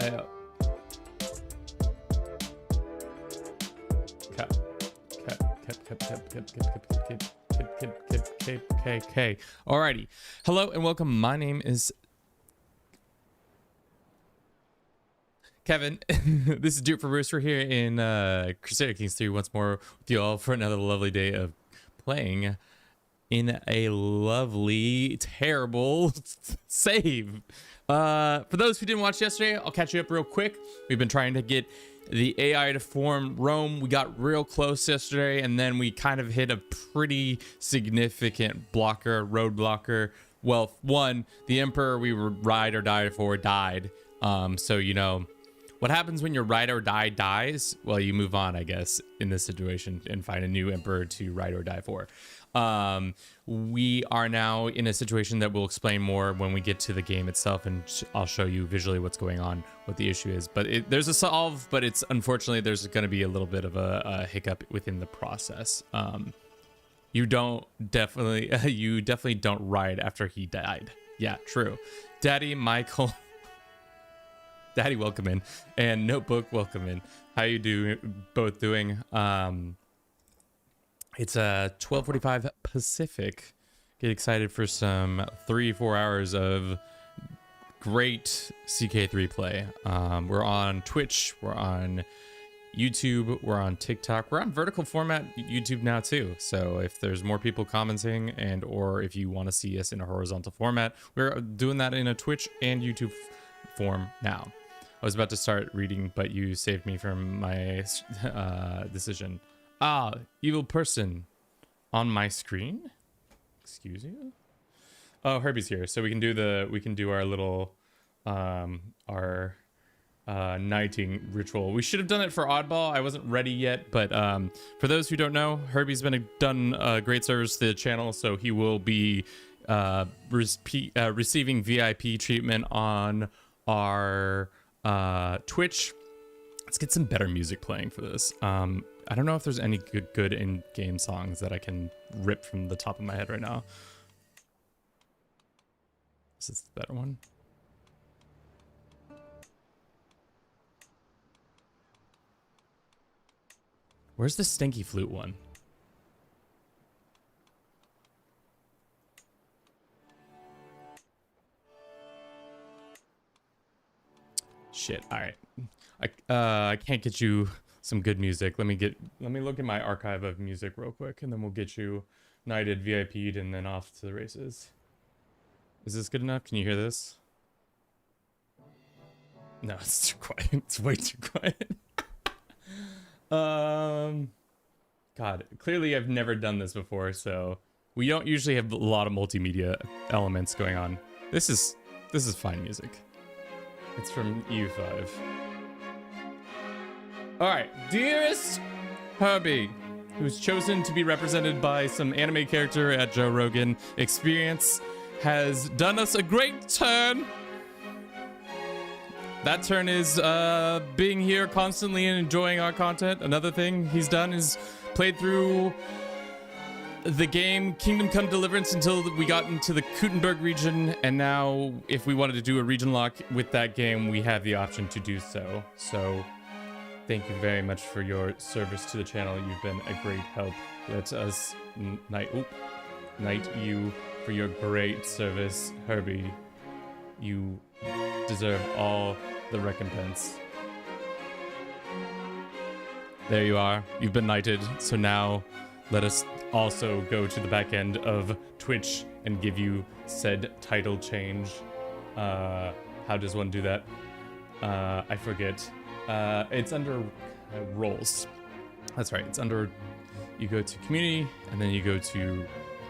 Cap. Alrighty. Hello and welcome. My name is Kevin. This is Dude for Bruce. We're here in Crusader Kings 3 once more with you all for another lovely day of playing in a lovely, terrible save. For those who didn't watch yesterday, I'll catch you up real quick. We've been trying to get the AI to form Rome. We got real close yesterday, and then we kind of hit a pretty significant road blocker. Well, one, the emperor we were ride or die for died. So, you know, what happens when your ride or die dies? Well, you move on, I guess, in this situation and find a new emperor to ride or die for. We are now in a situation that we'll explain more when we get to the game itself, and I'll show you visually what's going on, what the issue is. But there's a solve, but it's unfortunately there's going to be a little bit of a hiccup within the process. You definitely don't ride after he died. Yeah, true. Daddy Michael, Daddy welcome in, and Notebook welcome in. How you both doing? It's 12:45 Pacific. Get excited for some 3-4 hours of great CK3 play. We're on Twitch, we're on YouTube, we're on TikTok, we're on vertical format YouTube now too. So if there's more people commenting and or if you want to see us in a horizontal format, we're doing that in a Twitch and YouTube form now. I was about to start reading, but you saved me from my decision. Ah, evil person on my screen. Excuse you. Oh, Herbie's here, so we can do our little knighting ritual. We should have done it for Oddball. I wasn't ready yet, but for those who don't know, Herbie's done a great service to the channel, so he will be receiving VIP treatment on our Twitch. Let's get some better music playing for this. I don't know if there's any good in-game songs that I can rip from the top of my head right now. Is this the better one? Where's the stinky flute one? Shit, all right. I can't get you some good music. Let me look at my archive of music real quick, and then we'll get you knighted, VIP'd, and then off to the races. Is this good enough? Can you hear this? No, it's too quiet. It's way too quiet. God, clearly I've never done this before, so we don't usually have a lot of multimedia elements going on. This is fine music. It's from EU5. Alright, dearest Herbie, who's chosen to be represented by some anime character at Joe Rogan Experience, has done us a great turn. That turn is being here constantly and enjoying our content. Another thing he's done is played through the game Kingdom Come Deliverance until we got into the Kuttenberg region, and now if we wanted to do a region lock with that game, we have the option to do so. So thank you very much for your service to the channel. You've been a great help. Let us knight you for your great service, Herbie. You deserve all the recompense. There you are. You've been knighted. So now let us also go to the back end of Twitch and give you said title change. How does one do that? I forget. It's under roles. That's right. It's under, you go to community, and then you go to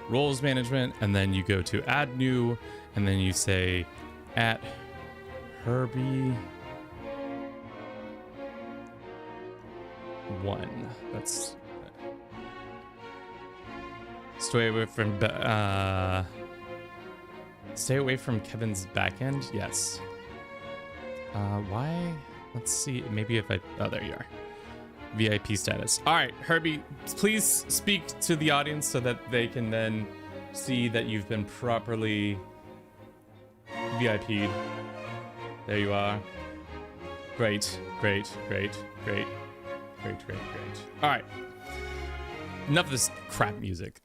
roles management, and then you go to add new, and then you say at Herbie 1. That's stay away from Kevin's back end. Yes. Why? Let's see. Maybe if oh, there you are. VIP status. All right, Herbie, please speak to the audience so that they can then see that you've been properly VIP'd. There you are. Great, great, great, great, great, great, great. All right. Enough of this crap music.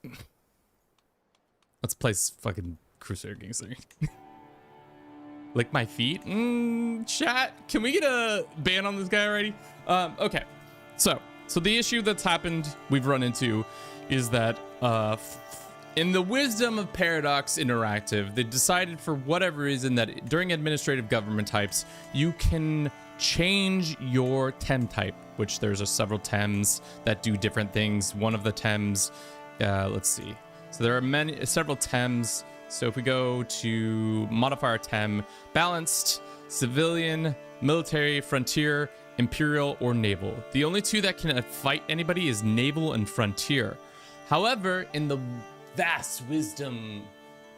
Let's play fucking Crusader Kings 3. Lick my feet? Chat, can we get a ban on this guy already? Okay. So the issue that's happened, we've run into, is that in the wisdom of Paradox Interactive, they decided for whatever reason that during administrative government types, you can change your tem type, which there's several tems that do different things. One of the tems, let's see. So there are several tems. So if we go to modify our tem, balanced, civilian, military, frontier, imperial, or naval. The only two that can fight anybody is naval and frontier. However, in the vast wisdom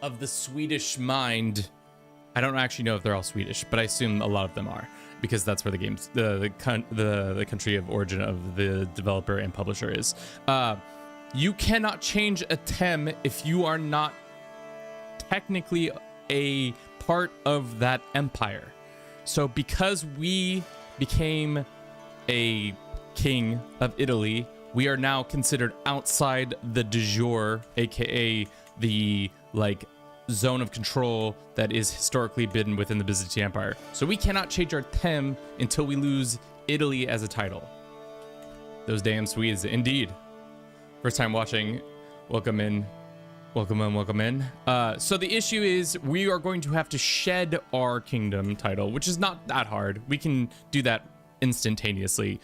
of the Swedish mind, I don't actually know if they're all Swedish, but I assume a lot of them are, because that's where the game's the country of origin of the developer and publisher is. You cannot change a tem if you are not technically a part of that empire. So because we became a king of Italy, we are now considered outside the de jure, aka the zone of control that is historically been within the Byzantine Empire. So we cannot change our tem until we lose Italy as a title. Those damn Swedes, indeed. First time watching, welcome in. Welcome in, welcome in. So the issue is we are going to have to shed our kingdom title, which is not that hard. We can do that instantaneously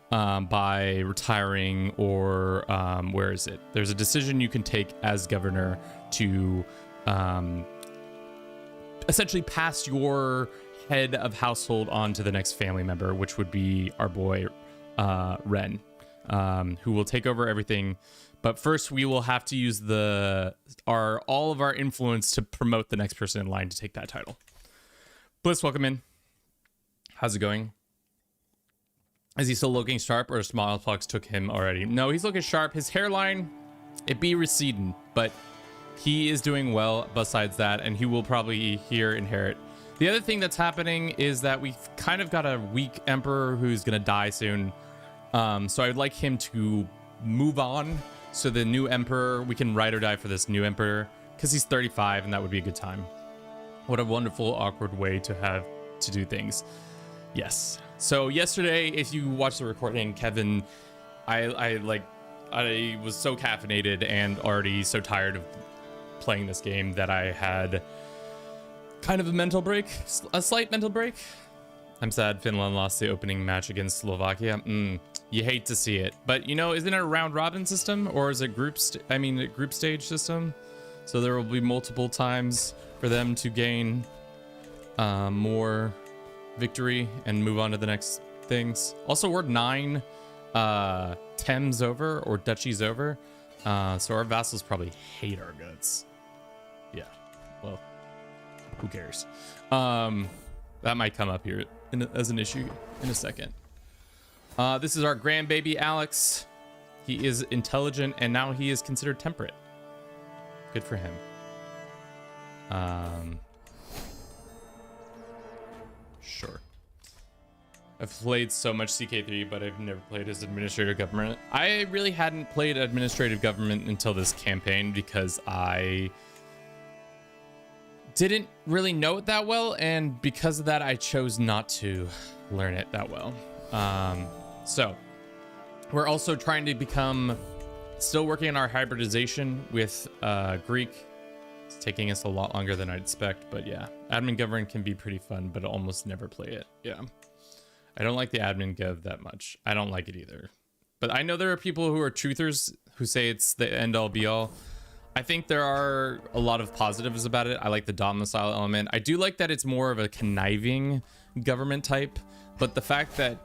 by retiring or where is it? There's a decision you can take as governor to essentially pass your head of household on to the next family member, which would be our boy Ren, who will take over everything. But first, we will have to use all of our influence to promote the next person in line to take that title. Bliss, welcome in. How's it going? Is he still looking sharp, or smallpox took him already? No, he's looking sharp. His hairline, it be receding, but he is doing well besides that, and he will probably here inherit. The other thing that's happening is that we've kind of got a weak emperor who's going to die soon. So I would like him to move on. So the new emperor, we can ride or die for this new emperor because he's 35 and that would be a good time. What a wonderful, awkward way to have to do things. Yes. So yesterday, if you watched the recording, Kevin, I was so caffeinated and already so tired of playing this game that I had kind of a mental break, a slight mental break. I'm sad Finland lost the opening match against Slovakia. You hate to see it, but you know, isn't it a round robin system, or is it group stage system? So there will be multiple times for them to gain more victory and move on to the next things. Also, we're 9 Thames over, or duchies over, so our vassals probably hate our guts. Yeah, well, who cares? That might come up here as an issue in a second. This is our grandbaby Alex. He is intelligent and now he is considered temperate. Good for him. Sure. I've played so much CK3, but I've never played as administrative government. I really hadn't played administrative government until this campaign because I didn't really know it that well, and because of that, I chose not to learn it that well. So we're also trying to still working on our hybridization with Greek. It's taking us a lot longer than I'd expect, but yeah, admin govern can be pretty fun, but almost never play it. Yeah, I don't like the admin gov that much. I don't like it either, but I know there are people who are truthers who say it's the end all be all. I think there are a lot of positives about it. I like the domicile element. I do like that it's more of a conniving government type, but the fact that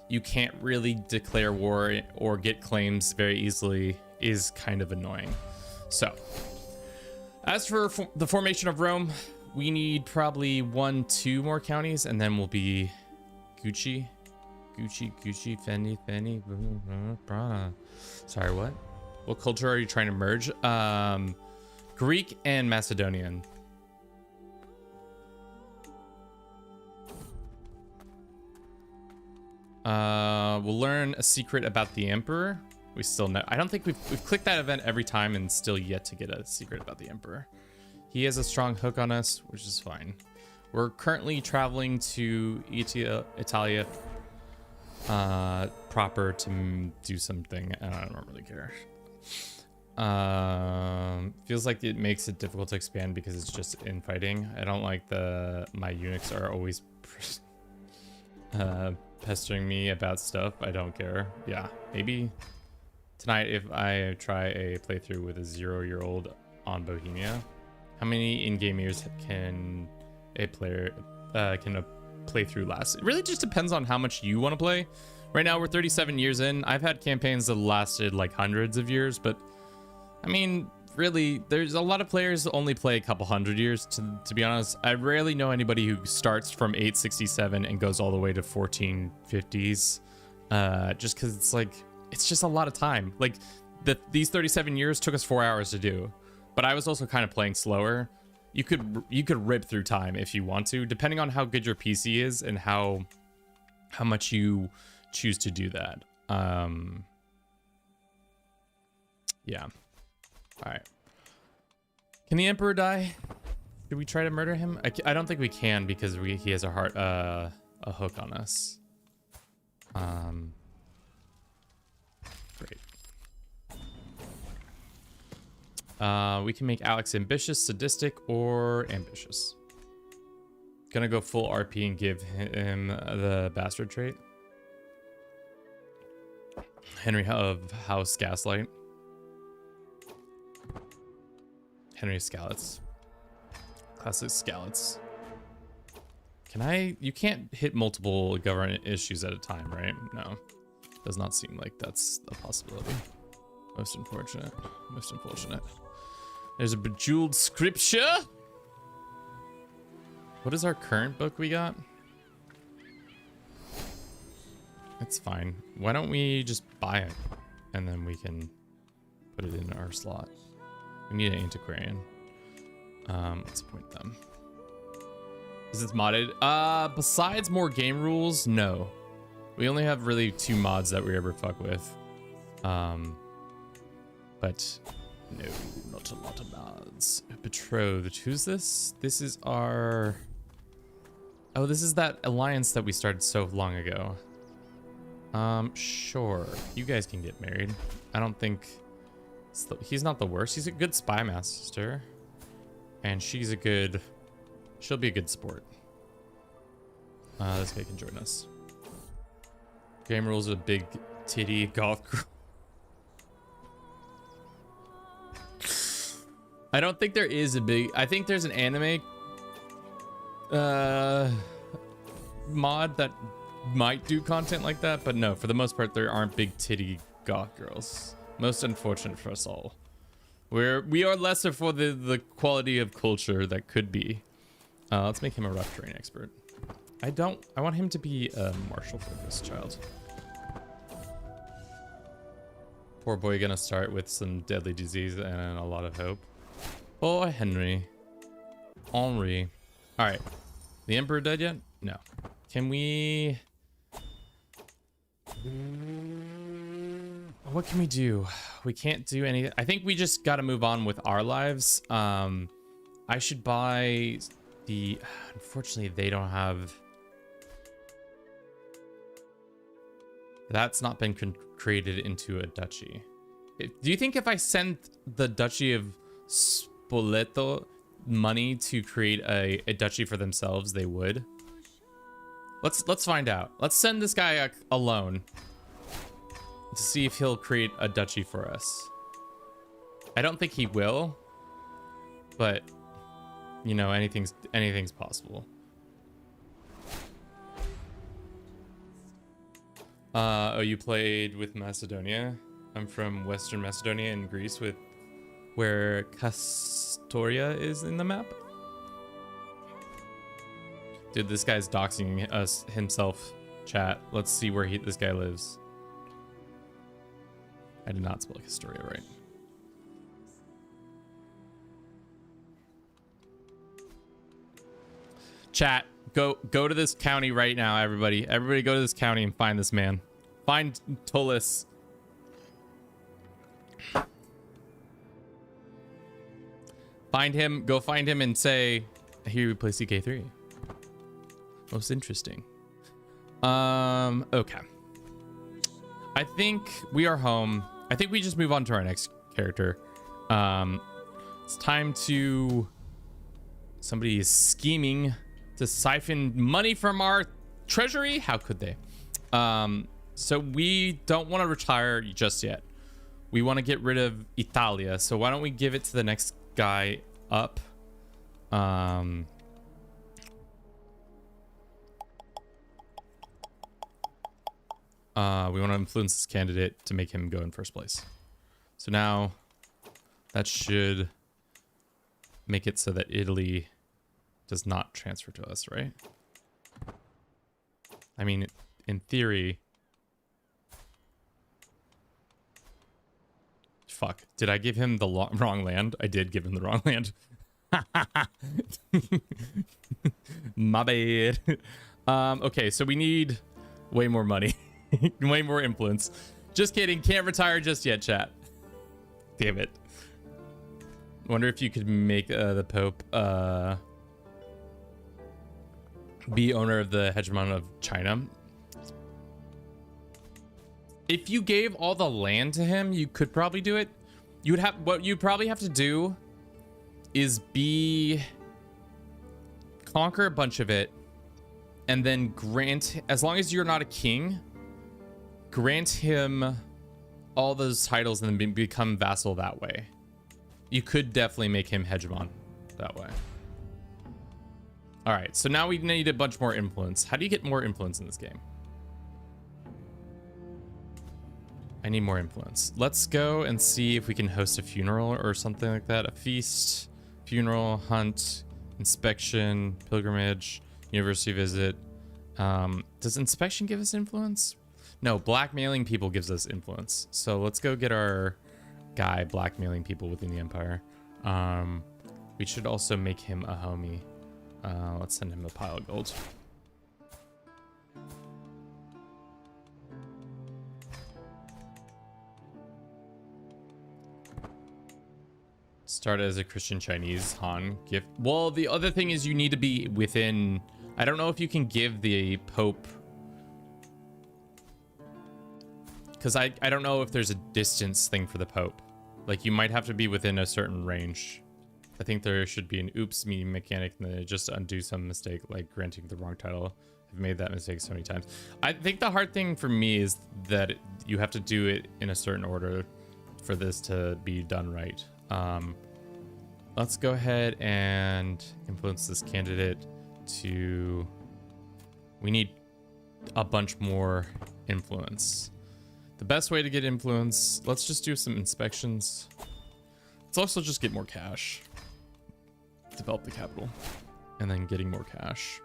you can't really declare war or get claims very easily is kind of annoying. So, as for the formation of Rome, we need probably 1-2 more counties, and then we'll be Gucci, Fendi, Prada. Sorry, what? What culture are you trying to merge? Greek and Macedonian. We'll learn a secret about the Emperor. We still know. I don't think we've clicked that event every time and still yet to get a secret about the Emperor. He has a strong hook on us, which is fine. We're currently traveling to Italia proper to do something. I don't really care. Feels like it makes it difficult to expand because it's just infighting. I don't like my eunuchs are always pestering me about stuff. I don't care. Yeah, maybe tonight if I try a playthrough with a 0-year-old on Bohemia. How many in-game years can a playthrough last? It really just depends on how much you want to play. Right now we're 37 years in. I've had campaigns that lasted like hundreds of years, but I mean, really, there's a lot of players that only play a couple hundred years. To be honest, I rarely know anybody who starts from 867 and goes all the way to 1450s. Just because it's like, it's just a lot of time. Like these 37 years took us 4 hours to do, but I was also kind of playing slower. You could rip through time if you want to, depending on how good your PC is and how much you choose to do that. Yeah. All right. Can the Emperor die? Should we try to murder him? I don't think we can because he has a hook on us. Great. We can make Alex ambitious, sadistic, or ambitious. Gonna go full RP and give him the bastard trait. Henry of House Gaslight. Henry Scallots. Classic Scallots. You can't hit multiple government issues at a time, right? No. Does not seem like that's a possibility. Most unfortunate. Most unfortunate. There's a bejeweled scripture. What is our current book we got? It's fine. Why don't we just buy it? And then we can put it in our slot. We need an antiquarian. Let's appoint them. Is this modded? Besides more game rules, no. We only have really 2 mods that we ever fuck with. But no, not a lot of mods. Betrothed. Who's this? This is our... Oh, this is that alliance that we started so long ago. Sure. You guys can get married. I don't think... He's not the worst. He's a good spy master. And she's a good... She'll be a good sport. This guy can join us. Game rules a big titty goth girl. I don't think there is a big... I think there's an anime mod that might do content like that, but no, for the most part, there aren't big titty goth girls. Most unfortunate for us all. We are lesser for the quality of culture that could be. Let's make him a rough terrain expert. I want him to be a martial focused child. Poor boy gonna start with some deadly disease and a lot of hope. Oh, Henry. Henri. All right. The Emperor dead yet? No. Can we... What can we do? We can't do anything. I think we just got to move on with our lives. I should buy the... Unfortunately, they don't have... That's not been created into a duchy. Do you think if I send the Duchy of Spoleto money to create a duchy for themselves, they would? Let's find out. Let's send this guy a loan to see if he'll create a duchy for us. I don't think he will, but you know, anything's possible. Oh, you played with Macedonia? I'm from Western Macedonia in Greece, where Castoria is in the map. Dude, this guy's doxing us himself, chat. Let's see where this guy lives. I did not spell Castoria right. Chat, Go to this county right now, everybody. Everybody go to this county and find this man. Find Tullus. Find him. Go find him and say, I hear you play CK3. Most interesting. Okay. I think we are home. I think we just move on to our next character. It's time to... Somebody is scheming to siphon money from our treasury. How could they? So we don't want to retire just yet. We want to get rid of Italia. So why don't we give it to the next guy up? We want to influence this candidate to make him go in first place. So now that should make it so that Italy does not transfer to us, right? I mean, in theory... Fuck. Did I give him the wrong land? I did give him the wrong land. My bad. Okay, so we need way more money. Way more influence. Just kidding. Can't retire just yet, chat. Damn it. Wonder if you could make the Pope be owner of the hegemon of China. If you gave all the land to him, you could probably do it. What you'd probably have to do is conquer a bunch of it and then grant, as long as you're not a king, grant him all those titles and then become vassal that way. You could definitely make him hegemon that way. All right, so now we need a bunch more influence. How do you get more influence in this game? I need more influence. Let's go and see if we can host a funeral or something like that. A feast, funeral, hunt, inspection, pilgrimage, university visit. Does inspection give us influence? No, blackmailing people gives us influence. So let's go get our guy blackmailing people within the empire. We should also make him a homie. Let's send him a pile of gold. Start as a Christian Chinese Han gift. Well, the other thing is you need to be within... I don't know if you can give the Pope... Because I don't know if there's a distance thing for the Pope. Like, you might have to be within a certain range. I think there should be an oops me mechanic and then just undo some mistake, like granting the wrong title. I've made that mistake so many times. I think the hard thing for me is that you have to do it in a certain order for this to be done right. Let's go ahead and influence this candidate to... We need a bunch more influence. The best way to get influence, let's just do some inspections. Let's also just get more cash. Develop the capital. And then getting more cash.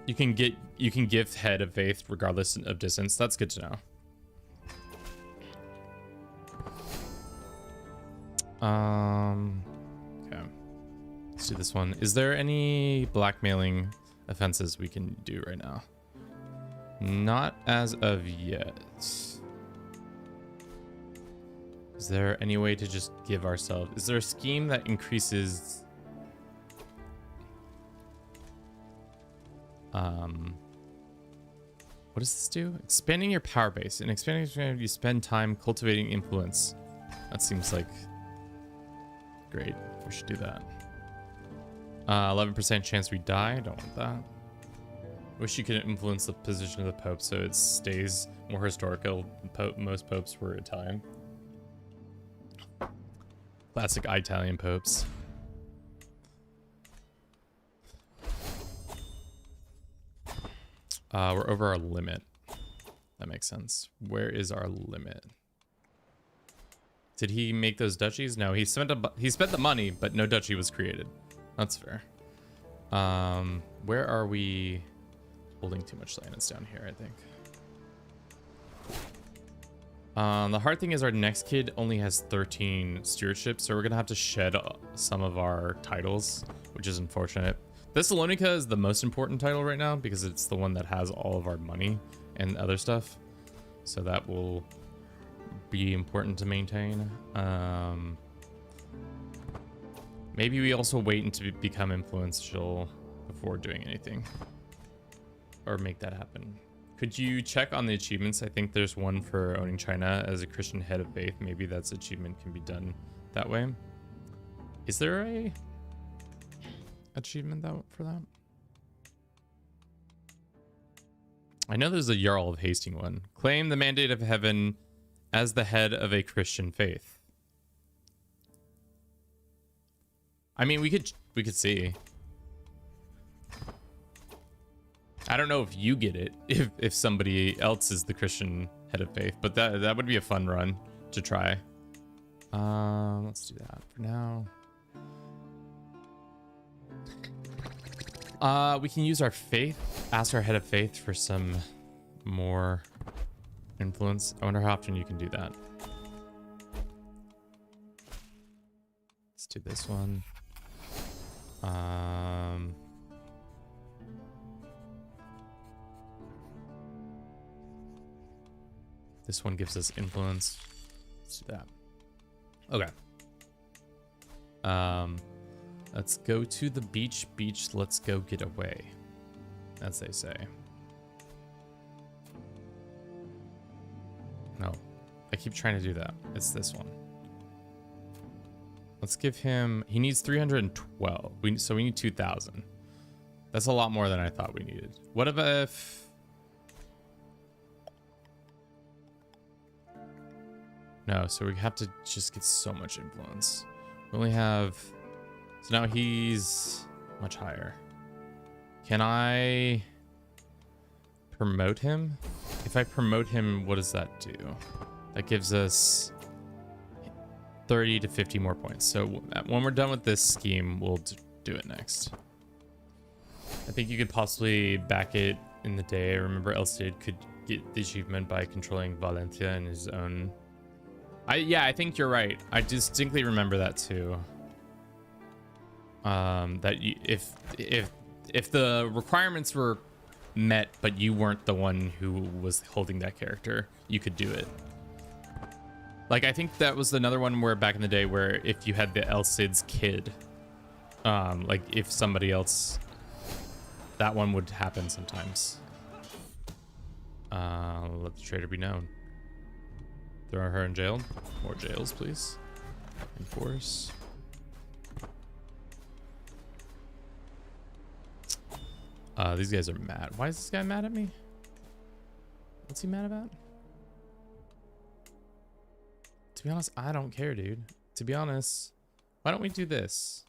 You can give head of faith regardless of distance. That's good to know. Okay. Let's do this one. Is there any blackmailing offenses we can do right now? Not as of yet. Is there any way to just give ourselves... Is there a scheme that increases... What does this do? Expanding your power base. In expanding, you spend time cultivating influence. That seems like... Great. We should do that. 11% chance we die. Don't want that. Wish you could influence the position of the Pope so it stays more historical. Most popes were Italian. Classic Italian popes. We're over our limit. That makes sense. Where is our limit? Did he make those duchies? No, he spent the money, but no duchy was created. That's fair. Where are we holding too much land? It's down here, I think. The hard thing is our next kid only has 13 stewardship, so we're gonna have to shed some of our titles, which is unfortunate. Thessalonica is the most important title right now because it's the one that has all of our money and other stuff, so that will be important to maintain. Maybe we also wait until we become influential before doing anything, or make that happen. Could you check on the achievements? I think there's one for owning China as a Christian head of faith. Maybe that's achievement can be done that way. Is there a achievement for that? I know there's a Jarl of Hasting one. Claim the mandate of heaven as the head of a Christian faith. I mean, we could see. I don't know if you get it if somebody else is the Christian head of faith, but that would be a fun run to try. Let's do that for now. We can use our faith, ask our head of faith for some more influence. I wonder how often you can do that. Let's do this one. This one gives us influence. Let's do that. Okay. Let's go to the beach. Let's go get away, as they say. No, I keep trying to do that. It's this one. Let's give him, he needs 312. So we need 2,000. That's a lot more than I thought we needed. What if no, so we have to just get so much influence. We only have, so now he's much higher. Can I promote him? If I promote him, what does that do? That gives us 30 to 50 more points. So when we're done with this scheme, we'll do it next. I think you could possibly back it in the day. I remember El Cid could get the achievement by controlling Valencia in his own. Yeah, I think you're right. I distinctly remember that too. That if the requirements were met, but you weren't the one who was holding that character, you could do it. Like, I think that was another one where back in the day where if you had the El Cid's kid, like if somebody else, that one would happen sometimes. Let the traitor be known. Throw her in jail. More jails, please. Enforce. These guys are mad. Why is this guy mad at me? What's he mad about? To be honest, I don't care, dude. To be honest, why don't we do this?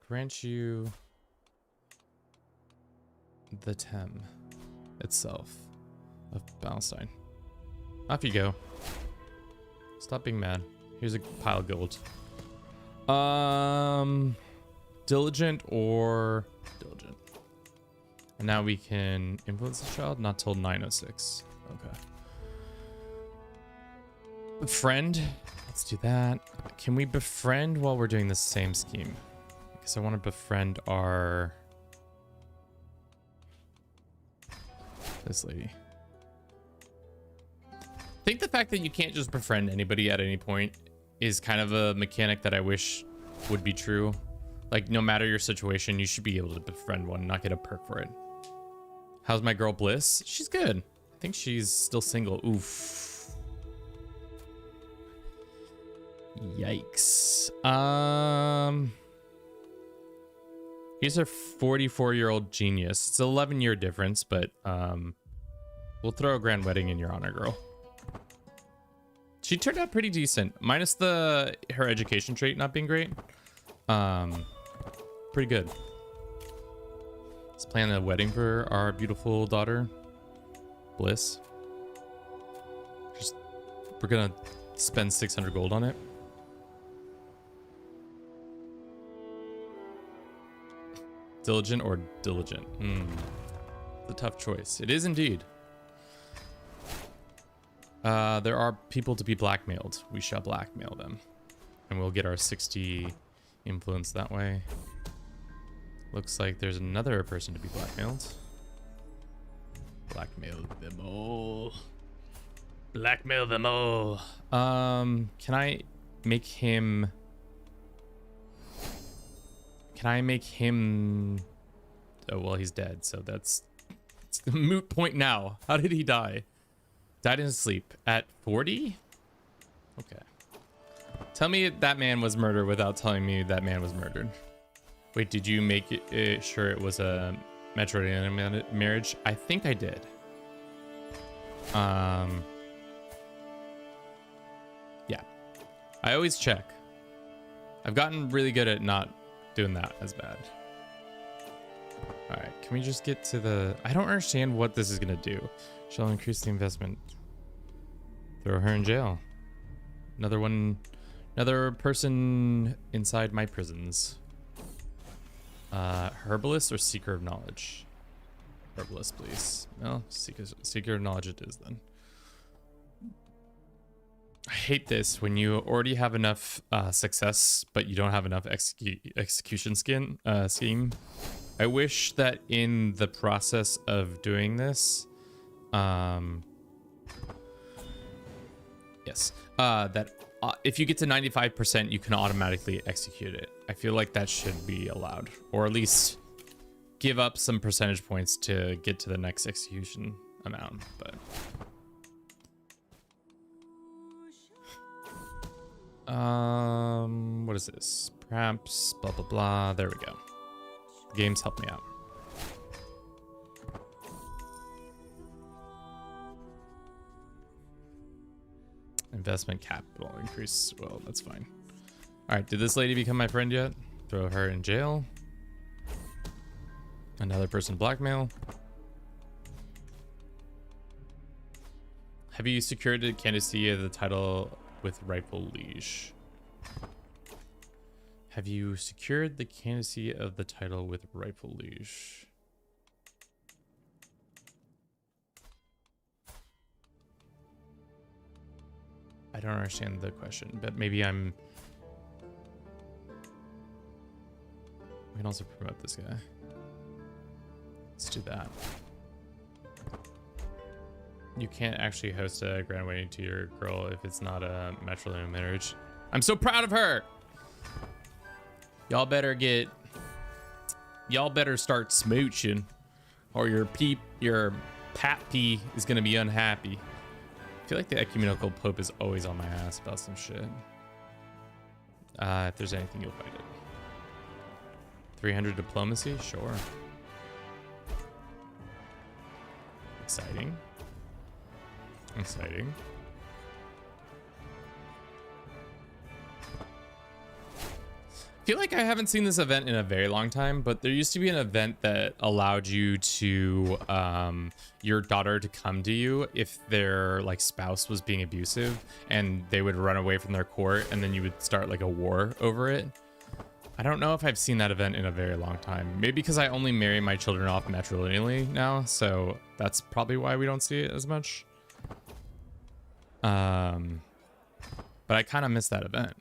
Grant you the Tem itself of Palestine. Off you go. Stop being mad. Here's a pile of gold. Diligent or diligent. And now we can influence the child, not till 906. Okay. Befriend. Let's do that. Can we befriend while we're doing the same scheme? Because I want to befriend this lady. I think the fact that you can't just befriend anybody at any point is kind of a mechanic that I wish would be true. Like, no matter your situation, you should be able to befriend one, not get a perk for it. How's my girl Bliss? She's good. I think she's still single. Oof. Yikes. He's a 44-year-old genius. It's an 11-year difference, but we'll throw a grand wedding in your honor, girl. She turned out pretty decent, minus her education trait not being great. Pretty good. Let's plan a wedding for our beautiful daughter, Bliss. We're gonna spend 600 gold on it. Diligent or diligent? It's a tough choice. It is indeed. There are people to be blackmailed. We shall blackmail them. And we'll get our 60 influence that way. Looks like there's another person to be blackmailed. Blackmail them all. Blackmail them all. Can I make him... Can I make him... Oh, well, he's dead, so it's a moot point now. How did he die? Died in his sleep at 40? Okay. Tell me that man was murdered without telling me that man was murdered. Wait, did you make it sure it was a matrilineal marriage? I think I did. Yeah. I always check. I've gotten really good at not doing that as bad. All right, can we just get to the... I don't understand what this is gonna do. Shall increase the investment. Throw her in jail. Another person inside my prisons. Herbalist or seeker of knowledge? Herbalist, please. No, seeker of knowledge it is then. I hate this when you already have enough success, but you don't have enough execution scheme. I wish that in the process of doing this, that if you get to 95%, you can automatically execute it. I feel like that should be allowed, or at least give up some percentage points to get to the next execution amount. But what is this? Perhaps blah blah blah. There we go. Games help me out. Investment capital increase. Well, that's fine. All right, did this lady become my friend yet? Throw her in jail. Another person blackmail. Have you secured the candidacy of the title with rightful liege? Have you secured the candidacy of the title with rightful liege? I don't understand the question, but maybe I'm... We can also promote this guy. Let's do that. You can't actually host a grand wedding to your girl if it's not a matrilineal marriage. I'm so proud of her! Y'all better start smooching, or your pappy is gonna be unhappy. I feel like the ecumenical pope is always on my ass about some shit. If there's anything, you'll find it. 300 diplomacy, sure. Exciting. Exciting. I feel like I haven't seen this event in a very long time, but there used to be an event that allowed you to your daughter to come to you if their like spouse was being abusive, and they would run away from their court, and then you would start like a war over it. I don't know if I've seen that event in a very long time. Maybe because I only marry my children off matrilineally now, so that's probably why we don't see it as much. But I kind of miss that event.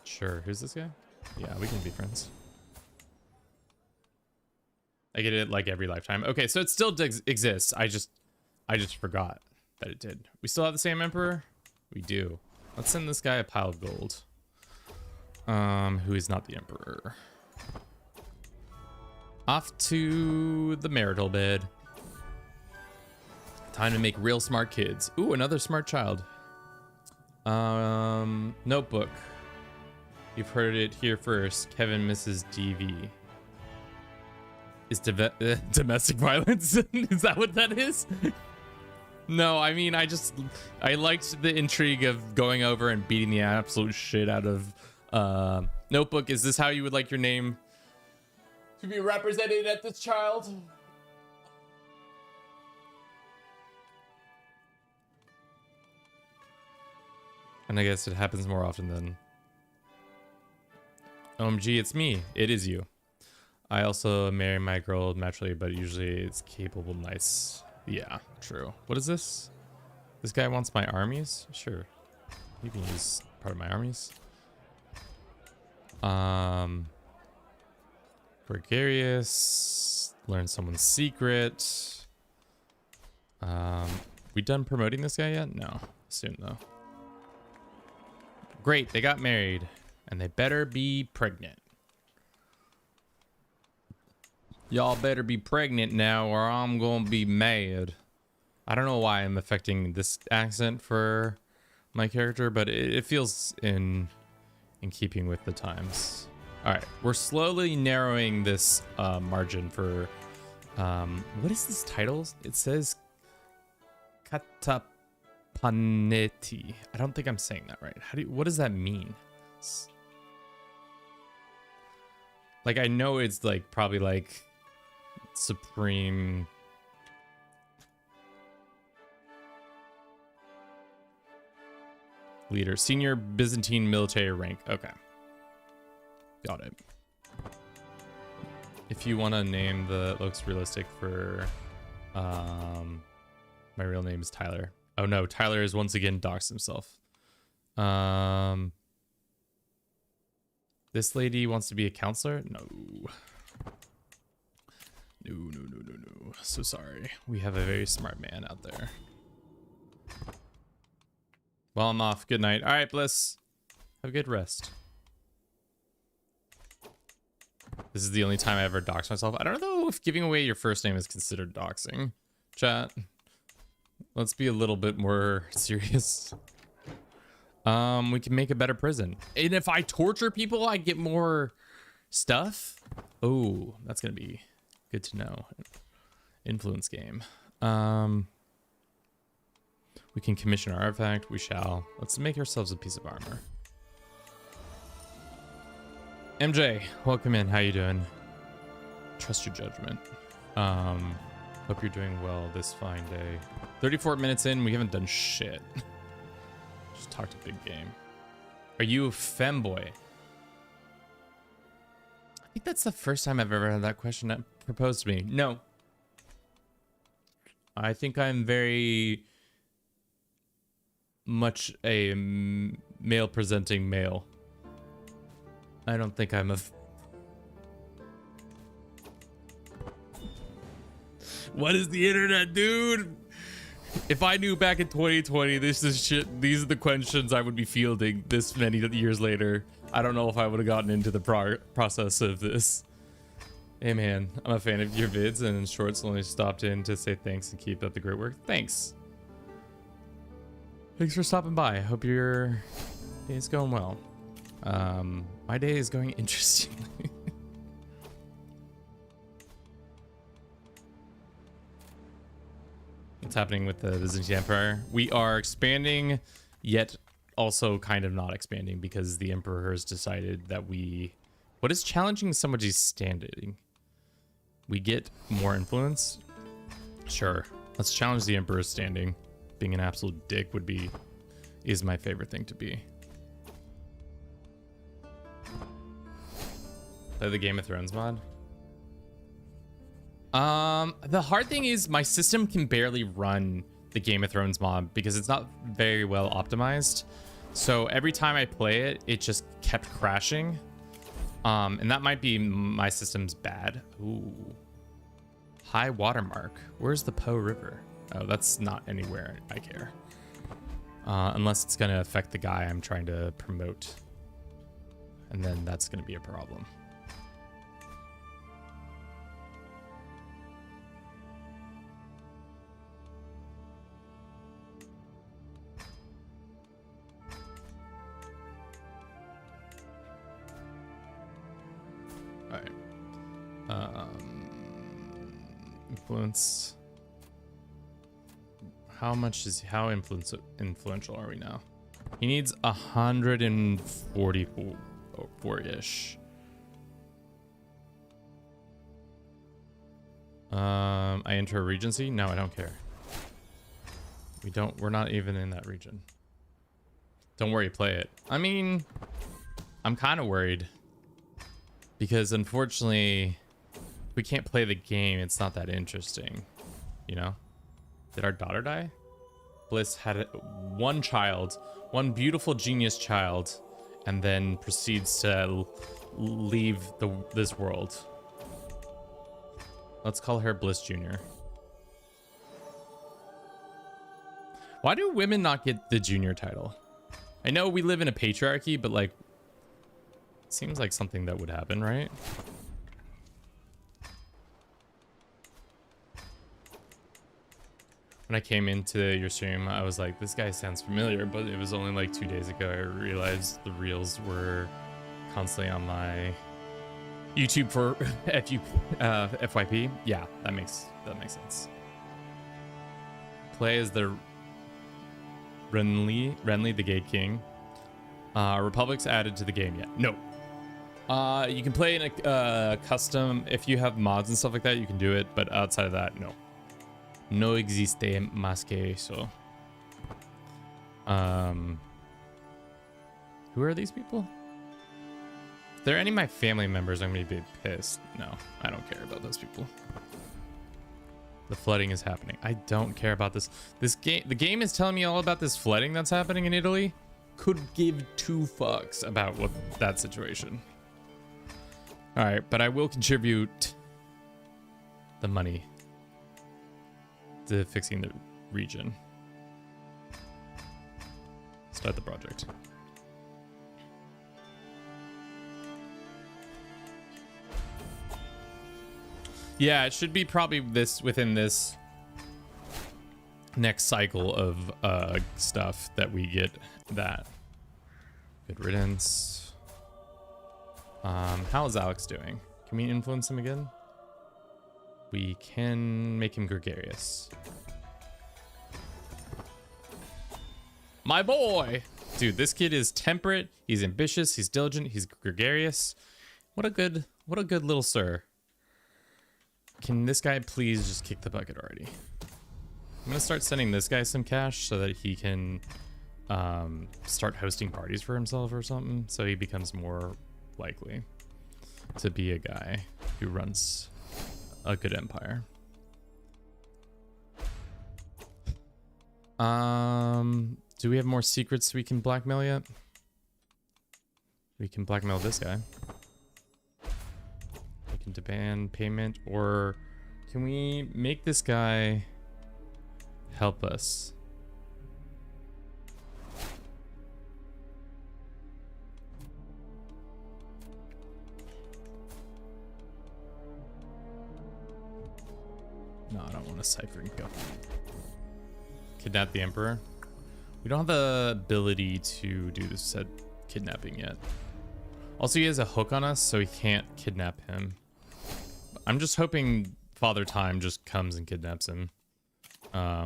Sure, who's this guy? Yeah, we can be friends. I get it like every lifetime. Okay, so it still exists. I just forgot that it did. We still have the same emperor? We do. Let's send this guy a pile of gold. Who is not the emperor. Off to the marital bed. Time to make real smart kids. Ooh, another smart child. Notebook. You've heard it here first. Kevin misses DV. Is domestic violence? Is that what that is? No, I mean, I liked the intrigue of going over and beating the absolute shit out of Notebook. Is this how you would like your name to be represented at this child? And I guess it happens more often than... OMG, it's me. It is you. I also marry my girl naturally, but usually it's capable, nice. Yeah, true. What is this? This guy wants my armies? Sure. You can use part of my armies. Gregarious. Learn someone's secret. We done promoting this guy yet? No. Soon though. Great, they got married. And they better be pregnant. Y'all better be pregnant now or I'm gonna be mad. I don't know why I'm affecting this accent for my character, but it feels in keeping with the times. All right, we're slowly narrowing this margin for what is this title? It says Katapaneti. I don't think I'm saying that right. What does that mean? Like, I know it's like probably like supreme leader, senior Byzantine military rank. Okay, got it. If you want to name the looks realistic for my real name is Tyler. Oh no, Tyler has once again doxed himself. This lady wants to be a counselor? No. No. So sorry. We have a very smart man out there. Well, I'm off. Good night. All right, Bliss. Have a good rest. This is the only time I ever dox myself. I don't know if giving away your first name is considered doxing. Chat. Let's be a little bit more serious. We can make a better prison. And if I torture people, I get more stuff. Oh, that's gonna be good to know. Influence game. We can commission our artifact. We shall. Let's make ourselves a piece of armor. MJ, welcome in. How you doing? Trust your judgment. Hope you're doing well this fine day. 34 minutes in, we haven't done shit. Just talked a big game. Are you a femboy? I think that's the first time I've ever had that question proposed to me. No. I think I'm very much a male presenting male. I don't think I'm a... What is the internet, dude? If I knew back in 2020, this is shit. These are the questions I would be fielding this many years later. I don't know if I would have gotten into the process of this. Hey man, I'm a fan of your vids and shorts. Only stopped in to say thanks and keep up the great work. Thanks. Thanks for stopping by. I hope your day is going well. My day is going interestingly. What's happening with the Byzantine Empire? We are expanding, yet also kind of not expanding because the Emperor has decided that what is challenging somebody's standing? We get more influence? Sure. Let's challenge the Emperor's standing. Being an absolute dick is my favorite thing to be. Play the Game of Thrones mod? The hard thing is my system can barely run the Game of Thrones mod because it's not very well optimized. So every time I play it, it just kept crashing. And that might be my system's bad. Ooh. High watermark. Where's the Po River? Oh, that's not anywhere I care. Unless it's gonna affect the guy I'm trying to promote. And then that's gonna be a problem. Influence. How influential are we now? He needs 144-ish. I enter a regency? No, I don't care. We're not even in that region. Don't worry, play it. I mean, I'm kind of worried because unfortunately we can't play the game. It's not that interesting, you know? Did our daughter die? Bliss had one child, one beautiful genius child, and then proceeds to leave this world. Let's call her Bliss Jr. Why do women not get the junior title? I know we live in a patriarchy, but like, seems like something that would happen, right? When I came into your stream, I was like, this guy sounds familiar, but it was only like 2 days ago I realized the reels were constantly on my YouTube for FYP. Yeah, that makes sense. Play as the Renly the Gate King. Republic's added to the game yet? No. You can play in a custom if you have mods and stuff like that. You can do it, but outside of that, no. No existe más que eso. Who are these people? If they're any of my family members, I'm gonna be pissed. No, I don't care about those people. The flooding is happening. I don't care about this. The game is telling me all about this flooding that's happening in Italy. Could give 2 fucks about that situation. All right, but I will contribute the money to fixing the region. Start the project. Yeah, it should be probably within this next cycle of stuff that we get that. Good riddance. How is Alex doing? Can we influence him again? We can make him gregarious. My boy! Dude, this kid is temperate, he's ambitious, he's diligent, he's gregarious. What a good little sir. Can this guy please just kick the bucket already? I'm gonna start sending this guy some cash so that he can start hosting parties for himself or something, so he becomes more likely to be a guy who runs a good empire. Do we have more secrets we can blackmail yet? We can blackmail this guy. We can demand payment, or can we make this guy help us? No, I don't want to cipher and go. Kidnap the Emperor. We don't have the ability to do this said kidnapping yet. Also, he has a hook on us, so we can't kidnap him. I'm just hoping Father Time just comes and kidnaps him.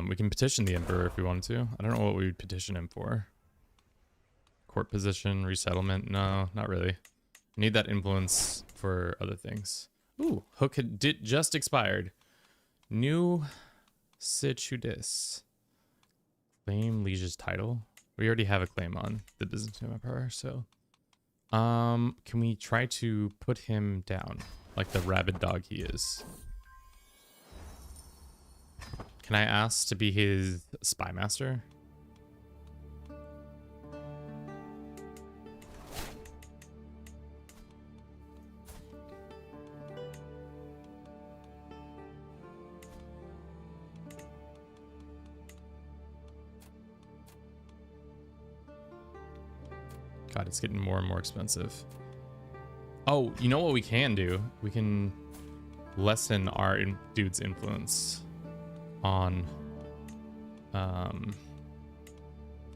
We can petition the Emperor if we wanted to. I don't know what we would petition him for. Court position, resettlement. No, not really. I need that influence for other things. Ooh, hook just expired. New Situdis. Claim liege's title. We already have a claim on the Byzantium Empire, so can we try to put him down like the rabid dog he is? Can I ask to be his spy master? God, it's getting more and more expensive. Oh, you know what we can do? We can lessen our dude's influence on...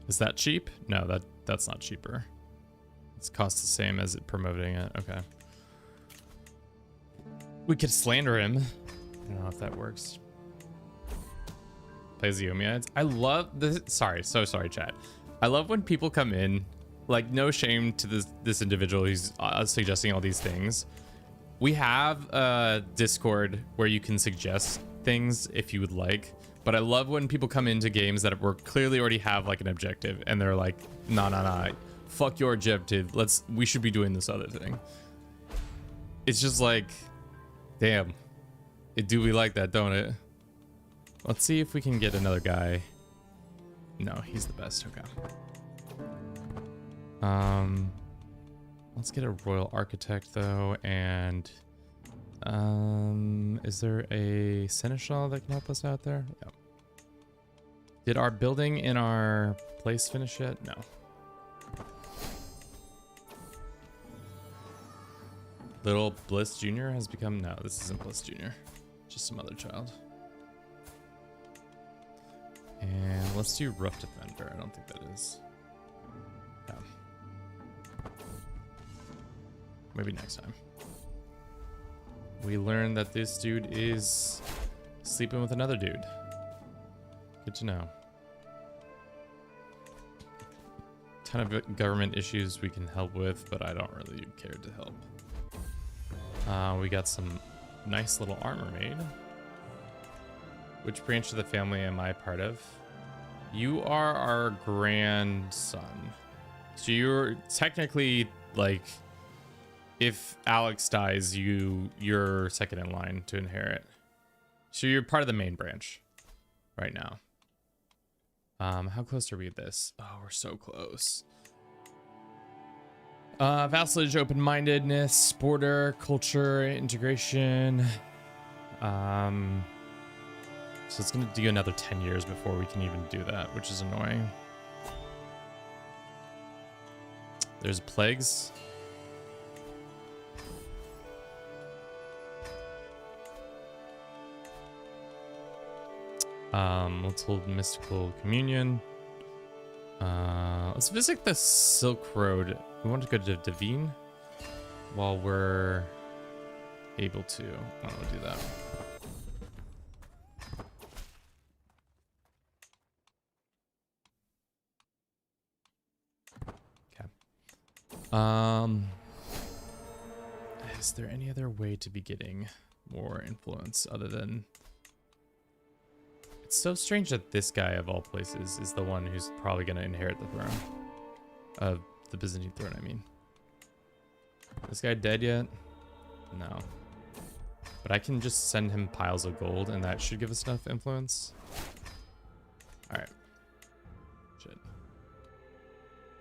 is that cheap? No, that's not cheaper. It's cost the same as it promoting it. Okay. We could slander him. I don't know if that works. Plays the Omiads. I love this. Sorry, so sorry, chat. I love when people come in. Like, no shame to this individual who's suggesting all these things. We have a Discord where you can suggest things if you would like, but I love when people come into games that clearly already have like an objective and they're like, nah, fuck your objective, we should be doing this other thing. It's just like, damn, do we like that, don't it? Let's see if we can get another guy. No, he's the best. Okay. Let's get a royal architect though, and is there a seneschal that can help us out there? Yeah. Did our building in our place finish yet? No. Little Bliss Jr. has become... No, this isn't Bliss Jr. Just some other child. And let's do Rough Defender. I don't think that is. Yeah. Maybe next time. We learned that this dude is sleeping with another dude. Good to know. Ton of government issues we can help with, but I don't really care to help. We got some nice little armor made. Which branch of the family am I part of? You are our grandson. So you're technically, like, if Alex dies, you're second in line to inherit. So you're part of the main branch right now. How close are we at this? Oh, we're so close. Vassalage, open-mindedness, border, culture, integration. So it's gonna do another 10 years before we can even do that, which is annoying. There's plagues. Let's hold mystical communion. Let's visit the Silk Road. We want to go to Devine while we're able to. I want to do that. Okay. Is there any other way to be getting more influence other than... It's so strange that this guy of all places is the one who's probably going to inherit the throne. Of the Byzantine throne, I mean. This guy dead yet? No. But I can just send him piles of gold and that should give us enough influence. Alright.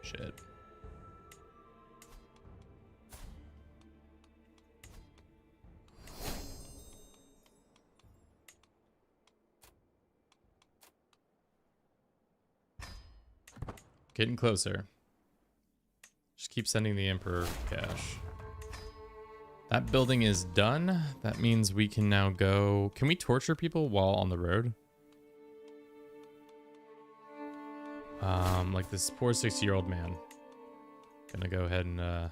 Shit. Getting closer. Just keep sending the Emperor cash. That building is done. That means we can now go... Can we torture people while on the road? Like this poor 60-year-old man. Gonna go ahead and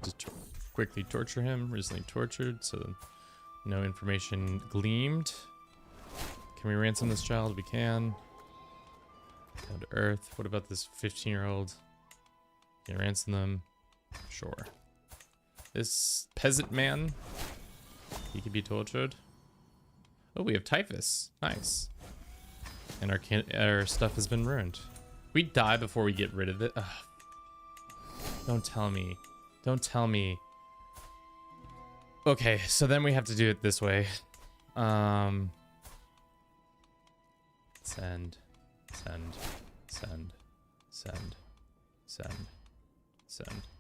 just quickly torture him. Recently tortured, so no information gleamed. Can we ransom this child? We can. Down to earth. What about this 15-year-old? Can you ransom them? Sure. This peasant man, he could be tortured. Oh, we have typhus. Nice. And our stuff has been ruined. We die before we get rid of it. Ugh. Don't tell me. Don't tell me. Okay, so then we have to do it this way. Send.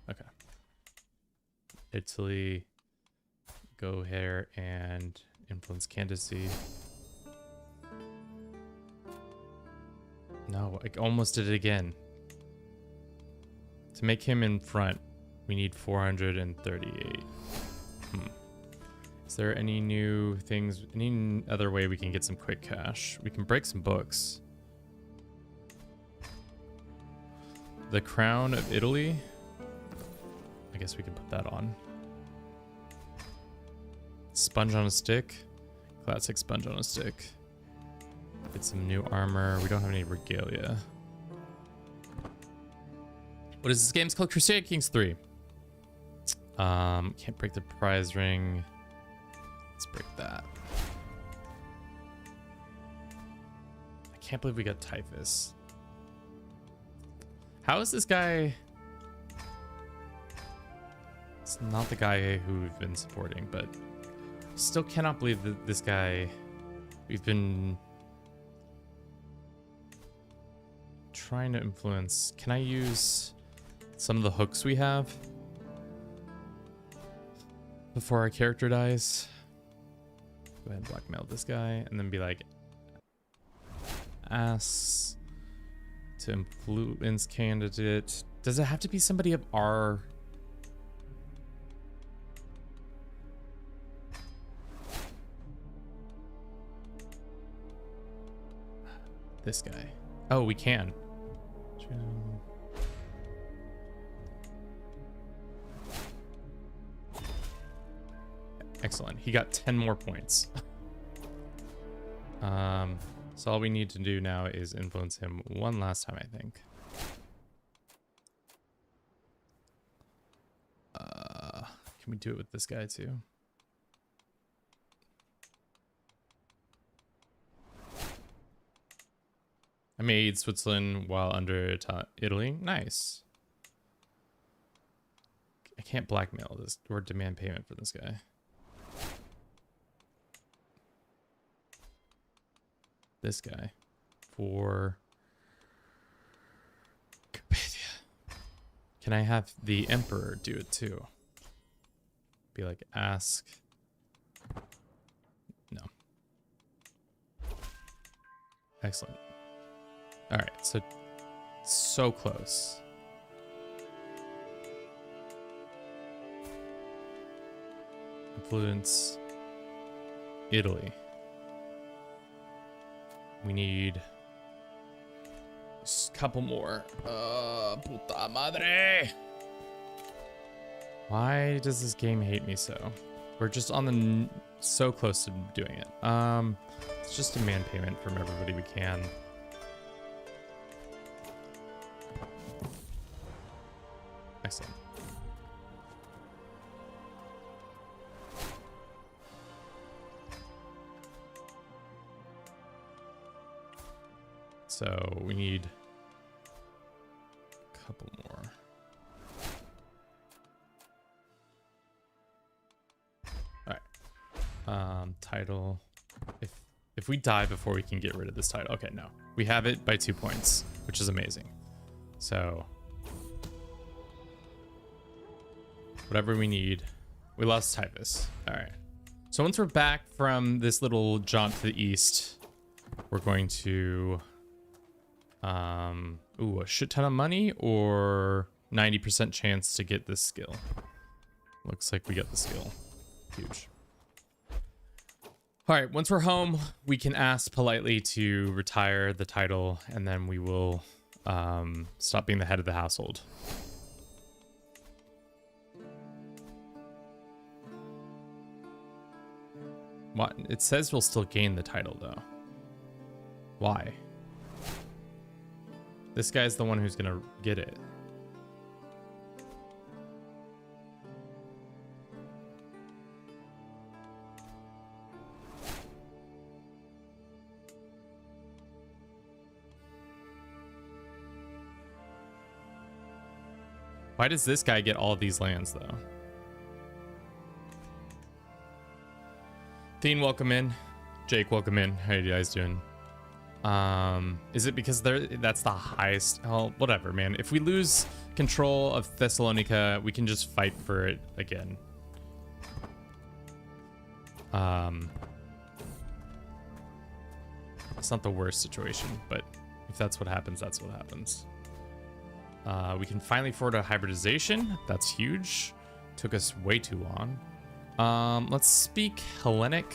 Okay. Italy. Go here and influence candidacy. No, I almost did it again. To make him in front, we need 438. Is there any new things, any other way we can get some quick cash? We can break some books. The Crown of Italy. I guess we can put that on. Sponge on a stick. Classic sponge on a stick. Get some new armor. We don't have any regalia. What is this game? It's called Crusader Kings 3. Can't break the prize ring. Let's break that. I can't believe we got typhus. How is this guy? It's not the guy who we've been supporting, but still cannot believe that this guy we've been trying to influence. Can I use some of the hooks we have before our character dies? Go ahead and blackmail this guy and then be like, ask to influence candidate. Does it have to be somebody of our... This guy. Oh, we can. Excellent. He got 10 more points. So all we need to do now is influence him one last time, I think. Can we do it with this guy too? I made Switzerland while under Italy. Nice. I can't blackmail this or demand payment for this guy. This guy for Carpathia. Can I have the Emperor do it too? Be like, ask. No. Excellent. All right, so close. Influence Italy. We need just a couple more. Puta madre. Why does this game hate me so? We're just on the so close to doing it. Let's just demand payment from everybody we can. Excellent. So we need a couple more. All right. Title. If we die before we can get rid of this title. Okay, no. We have it by 2 points, which is amazing. So whatever we need. We lost typhus. All right. So once we're back from this little jaunt to the east, we're going to ooh, a shit ton of money or 90% chance to get this skill. Looks like we get the skill. Huge. All right, once we're home, we can ask politely to retire the title, and then we will stop being the head of the household. What? It says we'll still gain the title, though. Why? This guy's the one who's gonna get it. Why does this guy get all of these lands, though? Thien, welcome in. Jake, welcome in. How you guys doing? Is it because that's the highest? Oh, whatever, man. If we lose control of Thessalonica, we can just fight for it again. It's not the worst situation, but if that's what happens, that's what happens. We can finally afford a hybridization. That's huge. Took us way too long. Let's speak Hellenic,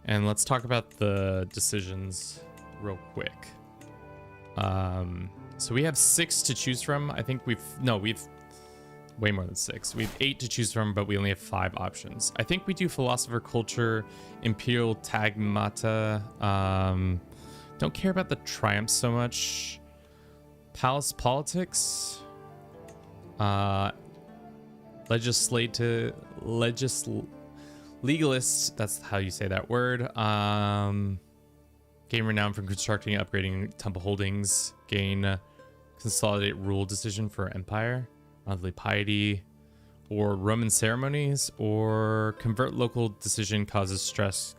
and let's talk about the decisions real quick. So we have 6 to choose from. I think we've way more than 6. We have 8 to choose from, but we only have 5 options. I think we do philosopher, culture, imperial tagmata. Don't care about the triumphs so much. Palace politics. Legalist, that's how you say that word. Gain renown from constructing and upgrading temple holdings. Gain consolidate rule decision for empire. Monthly piety, or Roman ceremonies, or convert local decision causes stress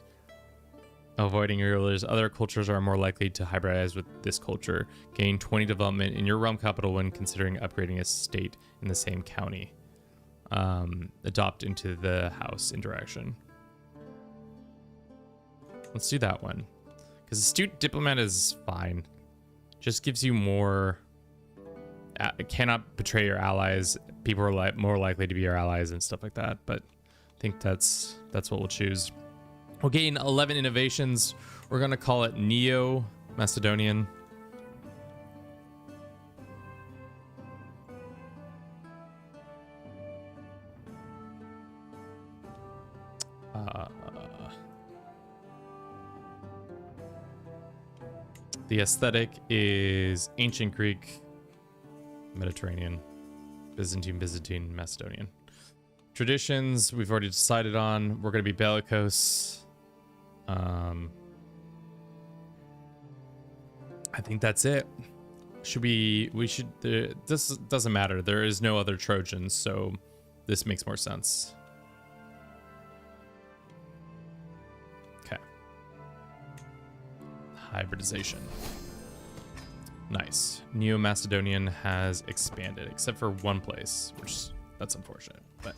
Avoiding rulers. Other cultures are more likely to hybridize with this culture. Gain 20 development in your realm capital when considering upgrading a state in the same county. Adopt into the house interaction. Let's do that one. Because astute diplomat is fine. Just gives you more... cannot betray your allies. People are more likely to be your allies and stuff like that. But I think that's what we'll choose. We'll gain 11 innovations. We're going to call it Neo-Macedonian. The aesthetic is Ancient Greek, Mediterranean, Byzantine, Macedonian. Traditions, we've already decided on. We're going to be bellicose. I think that's it. This doesn't matter. There is no other Trojans, so this makes more sense. Okay. Hybridization. Nice. Neo-Macedonian has expanded, except for one place, which that's unfortunate, but...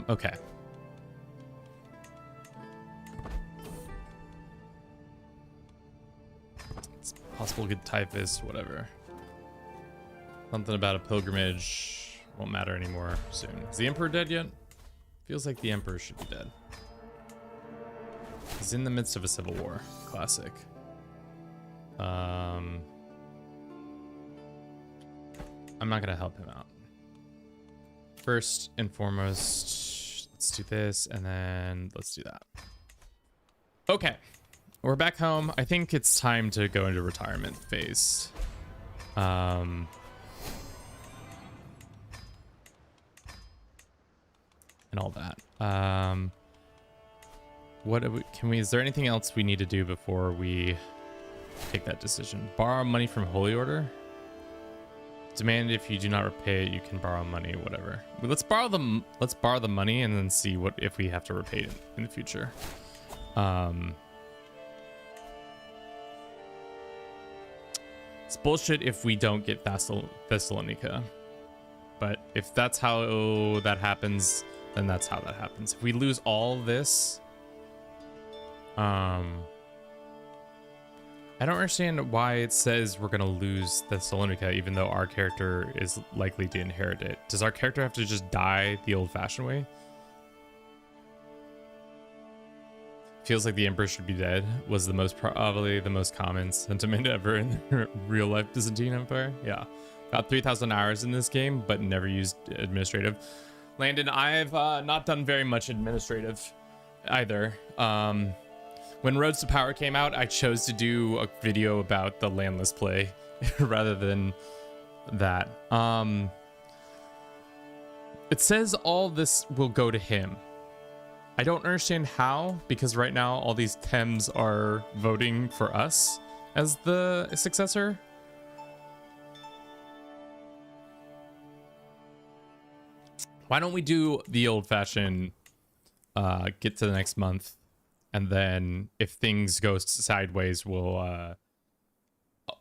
okay. It's possible good typhus, whatever. Something about a pilgrimage won't matter anymore soon. Is the Emperor dead yet? Feels like the Emperor should be dead. He's in the midst of a civil war. Classic. I'm not gonna help him out. First and foremost, let's do this, and then let's do that. Okay, we're back home. I think it's time to go into retirement phase. And all that. Is there anything else we need to do before we take that decision? Borrow money from Holy Order. Demand if you do not repay it, you can borrow money, whatever. Let's borrow the money and then see what if we have to repay it in the future. It's bullshit if we don't get Thessalonica. But if that's how that happens, then that's how that happens. If we lose all this, I don't understand why it says we're gonna lose Thessalonica, even though our character is likely to inherit it. Does our character have to just die the old-fashioned way? Feels like the Emperor should be dead was probably the most common sentiment ever in the real-life Byzantine Empire. Yeah, got 3,000 hours in this game, but never used administrative. Landon, I've not done very much administrative either. When Roads to Power came out, I chose to do a video about the landless play rather than that. It says all this will go to him. I don't understand how, because right now all these Thames are voting for us as the successor. Why don't we do the old-fashioned get to the next month, and then if things go sideways, we'll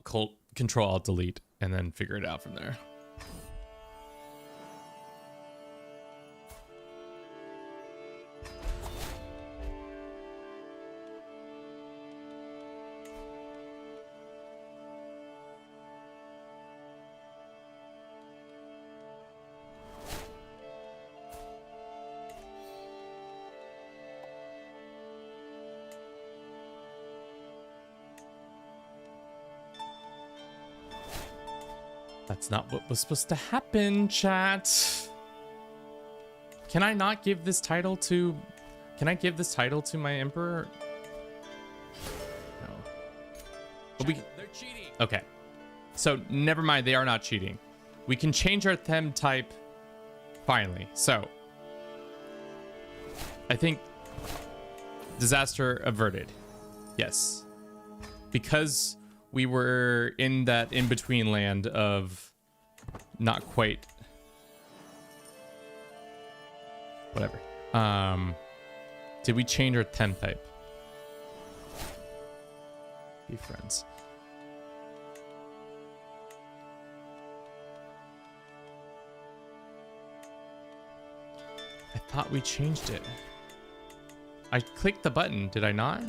Control Alt Delete and then figure it out from there. That's not what was supposed to happen, chat. Can I not give this title to... Can I give this title to my Emperor? No. But they're cheating. Okay. So, never mind. They are not cheating. We can change our them type finally. So, I think disaster averted. Yes. Because we were in that in-between land of not quite Whatever. Did we change our temp type? Be friends. I thought we changed it. I clicked the button, did I not?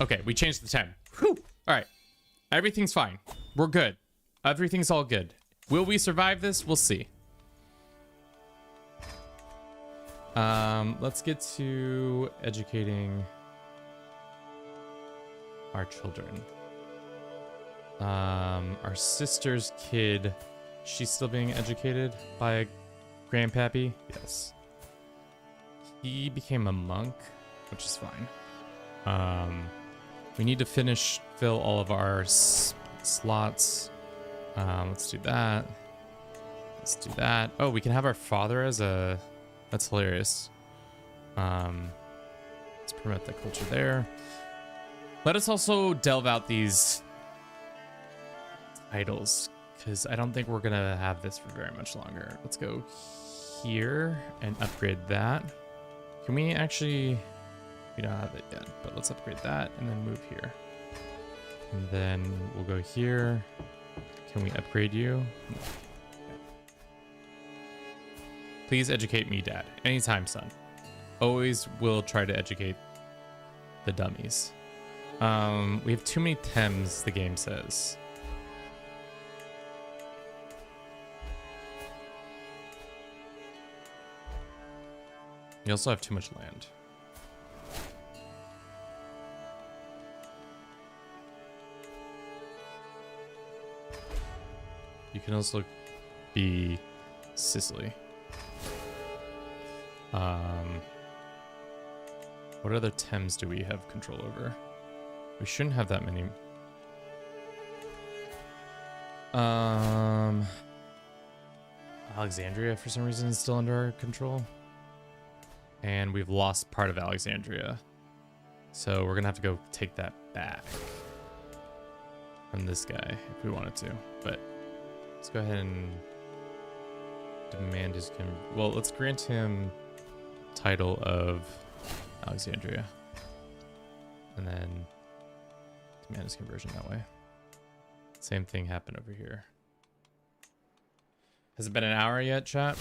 Okay, we changed the temp. Whew. All right. Everything's fine. We're good. Everything's all good. Will we survive this? We'll see. Let's get to educating our children. Our sister's kid, she's still being educated by a grandpappy. Yes. He became a monk, which is fine. We need to fill all of our slots. Let's do that. Let's do that. Oh, we can have our father as a... That's hilarious. Let's promote the culture there. Let us also delve out these titles, because I don't think we're gonna have this for very much longer. Let's go here and upgrade that. Can we actually... We don't have it yet, but let's upgrade that and then move here. And then we'll go here. Can we upgrade you? No. Please educate me, Dad. Anytime, son. Always will try to educate the dummies. We have too many Thames, the game says. You also have too much land. You can also be Sicily. What other Thames do we have control over? We shouldn't have that many. Alexandria, for some reason, is still under our control. And we've lost part of Alexandria. So we're gonna have to go take that back from this guy if we wanted to. But let's go ahead and demand his... Well, let's grant him title of Alexandria. And then demand his conversion that way. Same thing happened over here. Has it been an hour yet, chat?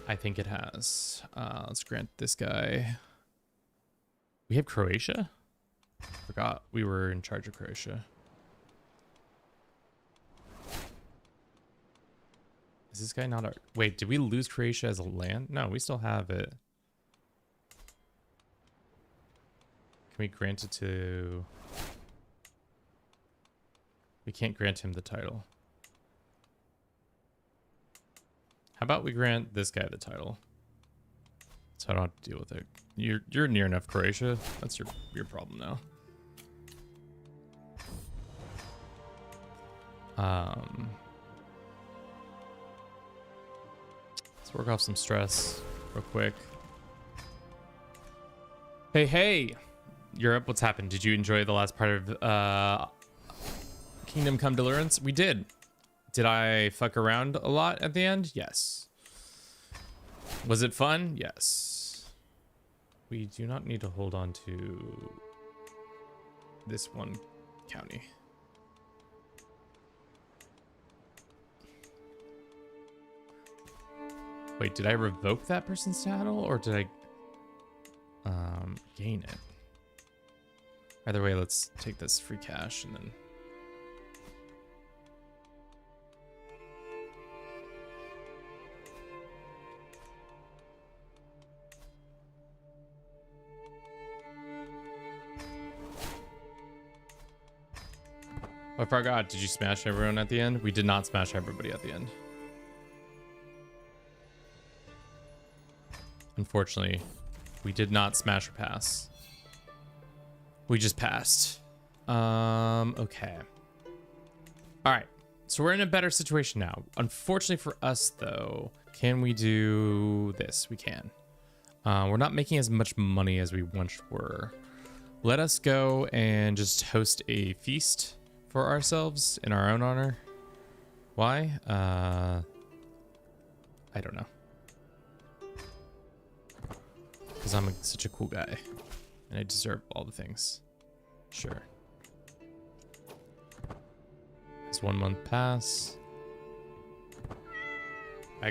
I think it has. Let's grant this guy... We have Croatia? Forgot we were in charge of Croatia. Is this guy not our... Wait, did we lose Croatia as a land? No, we still have it. Can we grant it to... We can't grant him the title. How about we grant this guy the title? So I don't have to deal with it. You're near enough Croatia. That's your problem now. Let's work off some stress real quick. Hey, Europe, what's happened? Did you enjoy the last part of Kingdom Come Deliverance? We did. Did I fuck around a lot at the end? Yes. Was it fun? Yes. We do not need to hold on to this one county. Wait, did I revoke that person's title or did I gain it? Either way, let's take this free cash and then... I forgot, did you smash everyone at the end? We did not smash everybody at the end. Unfortunately, we did not smash or pass. We just passed. Okay. All right, so we're in a better situation now. Unfortunately for us though, can we do this? We can. We're not making as much money as we once were. Let us go and just host a feast for ourselves in our own honor. Why? I don't know. Because I'm such a cool guy. And I deserve all the things. Sure. It's 1 month pass.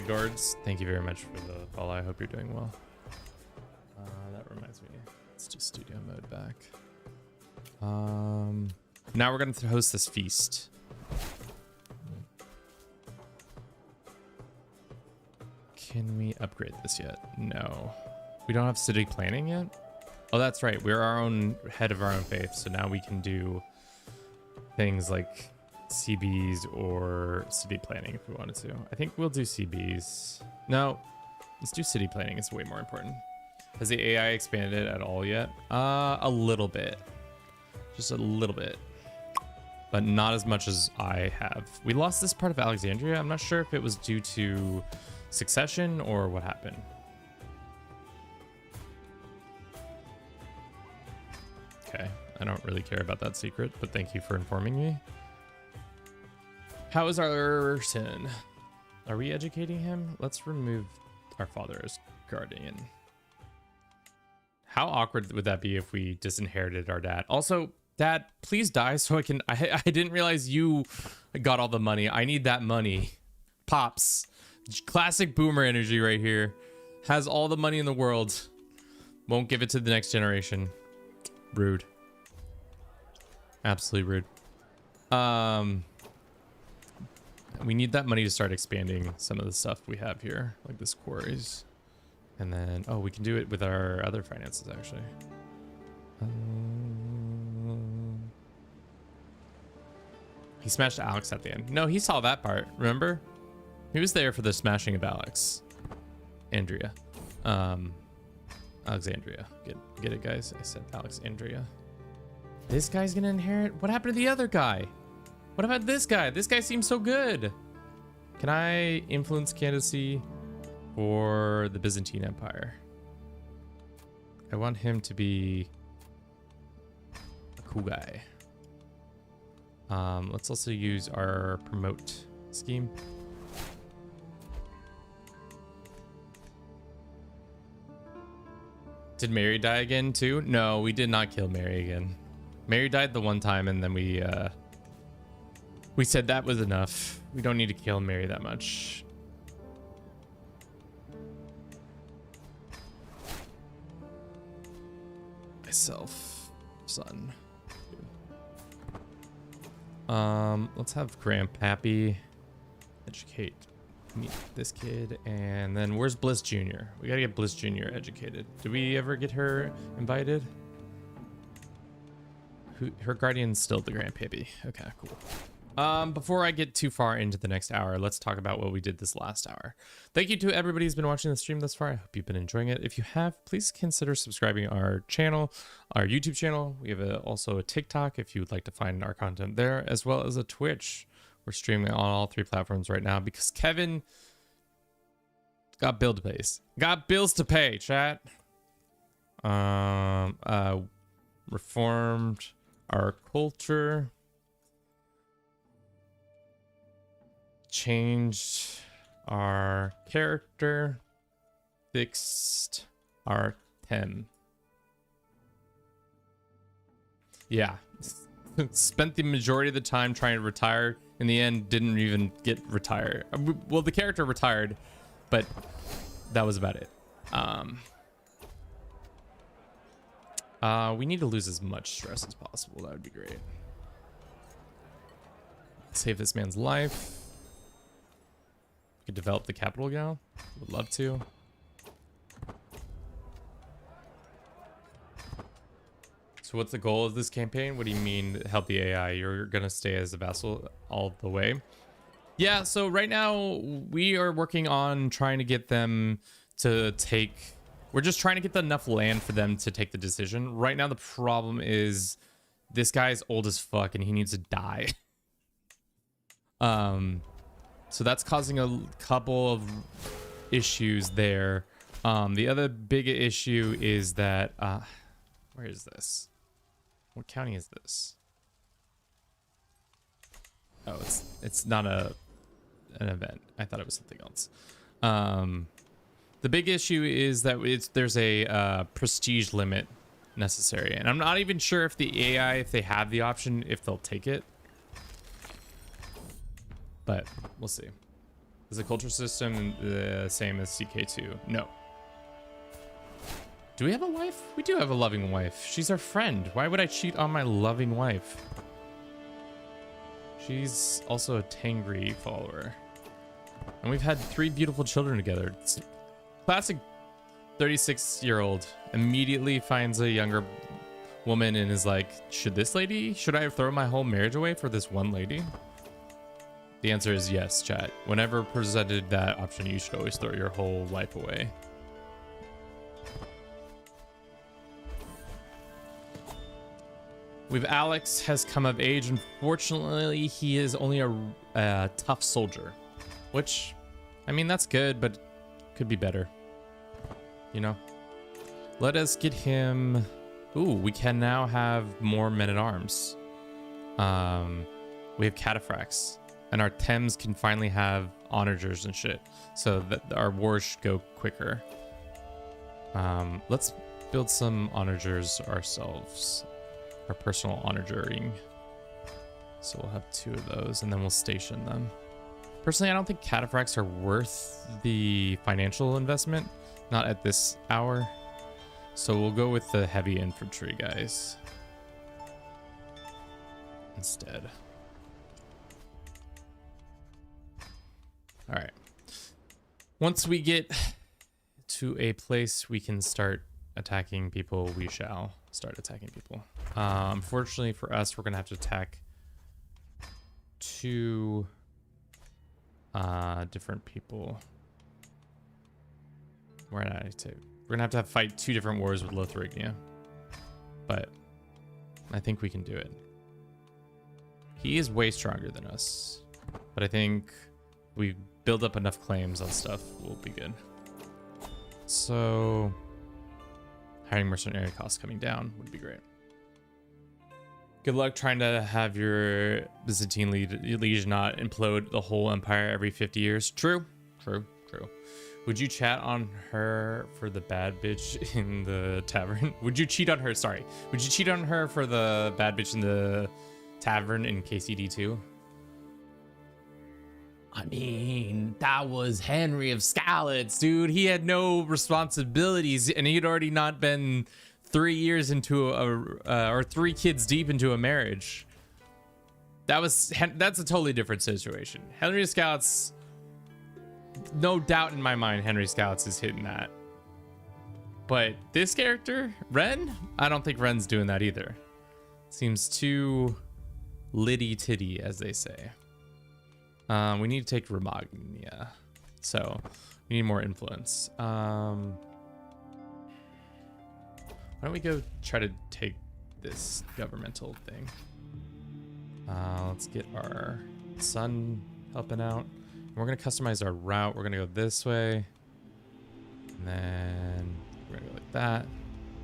Guards, thank you very much for the follow. I hope you're doing well. That reminds me. Let's do studio mode back. Now we're going to host this feast. Can we upgrade this yet? No. We don't have city planning yet? Oh, that's right. We're our own head of our own faith. So now we can do things like CBs or city planning if we wanted to. I think we'll do CBs. No, let's do city planning. It's way more important. Has the AI expanded at all yet? A little bit. Just a little bit. But not as much as I have. We lost this part of Alexandria. I'm not sure if it was due to succession or what happened. Okay, I don't really care about that secret, but thank you for informing me. How is our son? Are we educating him? Let's remove our father as guardian. How awkward would that be if we disinherited our dad? Also, Dad, please die so I can... I didn't realize you got all the money. I need that money. Pops. Classic boomer energy right here. Has all the money in the world. Won't give it to the next generation. Rude. Absolutely rude. We need that money to start expanding some of the stuff we have here, like this quarries. And then, oh, we can do it with our other finances, actually. He smashed Alex at the end. No, he saw that part, remember? He was there for the smashing of Alex. Alexandria. Get it, guys? I said Alexandria. This guy's gonna inherit? What happened to the other guy? What about this guy? This guy seems so good. Can I influence candidacy for the Byzantine Empire? I want him to be a cool guy. Let's also use our promote scheme. Did Mary die again too? No, we did not kill Mary again. Mary died the one time and then we said that was enough. We don't need to kill Mary that much. Myself, son. Let's have Grandpappy educate meet this kid, and then where's Bliss Jr.? We gotta get Bliss Jr. educated. Did we ever get her invited? Her guardian's still the Grandpappy. Okay, cool. Before I get too far into the next hour, let's talk about what we did this last hour. Thank you to everybody who's been watching the stream thus far. I hope you've been enjoying it. If you have, please consider subscribing our channel, our YouTube channel. We have also a TikTok if you would like to find our content there, as well as a Twitch. We're streaming on all 3 platforms right now because Kevin got bills to pay. Got bills to pay, chat. Reformed our culture. Changed our character, fixed our tem. Yeah, spent the majority of the time trying to retire. In the end, didn't even get retired. Well, the character retired, but that was about it. We need to lose as much stress as possible. That would be great. Save this man's life. We could develop the capital now. Would love to. So what's the goal of this campaign? What do you mean help the AI? You're gonna stay as a vassal all the way? Yeah, so right now we are working on trying to get them to take... We're just trying to get enough land for them to take the decision. Right now the problem is this guy's old as fuck and he needs to die. So that's causing a couple of issues there. The other big issue is that, where is this? What county is this? Oh, it's not an event. I thought it was something else. The big issue is that there's a prestige limit necessary, and I'm not even sure if the AI, if they have the option, if they'll take it. But we'll see. Is the culture system the same as CK2? No. Do we have a wife? We do have a loving wife. She's our friend. Why would I cheat on my loving wife? She's also a Tangri follower. And we've had 3 beautiful children together. It's classic 36-year-old immediately finds a younger woman and is like, should I throw my whole marriage away for this one lady? The answer is yes, chat. Whenever presented that option, you should always throw your whole life away. We've Alex has come of age. Unfortunately, he is only a tough soldier, which, I mean, that's good, but could be better. You know? Let us get him... Ooh, we can now have more men-at-arms. We have cataphracts. And our Thames can finally have onagers and shit. So that our wars should go quicker. Let's build some onagers ourselves. Our personal onagering. So we'll have 2 of those and then we'll station them. Personally, I don't think cataphracts are worth the financial investment. Not at this hour. So we'll go with the heavy infantry guys instead. All right. Once we get to a place we can start attacking people, we shall start attacking people. Unfortunately for us, we're going to have to attack 2 different people. We're going to have to fight 2 different wars with Lotharingia. But I think we can do it. He is way stronger than us. But I think we build up enough claims on stuff, we'll be good. So hiring mercenary costs coming down would be great. Good luck trying to have your Byzantine liege not implode the whole empire every 50 years. True. Would you chat on her for the bad bitch in the tavern? Would you cheat on her? Sorry. Would you cheat on her for the bad bitch in the tavern in KCD2? I mean, that was Henry of Skalitz, dude. He had no responsibilities, and he'd already not been 3 years into or 3 kids deep into a marriage. That's a totally different situation. Henry of Skalitz, no doubt in my mind, Henry Skalitz is hitting that. But this character, Ren, I don't think Ren's doing that either. Seems too litty titty, as they say. We need to take Romagna, so we need more influence. Why don't we go try to take this governmental thing? Let's get our son helping out. We're gonna customize our route. We're gonna go this way, and then we're gonna go like that.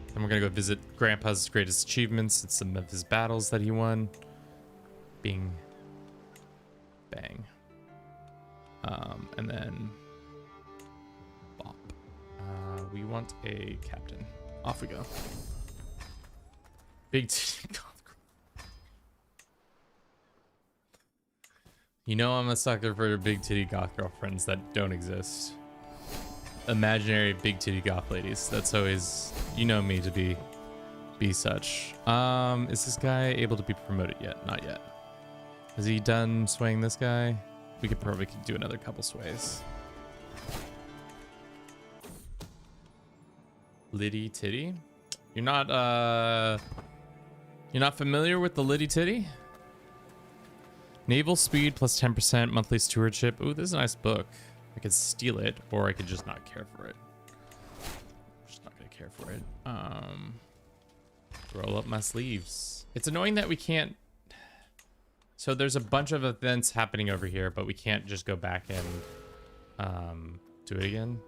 Then we're gonna go visit Grandpa's greatest achievements and some of his battles that he won. Bing, bang. And then bop. We want a captain. Off we go. Big titty goth girl. You know I'm a sucker for big titty goth girlfriends that don't exist. Imaginary big titty goth ladies. That's always, you know me to be such. Is this guy able to be promoted yet? Not yet. Has he done swaying this guy? We could probably do another couple sways. Liddy titty? You're not familiar with the Liddy titty? Naval speed plus 10% monthly stewardship. Ooh, this is a nice book. I could steal it, or I could just not care for it. Just not gonna care for it. Roll up my sleeves. It's annoying that we can't. So there's a bunch of events happening over here, but we can't just go back and do it again.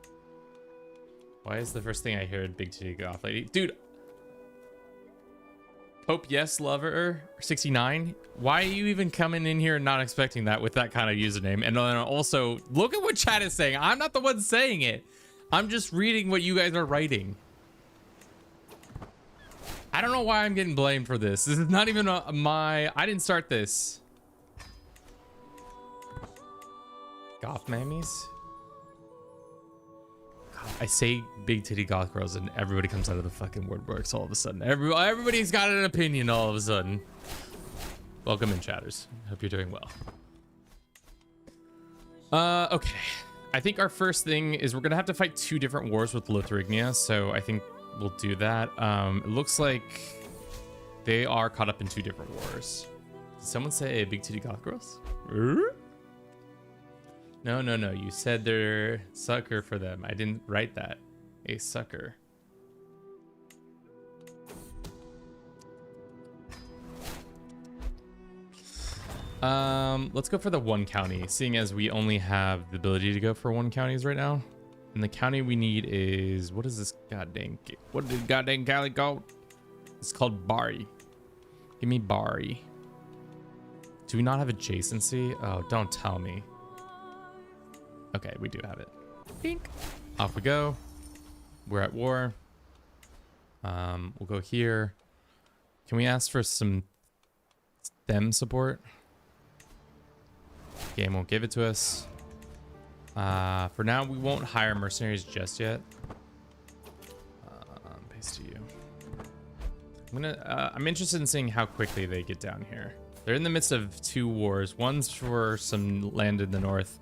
Why is the first thing I hear a big titty goth lady? Dude. Hope yes, lover 69. Why are you even coming in here and not expecting that with that kind of username? And then also, look at what chat is saying. I'm not the one saying it. I'm just reading what you guys are writing. I don't know why I'm getting blamed for this. This is not even I didn't start this. Goth mammies? I say big titty goth girls and everybody comes out of the fucking woodworks all of a sudden. Everybody's got an opinion all of a sudden. Welcome in, chatters. Hope you're doing well. Okay. I think our first thing is we're gonna have to fight 2 different wars with Lithuania, so I think we'll do that. It looks like they are caught up in 2 different wars. Did someone say big titty goth girls? No. You said they're sucker for them. I didn't write that. A sucker. Let's go for the 1 county, seeing as we only have the ability to go for 1 counties right now. And the county we need is, what is this goddamn, what did goddamn county called? It's called Bari. Give me Bari. Do we not have adjacency? Oh, don't tell me. Okay, we do have it. Bink. Off we go. We're at war. We'll go here. Can we ask for some STEM support? Game won't give it to us. For now, we won't hire mercenaries just yet. Paste to you. I'm interested in seeing how quickly they get down here. They're in the midst of 2 wars. One's for some land in the north.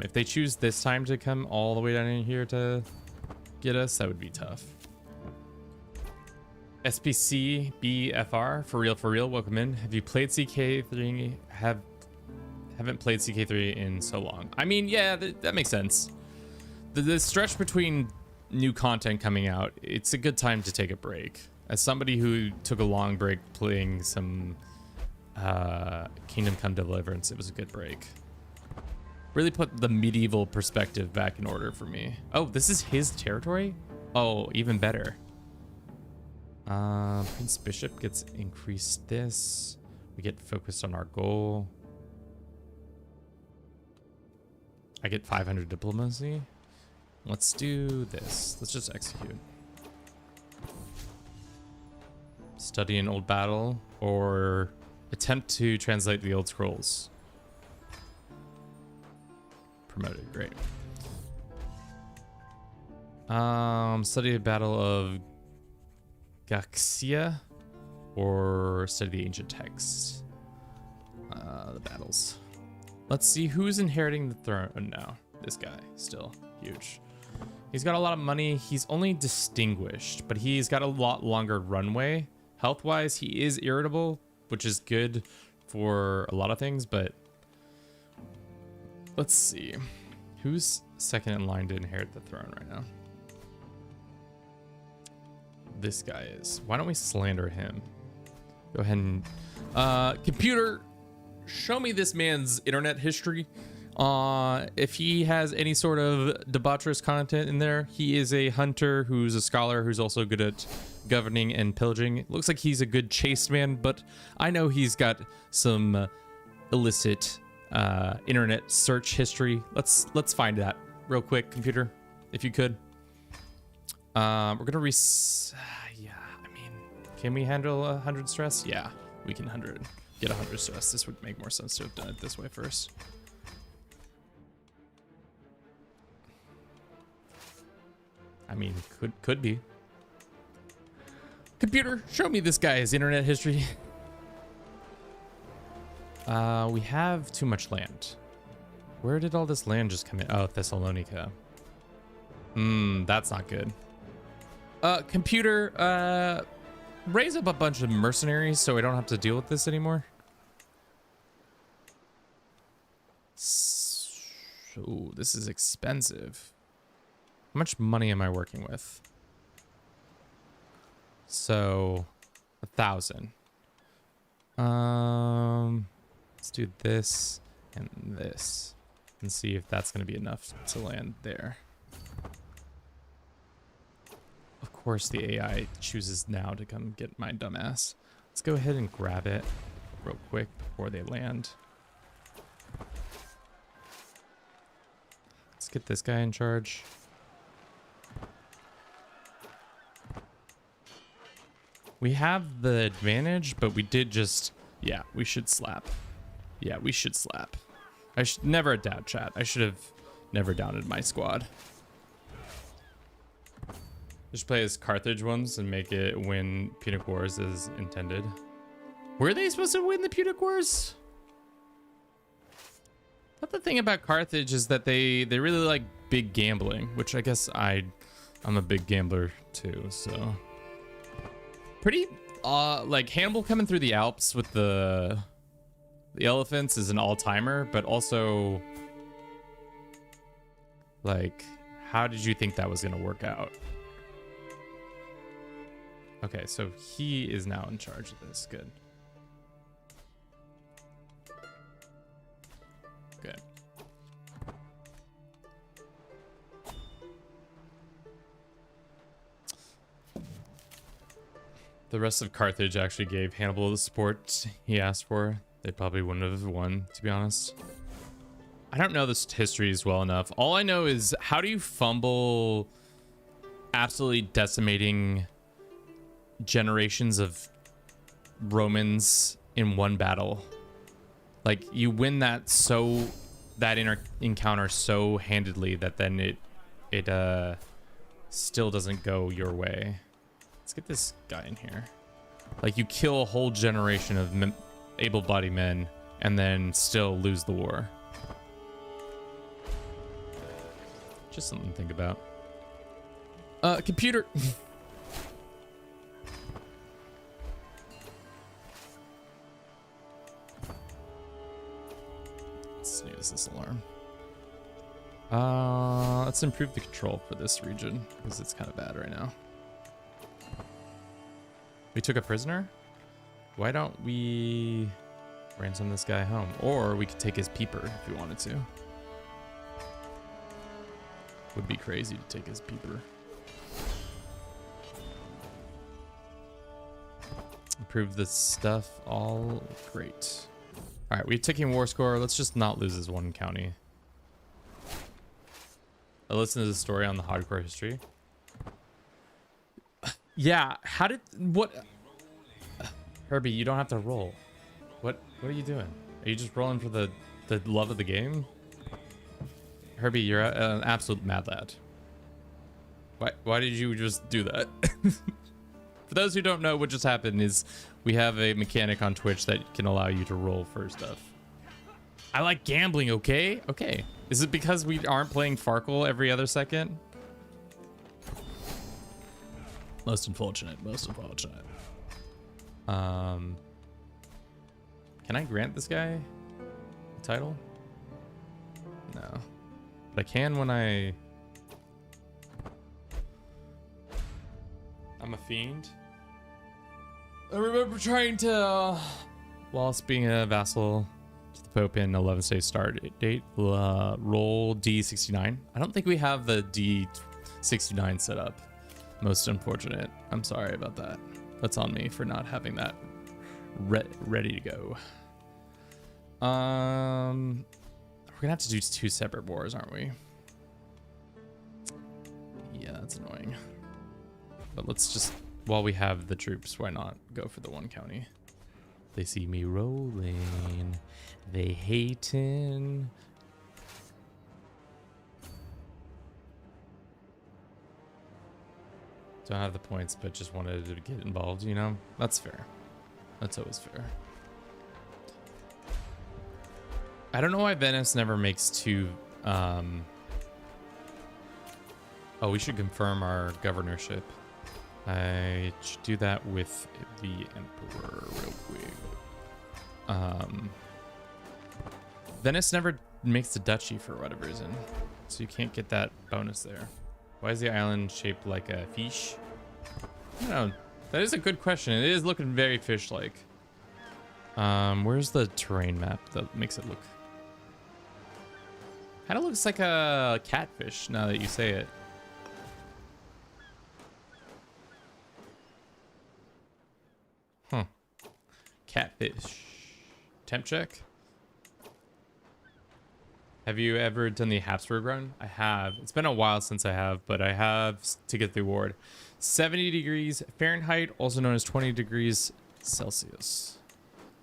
If they choose this time to come all the way down in here to get us, that would be tough. SPC BFR, for real, welcome in. Have you played CK3? Haven't played CK3 in so long. I mean, yeah, that makes sense. The stretch between new content coming out, it's a good time to take a break. As somebody who took a long break playing some Kingdom Come Deliverance, it was a good break. Really put the medieval perspective back in order for me. Oh, this is his territory? Oh, even better. Prince Bishop gets increased this. We get focused on our goal. I get 500 diplomacy. Let's do this. Let's just execute. Study an old battle or attempt to translate the old scrolls. Promoted, great. Study the Battle of Gaxia or study the ancient texts. The battles. Let's see who's inheriting the throne. Oh, no, this guy still huge. He's got a lot of money. He's only distinguished, but he's got a lot longer runway. Health-wise, he is irritable, which is good for a lot of things, but let's see. Who's second in line to inherit the throne right now? This guy is. Why don't we slander him? Go ahead and... computer, show me this man's internet history. If he has any sort of debaucherous content in there. He is a hunter who's a scholar who's also good at governing and pillaging. It looks like he's a good chaste man, but I know he's got some illicit internet search history. Let's find that real quick, computer, if you could. We're gonna yeah, I mean, can we handle 100 stress? Yeah, we can get 100 stress. This would make more sense to have done it this way first. I mean, could be. Computer, show me this guy's internet history. We have too much land. Where did all this land just come in? Oh, Thessalonica. That's not good. Computer, raise up a bunch of mercenaries so I don't have to deal with this anymore. So, this is expensive. How much money am I working with? So, 1,000. Let's do this and this and see if that's going to be enough to land there. Of course the AI chooses now to come get my dumbass. Let's go ahead and grab it real quick before they land. Let's get this guy in charge. We have the advantage, but we did just... Yeah, we should slap. Yeah, we should slap. I should never doubt chat. I should have never doubted my squad. Just play as Carthage ones and make it win Punic Wars as intended. Were they supposed to win the Punic Wars? But the thing about Carthage is that they really like big gambling, which I guess I'm a big gambler too, so. Pretty, like Hannibal coming through the Alps with the elephants is an all-timer, but also, like, how did you think that was gonna work out? Okay, so he is now in charge of this. Good. Good. The rest of Carthage actually gave Hannibal the support he asked for. They probably wouldn't have won, to be honest. I don't know this history as well enough. All I know is, how do you fumble absolutely decimating generations of Romans in one battle? Like, you win that encounter so handedly that then it still doesn't go your way. Let's get this guy in here. Like, you kill a whole generation of able-bodied men and then still lose the war. Just something to think about. Computer. Let's snooze this alarm. Let's improve the control for this region because it's kind of bad right now. We took a prisoner? Why don't we ransom this guy home? Or we could take his peeper if we wanted to. Would be crazy to take his peeper. Improve this stuff. All great. All right, we've taken war score. Let's just not lose this one county. I listened to the story on the hardcore history. Yeah, what? Herbie, you don't have to roll. What are you doing? Are you just rolling for the love of the game? Herbie, you're an absolute mad lad. Why did you just do that? For those who don't know, what just happened is we have a mechanic on Twitch that can allow you to roll for stuff. I like gambling, okay? Okay. Is it because we aren't playing Farkle every other second? Most unfortunate, most unfortunate. Can I grant this guy a title? No. But I can when I'm a fiend. I remember trying to, whilst being a vassal to the Pope in 11th day start date, roll D69. I don't think we have the D69 set up. Most unfortunate. I'm sorry about that. That's on me for not having that ready to go. We're gonna have to do 2 separate wars, aren't we? Yeah, that's annoying. But let's just, while we have the troops, why not go for the one county? They see me rolling. They hating. Don't have the points, but just wanted to get involved, you know? That's fair. That's always fair. I don't know why Venice never makes 2... Oh, we should confirm our governorship. I should do that with the Emperor real quick. Venice never makes the duchy for whatever reason, so you can't get that bonus there. Why is the island shaped like a fish? I don't know. That is a good question. It is looking very fish-like. Where's the terrain map that makes it look? Kind of looks like a catfish now that you say it. Catfish. Temp check. Have you ever done the Habsburg run? I have. It's been a while since I have, but I have to get the award. 70 degrees Fahrenheit, also known as 20 degrees Celsius.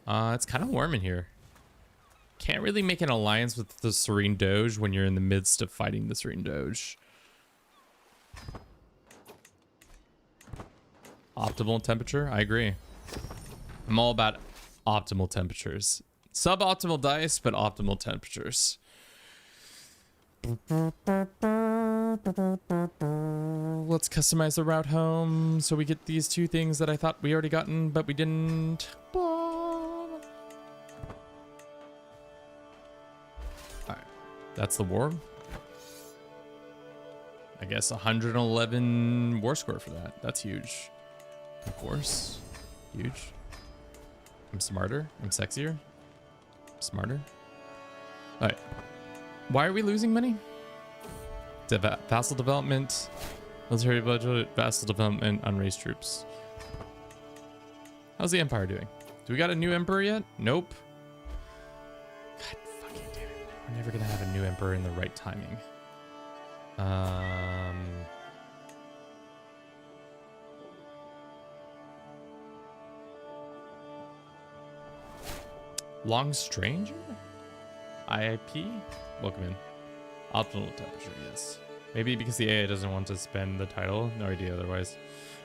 It's kind of warm in here. Can't really make an alliance with the Serene Doge when you're in the midst of fighting the Serene Doge. Optimal temperature? I agree. I'm all about optimal temperatures. Suboptimal dice, but optimal temperatures. Let's customize the route home so we get these two things that I thought we already gotten, but we didn't. Alright. That's the war. I guess 111 war score for that. That's huge. Of course. Huge. I'm smarter. I'm sexier. Smarter. Alright. Why are we losing money? Vassal development, military budget, vassal development, unraised troops. How's the empire doing? Do we got a new emperor yet? Nope. God fucking damn it. We're never gonna have a new emperor in the right timing. Long Stranger? IIP? Welcome in. Optimal temperature, yes. Maybe because the AI doesn't want to spend the title. No idea otherwise.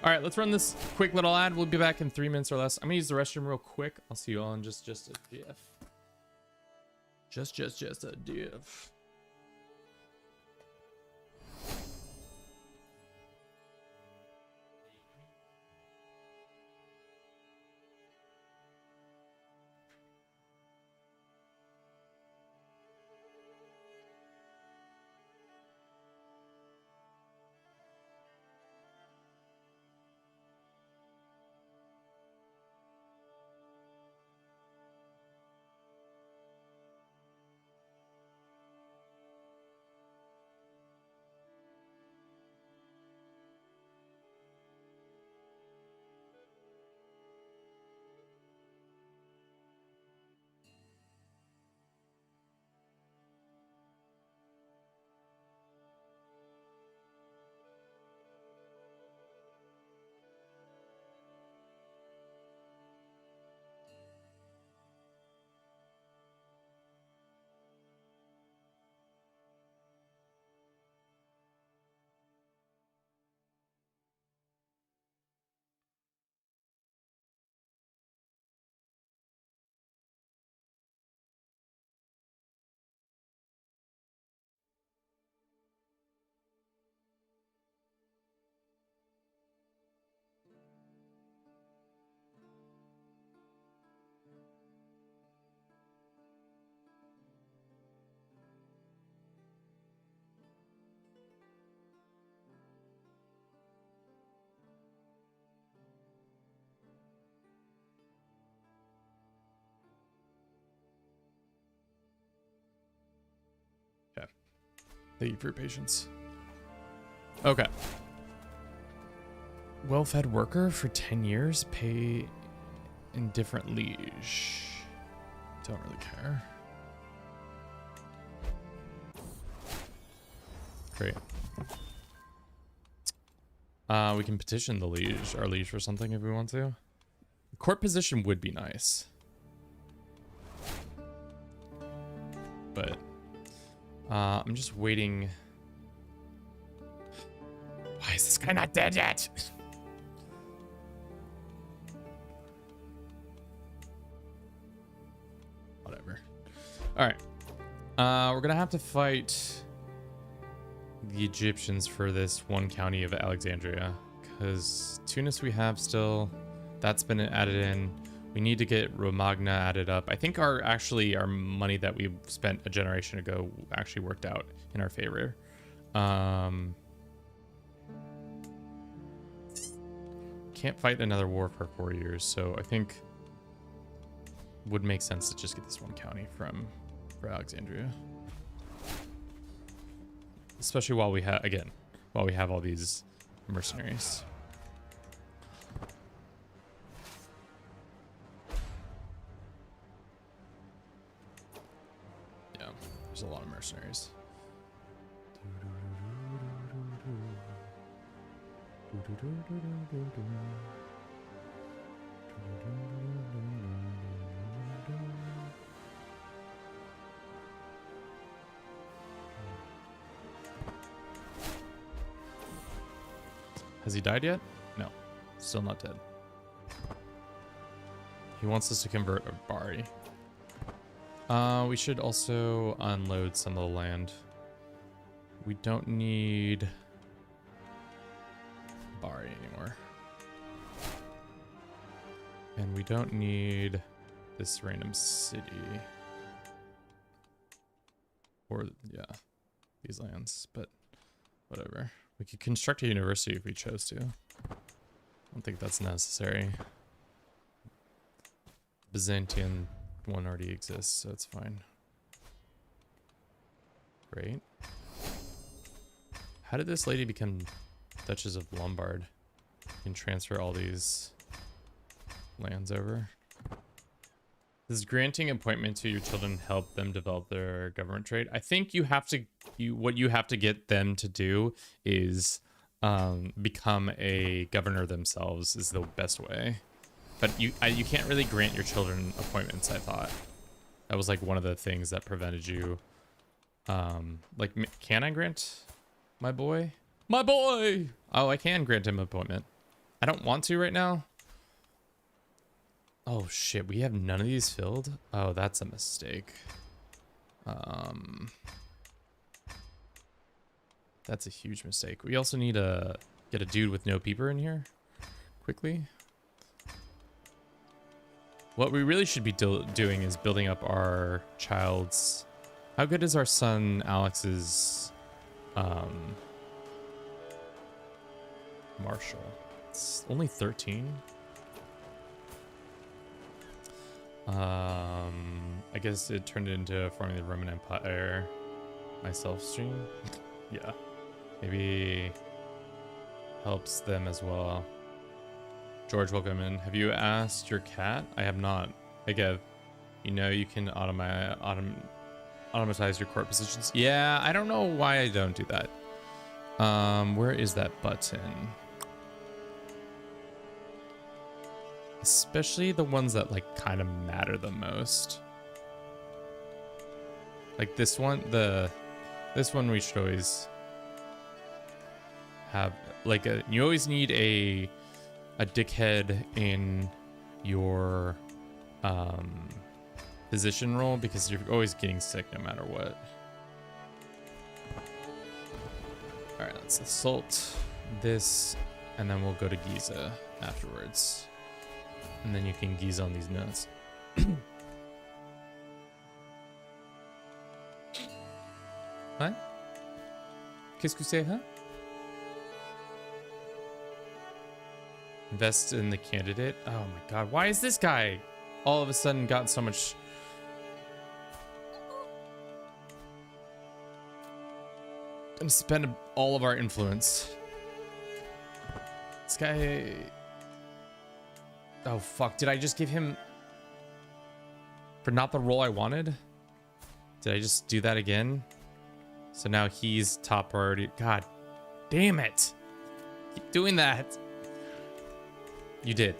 All right, let's run this quick little ad. We'll be back in 3 minutes or less. I'm gonna use the restroom real quick. I'll see you all in just a diff. Just a diff. Okay. Thank you for your patience. Okay. Well-fed worker for 10 years. Pay indifferent liege. Don't really care. Great. We can petition the liege, our liege, for something if we want to. Court position would be nice. But I'm just waiting. Why is this guy not dead yet? Whatever. All right. We're gonna have to fight the Egyptians for this one county of Alexandria, because Tunis we have still. That's been added in. We need to get Romagna added up. I think our money that we spent a generation ago actually worked out in our favor. Can't fight another war for 4 years, so I think would make sense to just get this one county for Alexandria. Especially while we have all these mercenaries. There's a lot of mercenaries. Has he died yet? No, still not dead. He wants us to convert a Bari. We should also unload some of the land. We don't need Bari anymore. And we don't need this random city. Or, yeah, these lands, but whatever. We could construct a university if we chose to. I don't think that's necessary. Byzantium one already exists, so it's fine. Great. How did this lady become Duchess of Lombard? You can transfer all these lands over. Does granting appointment to your children help them develop their government trade? I think you have to, what you have to get them to do is become a governor themselves is the best way. But you can't really grant your children appointments, I thought. That was like one of the things that prevented you. Like, can I grant my boy? My boy! Oh, I can grant him an appointment. I don't want to right now. Oh shit, we have none of these filled? Oh, that's a mistake. That's a huge mistake. We also need to get a dude with no peeper in here quickly. What we really should be doing is building up our child's... How good is our son Alex's marshal? It's only 13. I guess it turned into forming the Roman Empire myself stream. Yeah, maybe helps them as well. George, welcome in. Have you asked your cat? I have not. Hey Gev, you know you can automatize your court positions. Yeah, I don't know why I don't do that. Where is that button? Especially the ones that like kind of matter the most. Like this one, this one we should always have like you always need a dickhead in your position role because you're always getting sick no matter what. All right, let's assault this and then we'll go to Giza afterwards. And then you can geese on these nuts. What? Qu'est-ce que c'est, huh? Invest in the candidate. Oh my god, why is this guy all of a sudden got so much... Gonna spend all of our influence. This guy... Oh fuck, did I just give him for not the role I wanted? Did I just do that again? So now he's top priority. God damn it. Keep doing that. You did.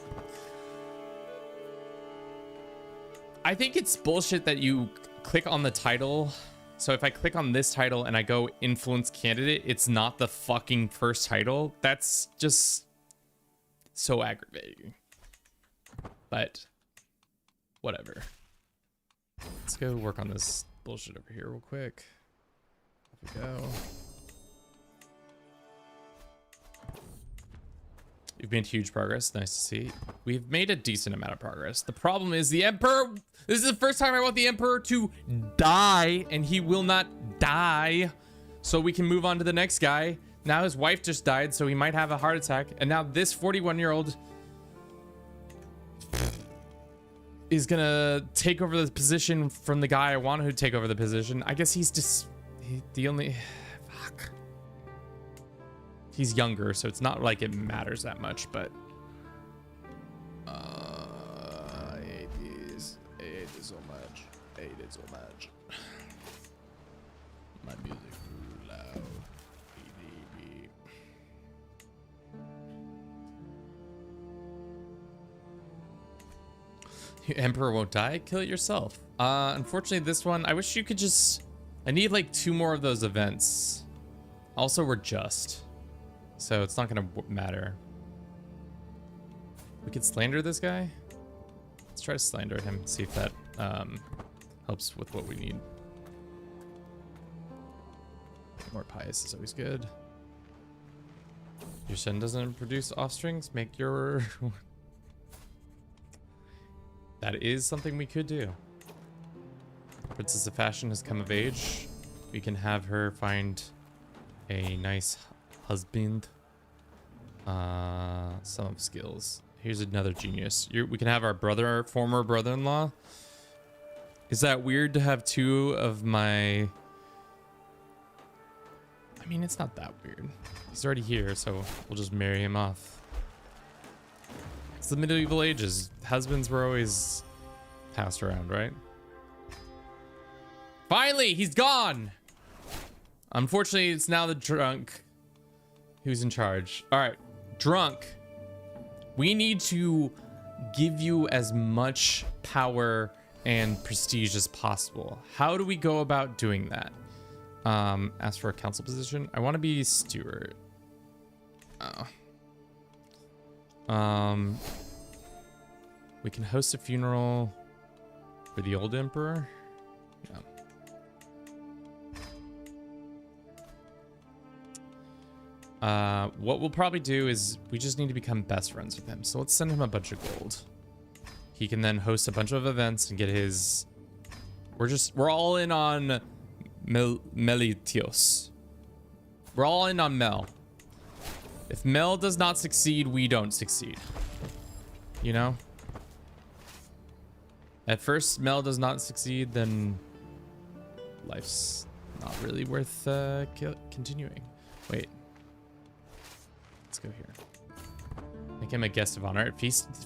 I think it's bullshit that you click on the title. So if I click on this title and I go influence candidate, it's not the fucking first title. That's just so aggravating. But whatever. Let's go work on this bullshit over here real quick. Off we go. We've made huge progress. Nice to see. We've made a decent amount of progress. The problem is the Emperor. This is the first time I want the Emperor to die, and he will not die. So we can move on to the next guy. Now his wife just died, so he might have a heart attack. And now this 41-year-old is gonna take over the position from the guy I wanted to take over the position. I guess he's just the only... Fuck. He's younger, so it's not like it matters that much, but... I hate these. I hate it so much. I hate it so much. my music too loud. Your emperor won't die? Kill it yourself. Unfortunately, this one, I wish you could just... I need like 2 more of those events. Also, we're just. So it's not gonna matter. We could slander this guy. Let's try to slander him. See if that helps with what we need. More pious is always good. Your son doesn't produce offsprings? Make your... That is something we could do. Princess of Fashion has come of age. We can have her find a nice husband. Some of skills. Here's another genius. We can have our former brother-in-law. Is that weird to have 2 of my... I mean, it's not that weird. He's already here, so we'll just marry him off. It's the medieval ages. Husbands were always passed around, right? Finally, he's gone! Unfortunately, it's now the drunk who's in charge. All right, drunk. We need to give you as much power and prestige as possible. How do we go about doing that? Ask for a council position. I want to be steward. We can host a funeral for the old emperor. Yeah. What we'll probably do is we just need to become best friends with him. So let's send him a bunch of gold. He can then host a bunch of events and get his... We're all in on Melitios. We're all in on Mel. If Mel does not succeed, we don't succeed. You know? At first, Mel does not succeed, then life's not really worth continuing. Wait. Let's go here. Make him a guest of honor.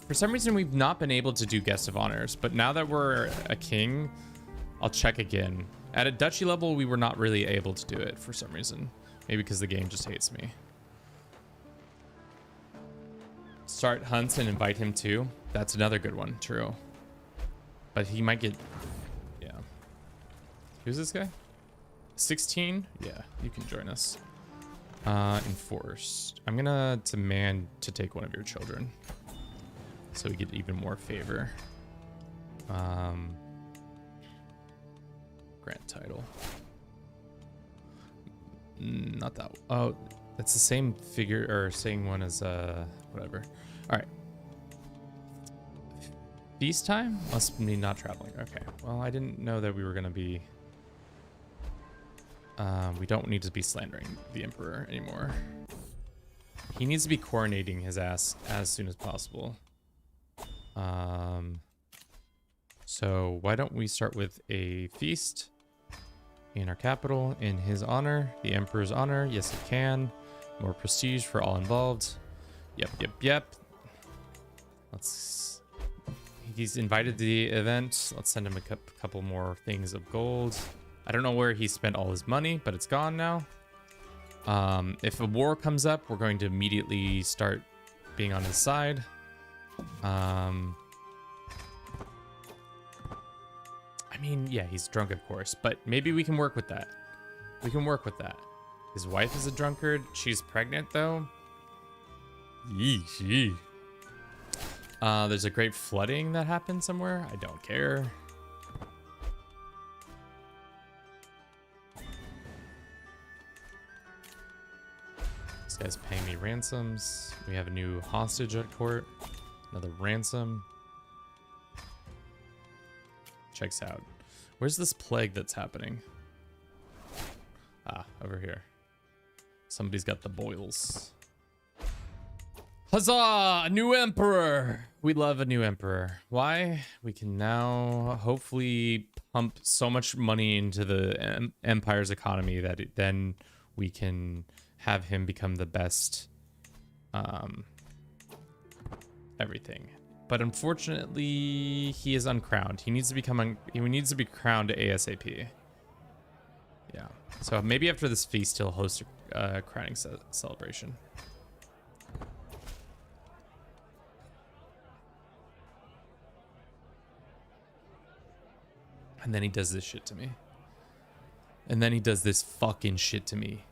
For some reason, we've not been able to do guest of honors, but now that we're a king, I'll check again. At a duchy level, we were not really able to do it for some reason. Maybe because the game just hates me. Start hunts and invite him too. That's another good one. True. But he might get... Yeah. Who's this guy? 16? Yeah, you can join us. Enforced. I'm gonna demand to take one of your children. So we get even more favor. Grant title. Not that. Oh, that's the same figure or same one as whatever. All right. Feast time must mean not traveling. Okay. Well, I didn't know that we were gonna be. We don't need to be slandering the emperor anymore. He needs to be coronating his ass as soon as possible. So why don't we start with a feast in our capital in his honor, the emperor's honor. Yes, it can. More prestige for all involved. Yep. He's invited to the event. Let's send him a couple more things of gold. I don't know where he spent all his money, but it's gone now. If a war comes up, we're going to immediately start being on his side. I mean, yeah, he's drunk, of course, but maybe we can work with that. His wife is a drunkard. She's pregnant, though. Yeesh. There's a great flooding that happened somewhere. I don't care. This guy's paying me ransoms. We have a new hostage at court. Another ransom. Checks out. Where's this plague that's happening? Ah, over here. Somebody's got the boils. Huzzah! A new emperor! We love a new emperor. Why? We can now hopefully pump so much money into the empire's economy that then we can have him become the best everything. But unfortunately, he is uncrowned. He needs to become he needs to be crowned ASAP. Yeah. So maybe after this feast, he'll host a crowning celebration. And then he does this shit to me. And then he does this fucking shit to me.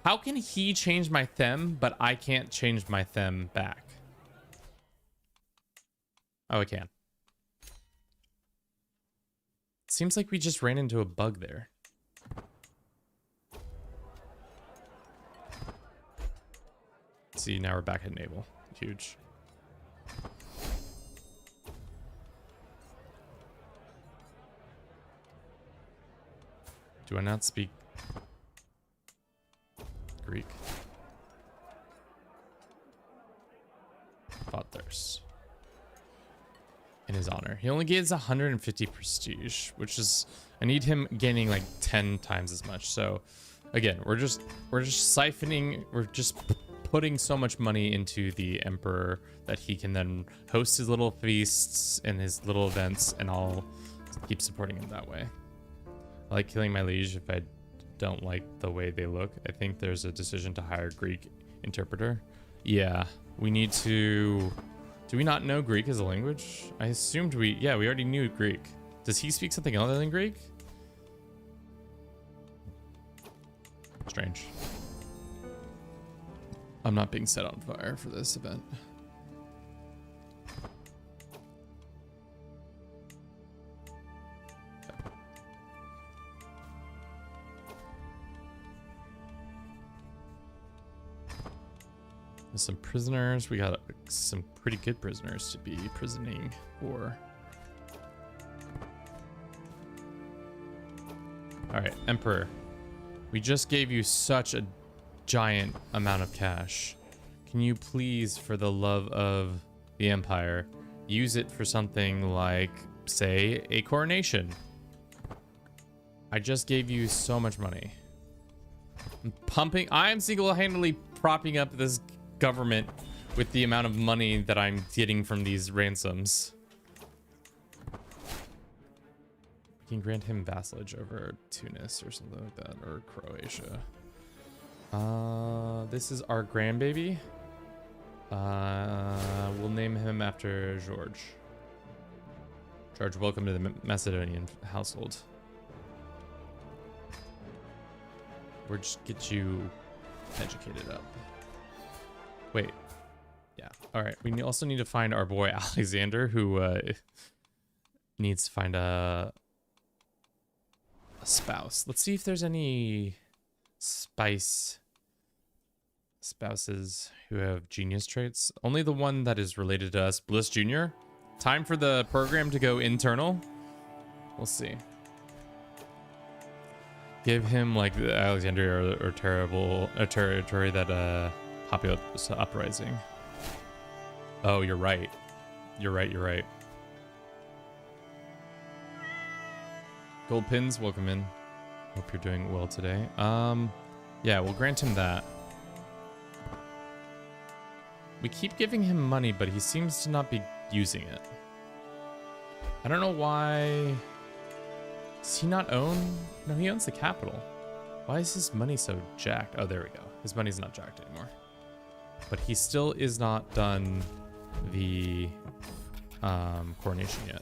How can he change my them, but I can't change my them back? Oh, I can. Seems like we just ran into a bug there. See, now we're back at naval. Huge. Do I not speak Greek? Fought thirst. In his honor. He only gives 150 prestige, which is, I need him gaining like 10 times as much. So again, we're just siphoning, we're just putting so much money into the emperor that he can then host his little feasts and his little events, and I'll keep supporting him that way. I like killing my liege if I don't like the way they look. I think there's a decision to hire Greek interpreter. Yeah, we need to... Do we not know Greek as a language? I assumed we already knew Greek. Does he speak something other than Greek? Strange. I'm not being set on fire for this event. There's some prisoners. We got some pretty good prisoners to be prisoning for. All right, Emperor. We just gave you such a giant amount of cash. Can you please, for the love of the Empire, use it for something like, say, a coronation? I just gave you so much money. I'm single-handedly propping up this government with the amount of money that I'm getting from these ransoms. We can grant him vassalage over Tunis or something like that, or Croatia. This is our grandbaby. We'll name him after George. George, welcome to the Macedonian household. We'll just get you educated up. Wait. Yeah. All right. We also need to find our boy Alexander, who needs to find a spouse. Let's see if there's any spouses who have genius traits. Only the one that is related to us, Bliss Jr. Time for the program to go internal. We'll see. Give him like the Alexandria or territory that populous uprising. Oh, you're right. You're right. Gold pins, welcome in. Hope you're doing well today. Yeah, we'll grant him that. We keep giving him money, but he seems to not be using it. I don't know why. Does he not own? No, he owns the capital. Why is his money so jacked? Oh, there we go. His money's not jacked anymore. But he still is not done the coronation yet.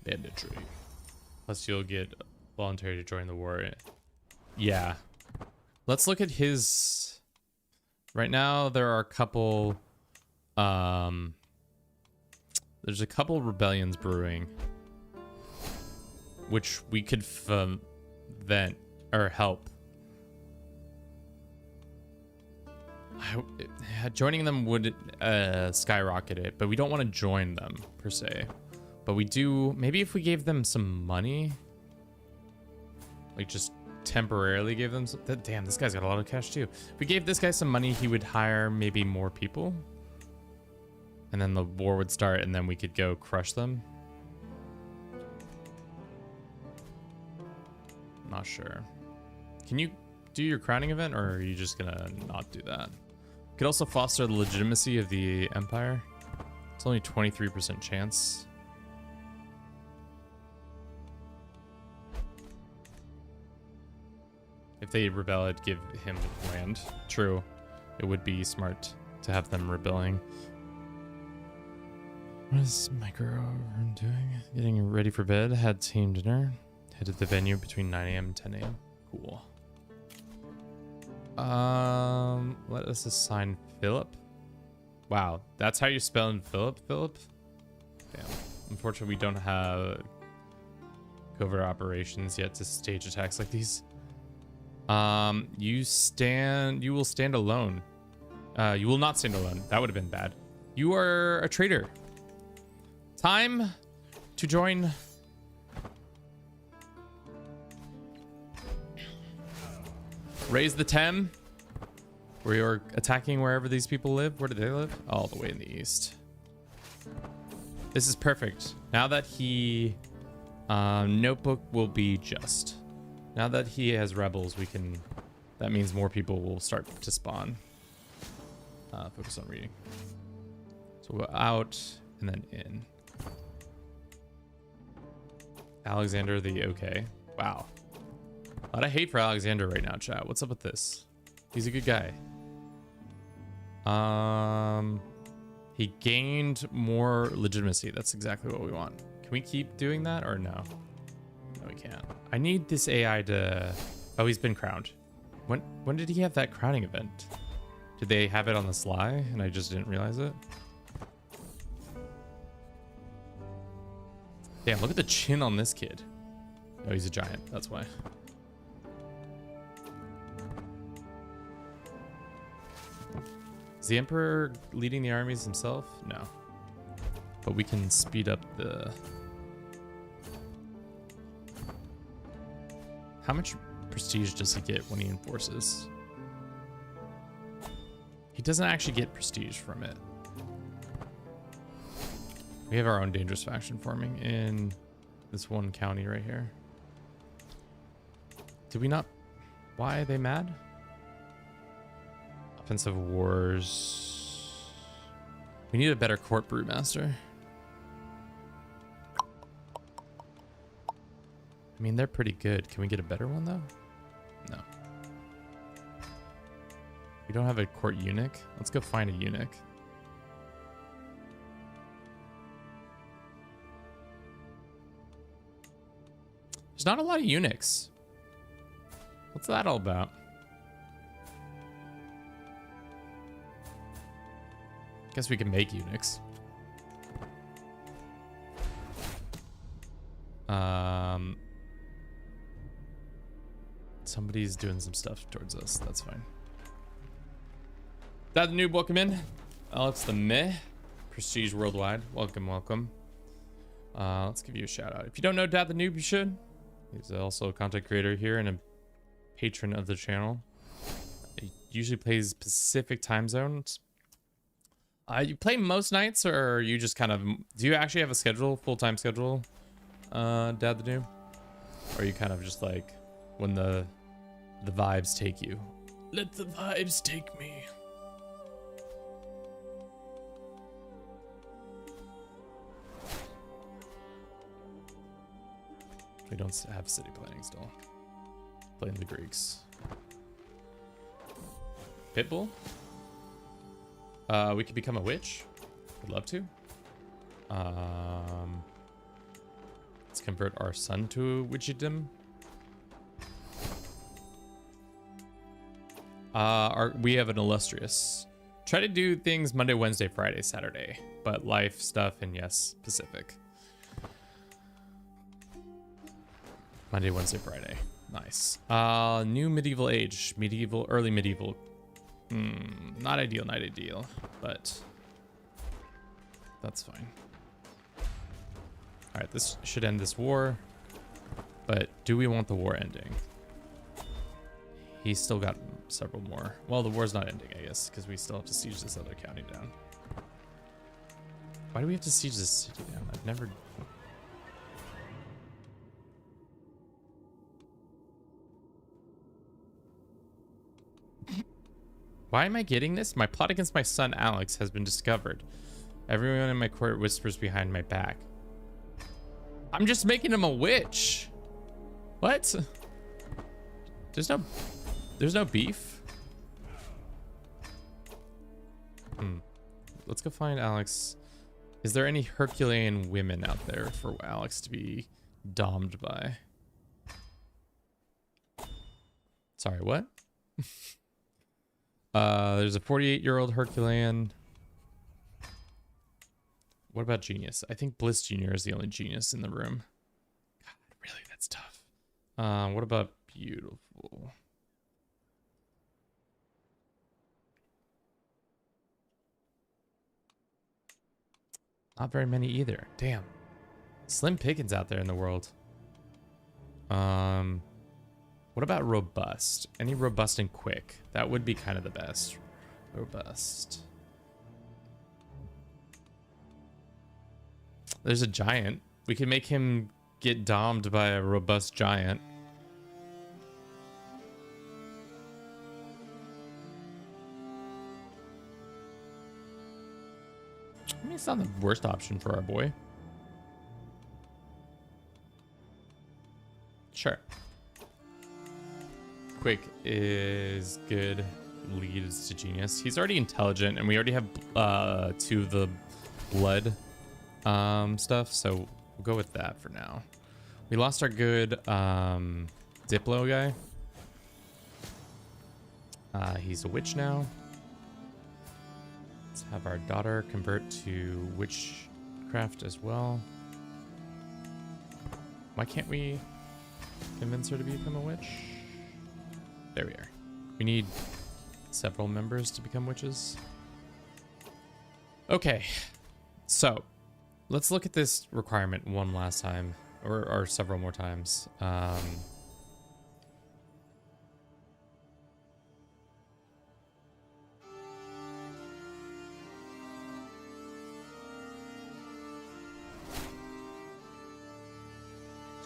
Banditry. Plus you'll get voluntary to join the war. Yeah. Let's look at his... Right now there are a couple... There's a couple rebellions brewing. Which we could vent or help. Joining them would skyrocket it, but we don't want to join them per se. But we do, maybe if we gave them some money, like just temporarily gave them some, damn, this guy's got a lot of cash too. If we gave this guy some money, he would hire maybe more people. And then the war would start and then we could go crush them. Not sure. Can you do your crowning event, or are you just gonna not do that? Could also foster the legitimacy of the empire. It's only 23% chance. If they rebel, I'd give him land. True. It would be smart to have them rebelling. What is my girl doing? Getting ready for bed. Had team dinner. Headed to the venue between 9 a.m. and 10 a.m. Cool. Let us assign Philip. Wow, that's how you spell in Philip? Philip? Damn. Unfortunately, we don't have covert operations yet to stage attacks like these. You will stand alone. You will not stand alone. That would have been bad. You are a traitor. Time to join. Raise the Tem. We are attacking wherever these people live. Where do they live? All the way in the east. This is perfect. Now that he... notebook will be just. Now that he has rebels, we can... That means more people will start to spawn. Focus on reading. So we'll go out and then in. Alexander the okay. Wow. A lot of hate for Alexander right now, chat. What's up with this? He's a good guy. He gained more legitimacy. That's exactly what we want. Can we keep doing that or no? No, we can't. I need this AI to... Oh, he's been crowned. When did he have that crowning event? Did they have it on the sly and I just didn't realize it? Damn, look at the chin on this kid. Oh, he's a giant. That's why. Is the Emperor leading the armies himself? No. But we can speed up the... How much prestige does he get when he enforces? He doesn't actually get prestige from it. We have our own dangerous faction forming in this one county right here. Did we not... Why are they mad? Offensive wars. We need a better court brewmaster. I mean, they're pretty good. Can we get a better one though? No. We don't have a court eunuch. Let's go find a eunuch. There's not a lot of eunuchs. What's that all about? Guess we can make eunuchs. Somebody's doing some stuff towards us. That's fine. Dad the Noob, welcome in. Alex the Meh. Prestige Worldwide. Welcome, welcome. Let's give you a shout out. If you don't know Dad the Noob, you should. He's also a content creator here and a patron of the channel. He usually plays Pacific time zones. You play most nights, or you just kind of... Do you actually have a schedule, full-time schedule, Dad the Noob? Or are you kind of just like, when the vibes take you? Let the vibes take me. We don't have city planning still. Playing the Greeks. Pitbull? We could become a witch. Would love to. Let's convert our son to witchdom. We have an illustrious. Try to do things Monday, Wednesday, Friday, Saturday, but life stuff and yes, Pacific. Monday, Wednesday, Friday. Nice. New medieval age. Medieval, early medieval. Not ideal, not ideal, but that's fine. All right, this should end this war, but do we want the war ending? He's still got several more. Well, the war's not ending, I guess, because we still have to siege this other county down. Why do we have to siege this city down? I've never... Why am I getting this? My plot against my son Alex has been discovered. Everyone in my court whispers behind my back. I'm just making him a witch. What? There's no beef. Let's go find Alex. Is there any Herculean women out there for Alex to be domed by? Sorry, what? There's a 48-year-old Herculean. What about genius? I think Bliss Jr. is the only genius in the room. God, really, that's tough. What about beautiful? Not very many either. Damn. Slim pickings out there in the world. What about robust? Any robust and quick? That would be kind of the best. Robust. There's a giant. We can make him get domed by a robust giant. I mean, it's not the worst option for our boy. Sure. Quick is good. Lead is to genius. He's already intelligent, and we already have 2 of the blood stuff, so we'll go with that for now. We lost our good Diplo guy. He's a witch now. Let's have our daughter convert to witchcraft as well. Why can't we convince her to become a witch? There we are. We need several members to become witches. Okay, so let's look at this requirement one last time, or several more times.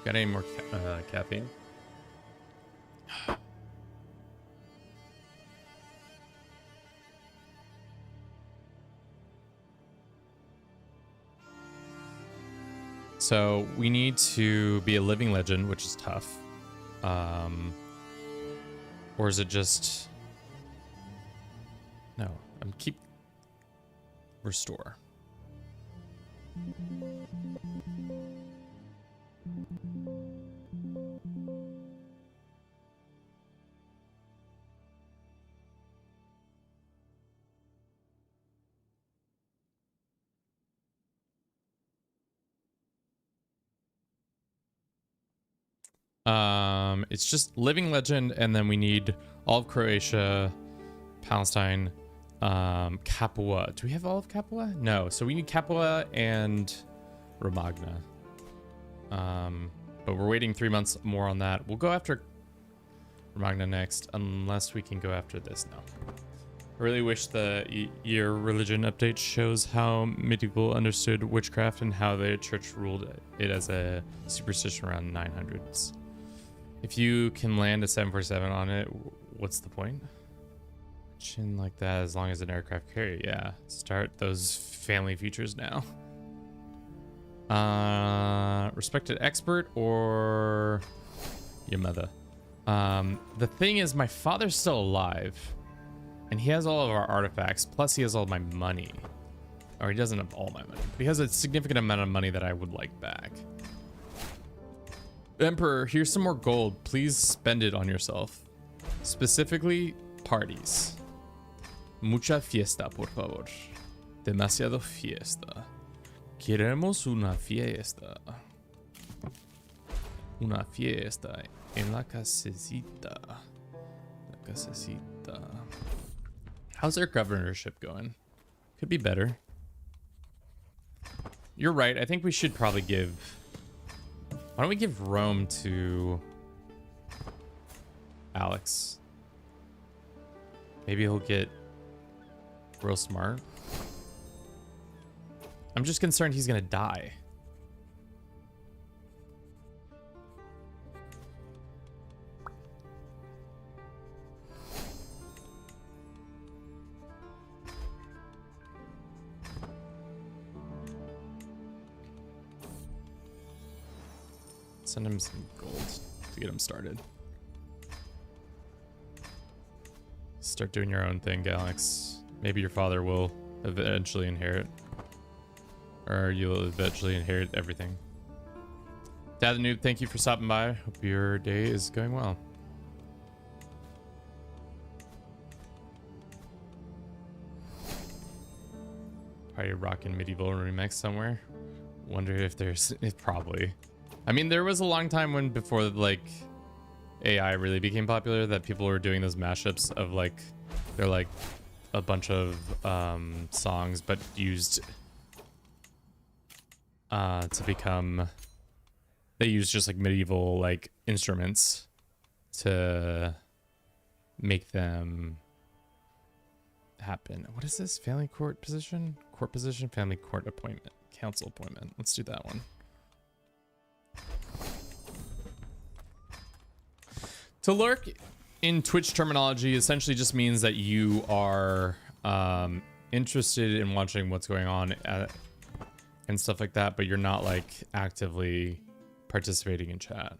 Got any more caffeine? So we need to be a living legend, which is tough. Or is it just... No, I'm keep... Restore. It's just living legend, and then we need all of Croatia, Palestine, Capua. Do we have all of Capua? No, so we need Capua and Romagna. But we're waiting 3 months more on that. We'll go after Romagna next, unless we can go after this now. I really wish the year religion update shows how medieval understood witchcraft and how the church ruled it as a superstition around 900s. If you can land a 747 on it, what's the point? Chin like that as long as an aircraft carrier. Yeah, start those family features now. Respected expert or your mother? The thing is, my father's still alive. And he has all of our artifacts, plus he has all my money. Or he doesn't have all my money, but he has a significant amount of money that I would like back. Emperor, here's some more gold. Please spend it on yourself. Specifically, parties. Mucha fiesta, por favor. Demasiado fiesta. Queremos una fiesta. Una fiesta en la casecita. La casecita. How's their governorship going? Could be better. You're right. I think we should probably give... Why don't we give Rome to Alex? Maybe he'll get real smart. I'm just concerned he's gonna die. Send him some gold to get him started. Start doing your own thing, Galax. Maybe your father will eventually inherit. Or you'll eventually inherit everything. Dad the Noob, thank you for stopping by. Hope your day is going well. Probably rocking medieval remix somewhere. Wonder if there's... probably. I mean, there was a long time when before, like, AI really became popular that people were doing those mashups of, like, they're like a bunch of songs but used to become... They use just like medieval like instruments to make them happen. What is this? Family court position? Court position, family court appointment, council appointment. Let's do that one. To lurk in Twitch terminology essentially just means that you are interested in watching what's going on and stuff like that, but you're not like actively participating in chat.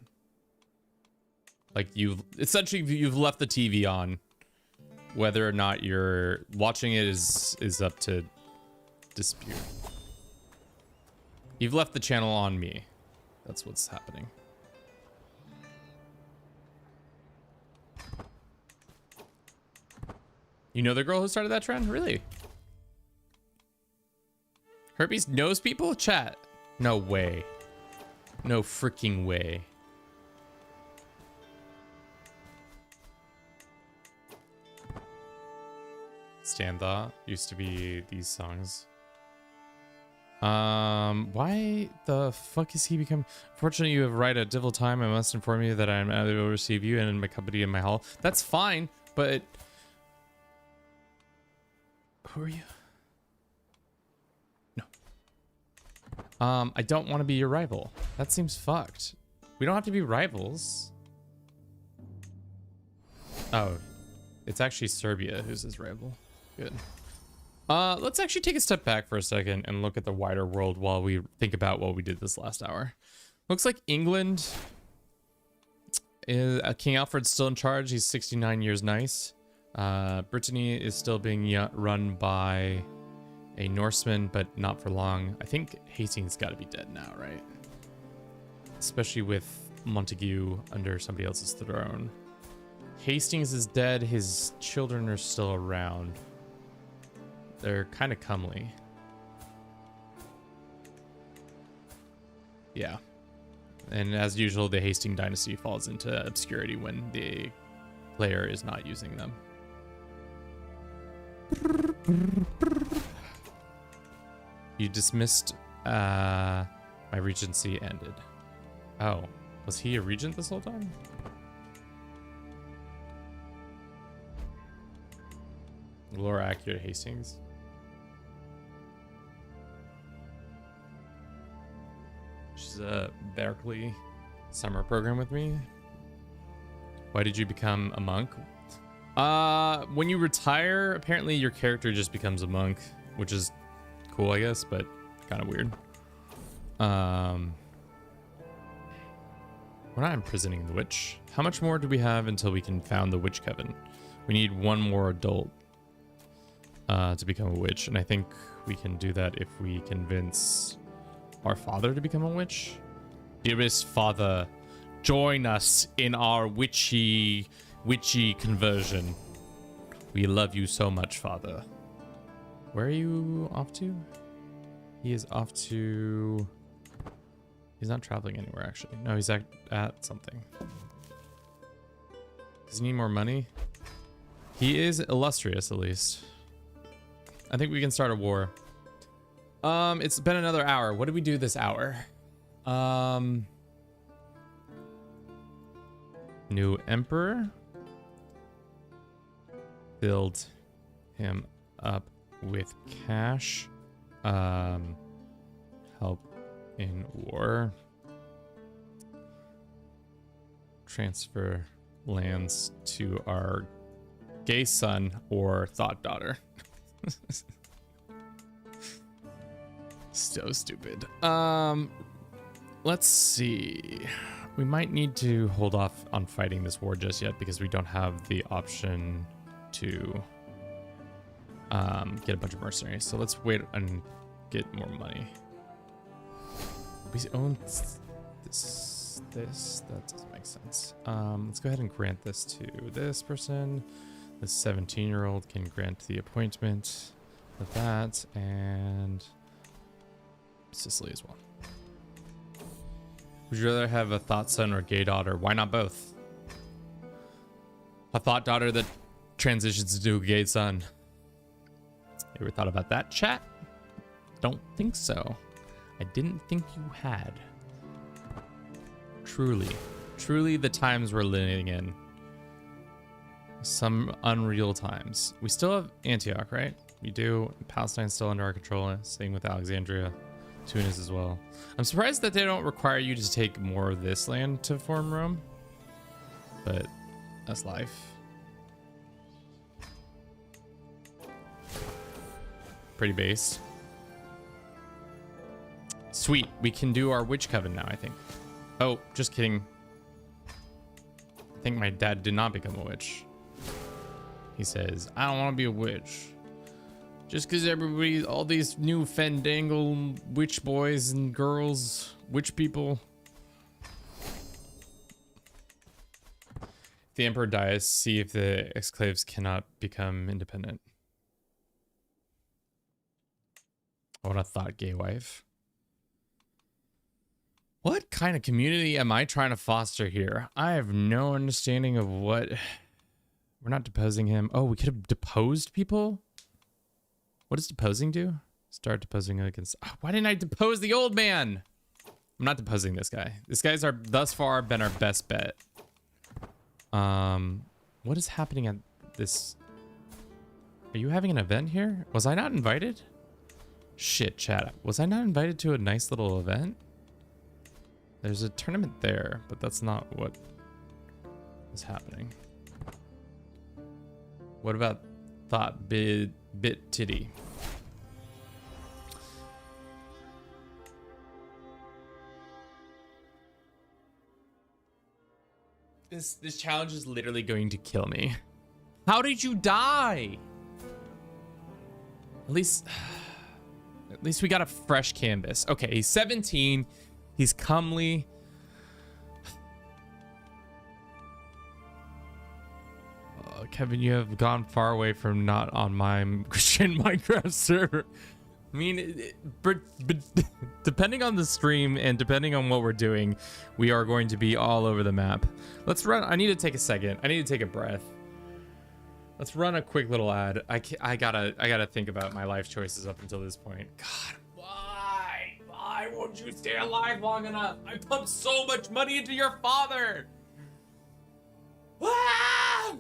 Like you've left the TV on. Whether or not you're watching it is up to dispute. You've left the channel on me. That's what's happening. You know the girl who started that trend? Really? Herpes knows people? Chat. No way. No freaking way. Stand Thought used to be these songs. Why the fuck is he become... Fortunately, you have right at Divil time. I must inform you that I am unable to receive you and my company in my hall. That's fine, but... Who are you? I don't want to be your rival. That seems fucked. We don't have to be rivals. Oh, it's actually Serbia who's his rival. Good. Let's actually take a step back for a second and look at the wider world while we think about what we did this last hour. Looks like England is King Alfred's still in charge. He's 69 years nice. Brittany is still being run by a Norseman, but not for long. I think Hastings got to be dead now, right? Especially with Montague under somebody else's throne. Hastings is dead. His children are still around. They're kind of comely. Yeah. And as usual, the Hastings dynasty falls into obscurity when the player is not using them. You dismissed my regency ended. Oh, was he a regent this whole time? Laura accurate Hastings. She's a Berkeley summer program with me. Why did you become a monk? When you retire, apparently your character just becomes a monk, which is cool, I guess, but kind of weird. We're not imprisoning the witch. How much more do we have until we can found the witch coven? We need one more adult to become a witch, and I think we can do that if we convince our father to become a witch. Dearest father, join us in our witchy conversion. We love you so much, father. Where are you off to? He is off to... He's not traveling anywhere, actually. No, he's at something. Does he need more money? He is illustrious, at least. I think we can start a war. It's been another hour. What did we do this hour? New emperor. Build him up with cash. Help in war. Transfer lands to our gay son or thought daughter. So stupid. Let's see. We might need to hold off on fighting this war just yet because we don't have the option to get a bunch of mercenaries. So let's wait and get more money. We own this. That doesn't make sense. Let's go ahead and grant this to this person. The 17-year-old can grant the appointment of that, and Sicily as well. Would you rather have a thought son or gay daughter? Why not both? A thought daughter that transitions into a gay son. You ever thought about that, chat? Don't think so. I didn't think you had. Truly the times we're living in. Some unreal times. We still have Antioch, right? We do. Palestine's still under our control. Same with Alexandria. Tunis as well. I'm surprised that they don't require you to take more of this land to form Rome. But that's life. Pretty based. Sweet. We can do our witch coven now, I think. Oh, just kidding. I think my dad did not become a witch. He says, I don't want to be a witch. Just because everybody, all these new fandangle witch boys and girls, witch people. If the emperor dies, see if the exclaves cannot become independent. I want a thought gay wife. What kind of community am I trying to foster here? I have no understanding of what... We're not deposing him. Oh, we could have deposed people? What does deposing do? Start deposing against... Oh, why didn't I depose the old man? I'm not deposing this guy. This guy's thus far been our best bet. What is happening at this... Are you having an event here? Was I not invited? Shit, chat. Was I not invited to a nice little event? There's a tournament there, but that's not what is happening. What about thought bit titty? This challenge is literally going to kill me. How did you die? At least we got a fresh canvas. Okay, he's 17. He's comely. Kevin, you have gone far away from not on my Christian Minecraft server. I mean, but depending on the stream and depending on what we're doing, we are going to be all over the map. Let's run. I need to take a second. I need to take a breath. Let's run a quick little ad. I gotta think about my life choices up until this point. God, why won't you stay alive long enough? I pumped so much money into your father. Ah!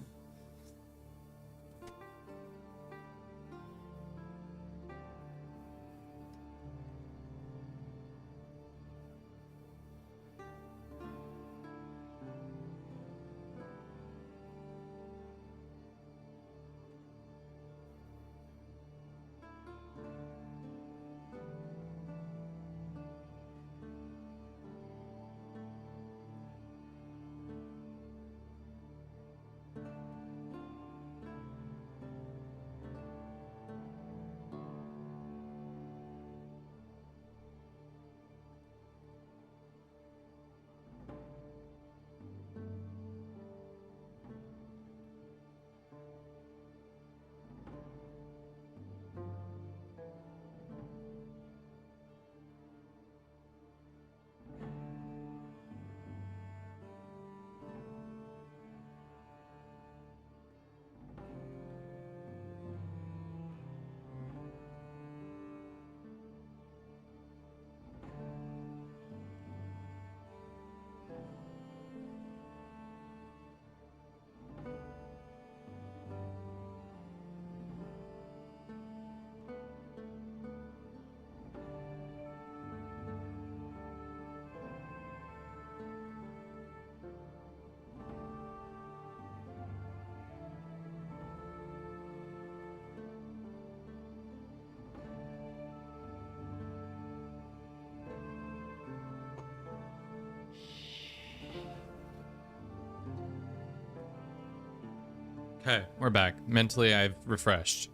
Okay, we're back. Mentally, I've refreshed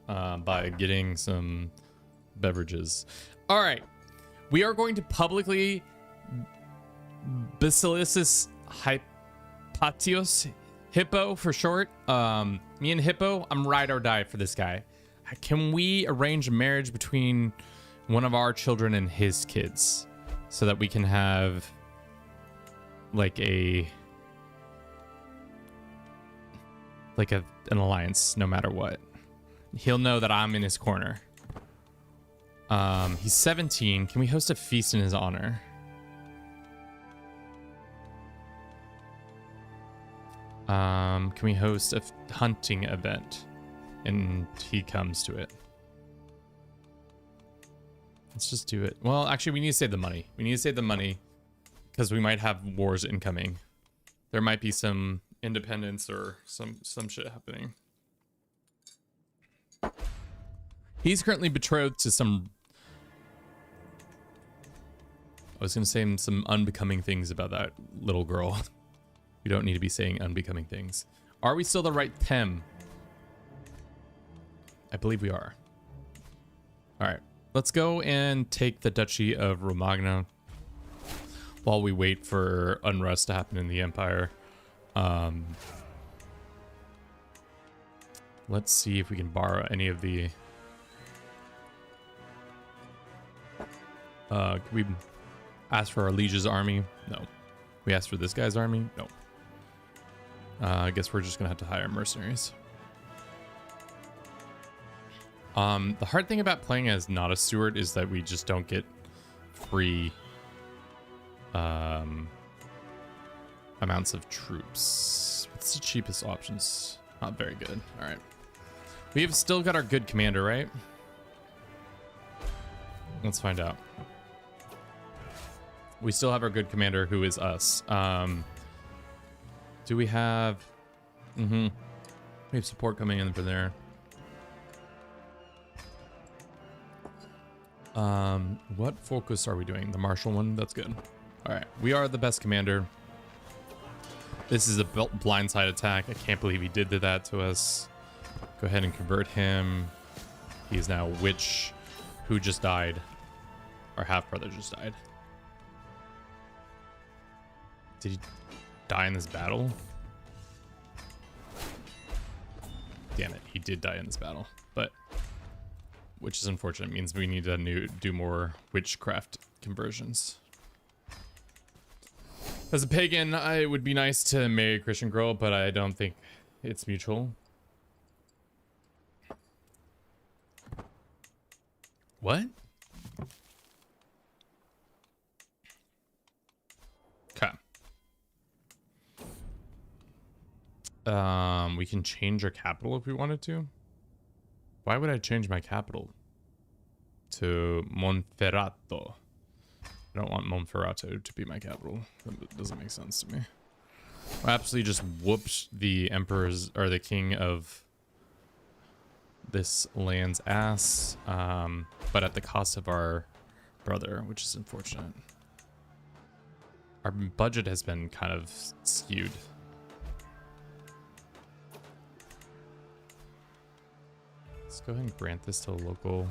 by getting some beverages. All right, we are going to publicly Basilissus Hypatios, Hippo for short. Me and Hippo, I'm ride or die for this guy. Can we arrange a marriage between one of our children and his kids so that we can have like an alliance no matter what? He'll know that I'm in his corner. He's 17. Can we host a feast in his honor? Can we host a hunting event and he comes to it? Let's just do it. Well, actually, we need to save the money. We need to save the money because we might have wars incoming. There might be some independence or some shit happening. He's currently betrothed to some... I was going to say some unbecoming things about that little girl. We don't need to be saying unbecoming things. Are we still the right Tem? I believe we are. All right. Let's go and take the Duchy of Romagna while we wait for unrest to happen in the Empire. Let's see if we can borrow any of the... can we ask for our liege's army? No. We asked for this guy's army? No. I guess we're just gonna have to hire mercenaries. The hard thing about playing as not a steward is that we just don't get free amounts of troops. What's the cheapest options? Not very good. All right. We have still got our good commander, right? Let's find out. We still have our good commander, who is us. Do we have... We have support coming in from there. What focus are we doing? The martial one? That's good. All right. We are the best commander. This is a blindside attack. I can't believe he did that to us. Go ahead and convert him. He's now witch who just died. Our half-brother just died. Did he die in this battle? Damn it, he did die in this battle. But, which is unfortunate. It means we need to do more witchcraft conversions. As a pagan, it would be nice to marry a Christian girl, but I don't think it's mutual. What? Okay. We can change our capital if we wanted to. Why would I change my capital to Monferrato? I don't want Monferrato to be my capital. That doesn't make sense to me. I absolutely just whooped the emperor's or the king of this land's ass, but at the cost of our brother, which is unfortunate. Our budget has been kind of skewed. Let's go ahead and grant this to a local.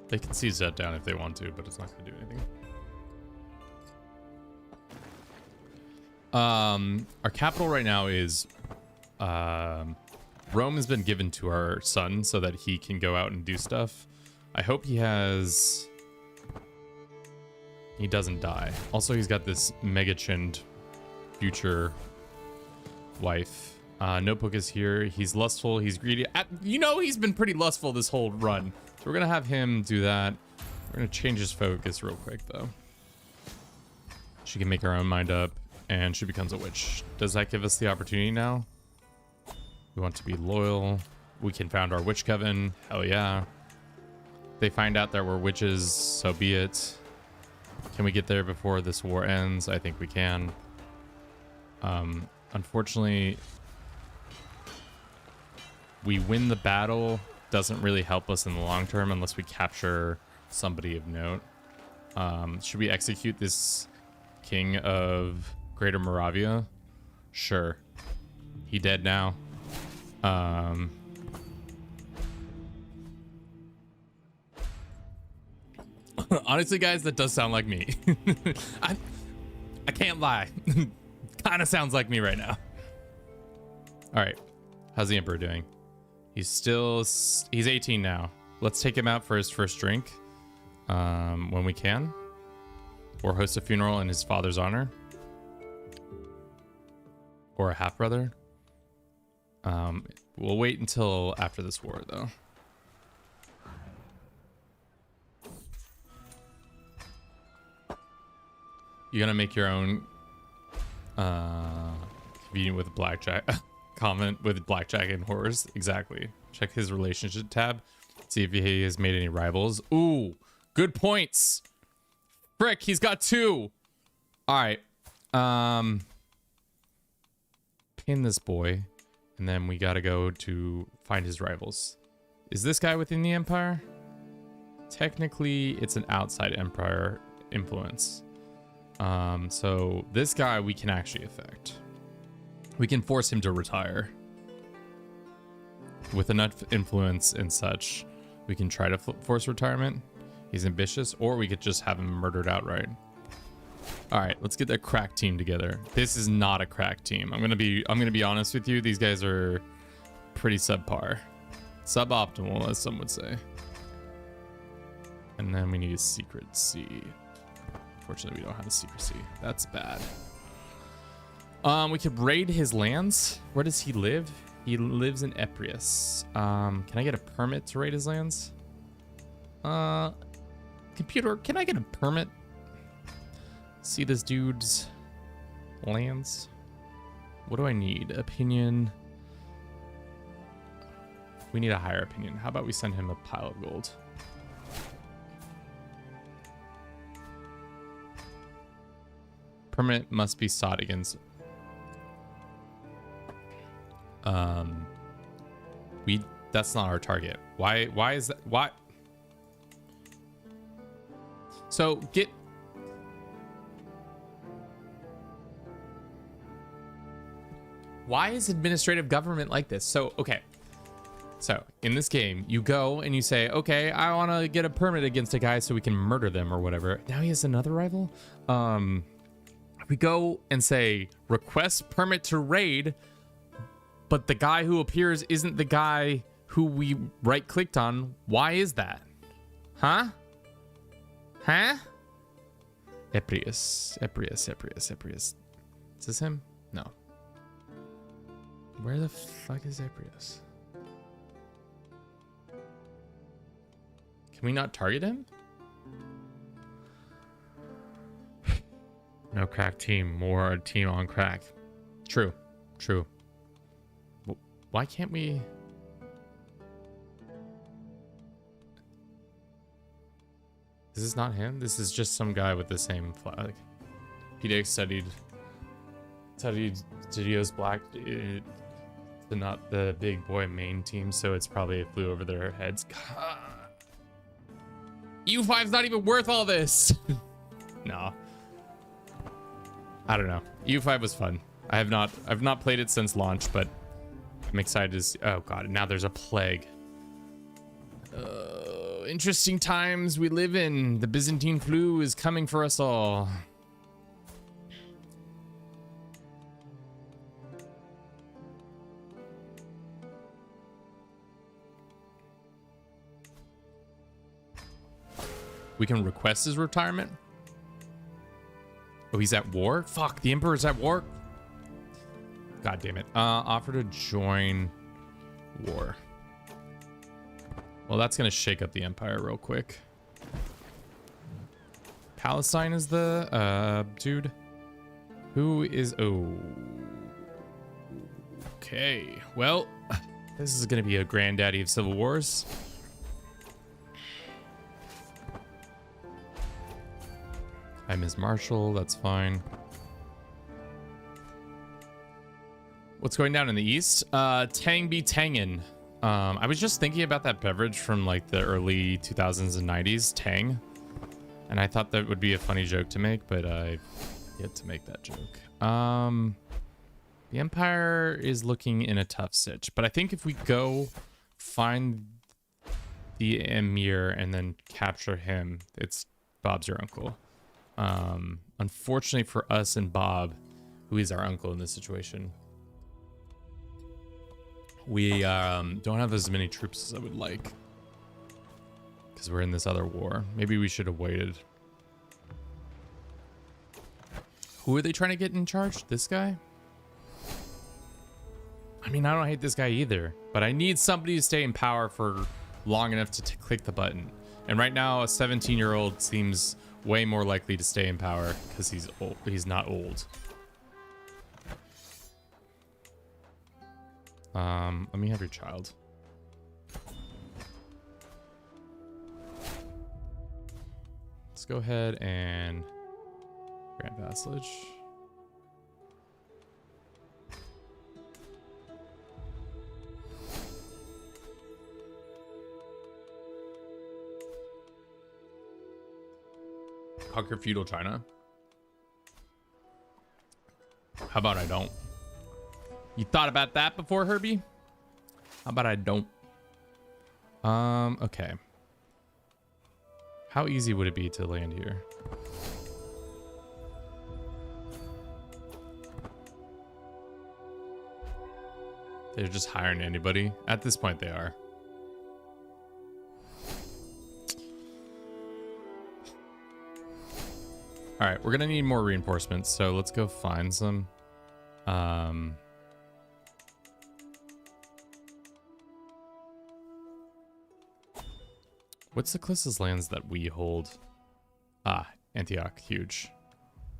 They can seize that down if they want to, but it's not going to do anything. Our capital right now is Rome has been given to our son so that he can go out and do stuff. I hope he doesn't die. Also, he's got this mega chinned future wife. Notebook is here. He's lustful. He's greedy. You know, he's been pretty lustful this whole run. So we're going to have him do that. We're going to change his focus real quick, though. She can make her own mind up, and she becomes a witch. Does that give us the opportunity now? We want to be loyal. We can found our witch coven. Hell yeah. They find out that we're witches, so be it. Can we get there before this war ends? I think we can. Unfortunately, we win the battle. Doesn't really help us in the long term unless we capture somebody of note. Should we execute this king of Greater Moravia? Sure. He dead now. Honestly, guys, that does sound like me. I can't lie. Kind of sounds like me right now. All right. How's the Emperor doing? He's 18 now. Let's take him out for his first drink when we can. Or host a funeral in his father's honor. Or a half-brother. We'll wait until after this war, though. You're gonna make your own convenient with blackjack comment with blackjack and horrors. Exactly. Check his relationship tab. See if he has made any rivals. Ooh, good points. Frick, he's got 2. All right. Pin this boy, and then we gotta go to find his rivals. Is this guy within the empire? Technically, it's an outside empire influence. So this guy we can actually affect. We can force him to retire. With enough influence and such, we can try to force retirement. He's ambitious, or we could just have him murdered outright. All right, let's get a crack team together. This is not a crack team. I'm gonna be honest with you. These guys are pretty subpar, suboptimal, as some would say. And then we need a secret C. Unfortunately, we don't have a secret C. That's bad. We could raid his lands. Where does he live? He lives in Eprius. Can I get a permit to raid his lands? Computer, can I get a permit? See this dude's lands. What do I need? Opinion. We need a higher opinion. How about we send him a pile of gold? Permit must be sought against. That's not our target. Why is that? Why? So get. Why is administrative government like this? So, okay. So in this game, you go and you say, okay, I want to get a permit against a guy so we can murder them or whatever. Now he has another rival. We go and say, request permit to raid, but the guy who appears isn't the guy who we right-clicked on. Why is that? Huh? Huh? Eprius. Is this him? No. Where the fuck is Eprius? Can we not target him? No crack team, more a team on crack. True. Why can't we? This is not him. This is just some guy with the same flag. PDX studied Studios Black. It's not the big boy main team, so it's probably flew over their heads. God. U5's not even worth all this. No. I don't know. U5 was fun. I've not played it since launch, but I'm excited to see. Oh god, now there's a plague. Interesting times we live in. The Byzantine flu is coming for us all. We can request his retirement. Oh, he's at war? Fuck, the Emperor's at war? God damn it. Offer to join war. Well, that's gonna shake up the Empire real quick. Palestine is the dude. Who is... Oh. Okay. Well, this is gonna be a granddaddy of civil wars. I'm Ms. Marshall, that's fine. What's going down in the east? Tang be tangin'. I was just thinking about that beverage from like the early 2000s and 90s, Tang. And I thought that would be a funny joke to make, but I yet to make that joke. The Empire is looking in a tough sitch, but I think if we go find the Emir and then capture him, it's Bob's your uncle. Unfortunately for us and Bob, who is our uncle in this situation, we don't have as many troops as I would like because we're in this other war. Maybe we should have waited. Who are they trying to get in charge? This guy? I mean, I don't hate this guy either, but I need somebody to stay in power for long enough to click the button. And right now, a 17-year-old seems way more likely to stay in power because he's old. He's not old. Let me have your child. Let's go ahead and grant vassalage. Conquer feudal China. How about I don't? You thought about that before, Herbie? How about I don't? Okay. How easy would it be to land here? They're just hiring anybody. At this point, they are. All right, we're gonna need more reinforcements, so let's go find some. What's the closest lands that we hold? Ah, Antioch, huge.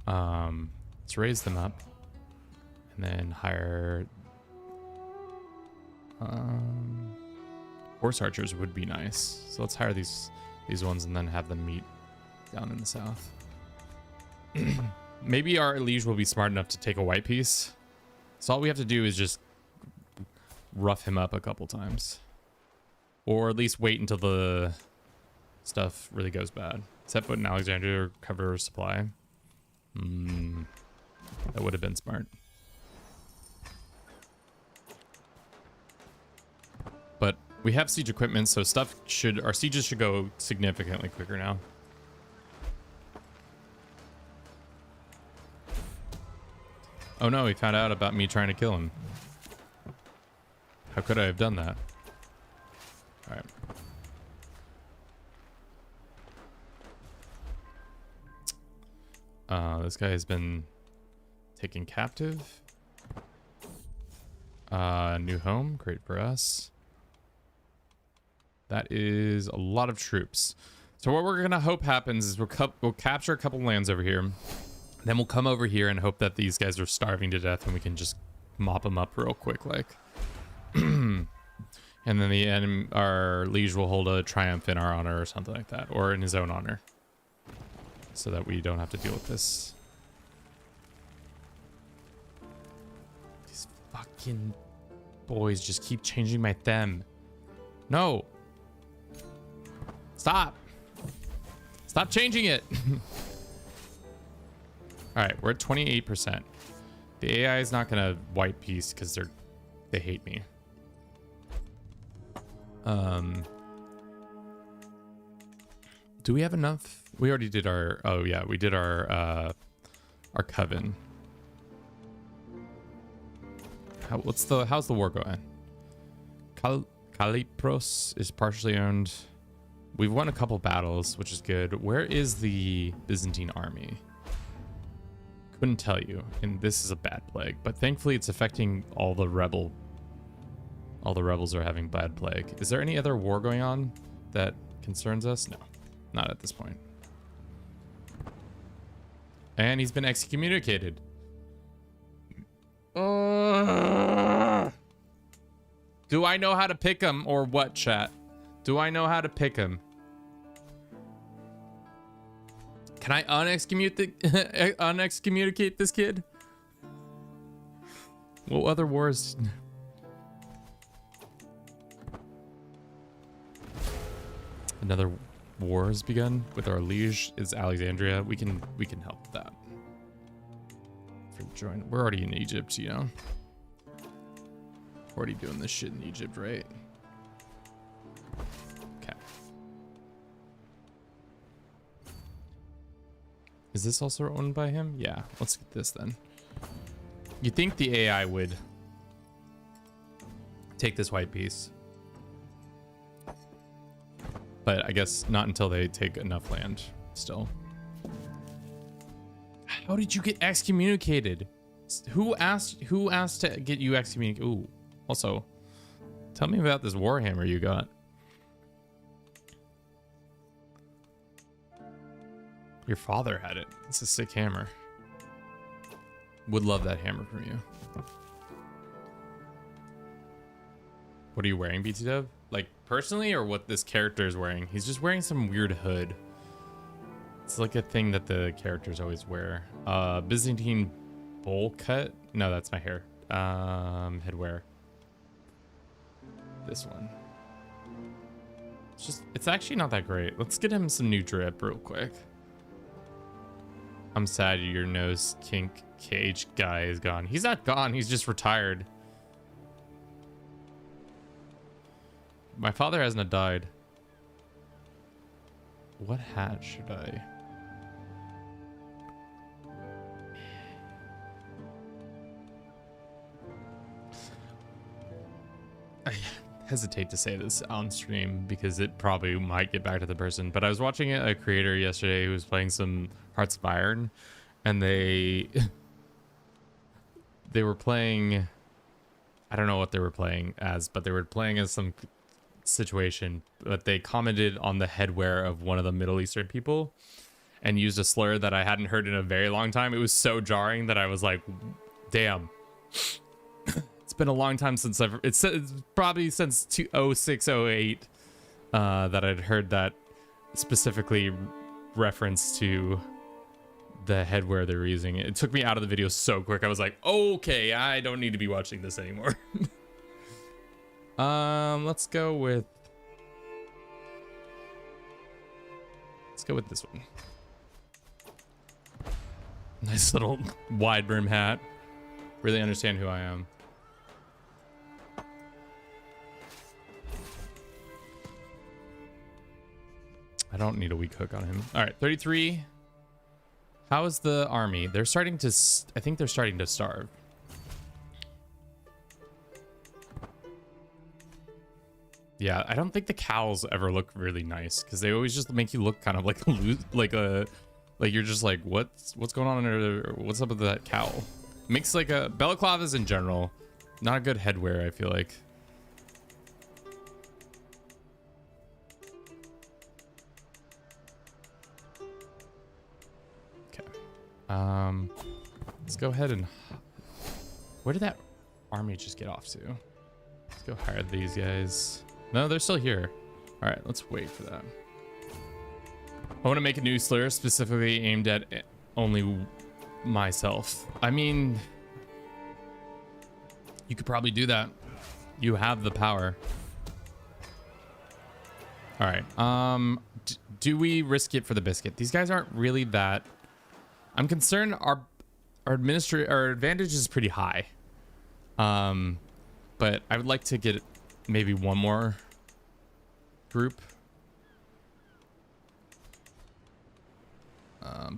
Let's raise them up and then hire horse archers would be nice. So let's hire these ones and then have them meet down in the south. Maybe our liege will be smart enough to take a white piece. So all we have to do is just rough him up a couple times. Or at least wait until the stuff really goes bad. Set foot in Alexandria or cover supply. That would have been smart. But we have siege equipment, so our sieges should go significantly quicker now. Oh no, he found out about me trying to kill him. How could I have done that? All right. This guy has been taken captive. New home, great for us. That is a lot of troops. So what we're gonna hope happens is we'll capture a couple lands over here. Then we'll come over here and hope that these guys are starving to death and we can just mop them up real quick, like. And then our liege will hold a triumph in our honor or something like that, or in his own honor, so that we don't have to deal with this. These fucking boys just keep changing my them. No. Stop. Stop changing it. All right, we're at 28%. The AI is not gonna white piece because they hate me. Do we have enough? We already did our. Oh yeah, we did our coven. How's the war going? Calipros is partially owned. We've won a couple battles, which is good. Where is the Byzantine army? Couldn't tell you, and this is a bad plague, but thankfully it's affecting all the rebels are having bad plague. Is there any other war going on that concerns us? No, not at this point. And he's been excommunicated. Do I know how to pick him or what, chat? Do I know how to pick him? Can I unexcommunicate this kid? What other wars? Another war has begun with our liege is Alexandria. We can help with that. For join. We're already in Egypt, you know. already doing this shit in Egypt, right? Okay. Is this also owned by him? Yeah, let's get this then. You think the AI would take this white piece, but I guess not until they take enough land still. How did you get excommunicated? Who asked to get you excommunicated? Ooh, also, tell me about this Warhammer you got. Your father had it. It's a sick hammer. Would love that hammer from you. What are you wearing, BT Dub? Like personally, or what this character is wearing? He's just wearing some weird hood. It's like a thing that the characters always wear. Byzantine bowl cut. No, that's my hair. Headwear. This one. It's actually not that great. Let's get him some new drip real quick. I'm sad your nose kink cage guy is gone. He's not gone. He's just retired. My father hasn't died. What hat should I? I hesitate to say this on stream because it probably might get back to the person, but I was watching a creator yesterday who was playing some Hearts of Iron, and they were playing, I don't know what they were playing as, but they were playing as some situation, but they commented on the headwear of one of the Middle Eastern people and used a slur that I hadn't heard in a very long time. It was so jarring that I was like, damn. It's been a long time since it's probably since 2006, 08 that I'd heard that specifically reference to the headwear they were using. It took me out of the video so quick. I was like, okay, I don't need to be watching this anymore. Let's go with this one. Nice little wide brim hat. Really understand who I am. I don't need a weak hook on him. All right, 33. How is the army? They're starting to, I think they're starting to starve. Yeah, I don't think the cows ever look really nice because they always just make you look kind of like you're just like, what's going on under, what's up with that cowl? Makes like a balaclavas in general, not a good headwear, I feel like. Let's go ahead and, where did that army just get off to? Let's go hire these guys. No, they're still here. All right, let's wait for that. I want to make a new slur specifically aimed at only myself. I mean, you could probably do that. You have the power. All right. Do we risk it for the biscuit? These guys aren't really that. I'm concerned our advantage is pretty high. But I would like to get maybe one more group.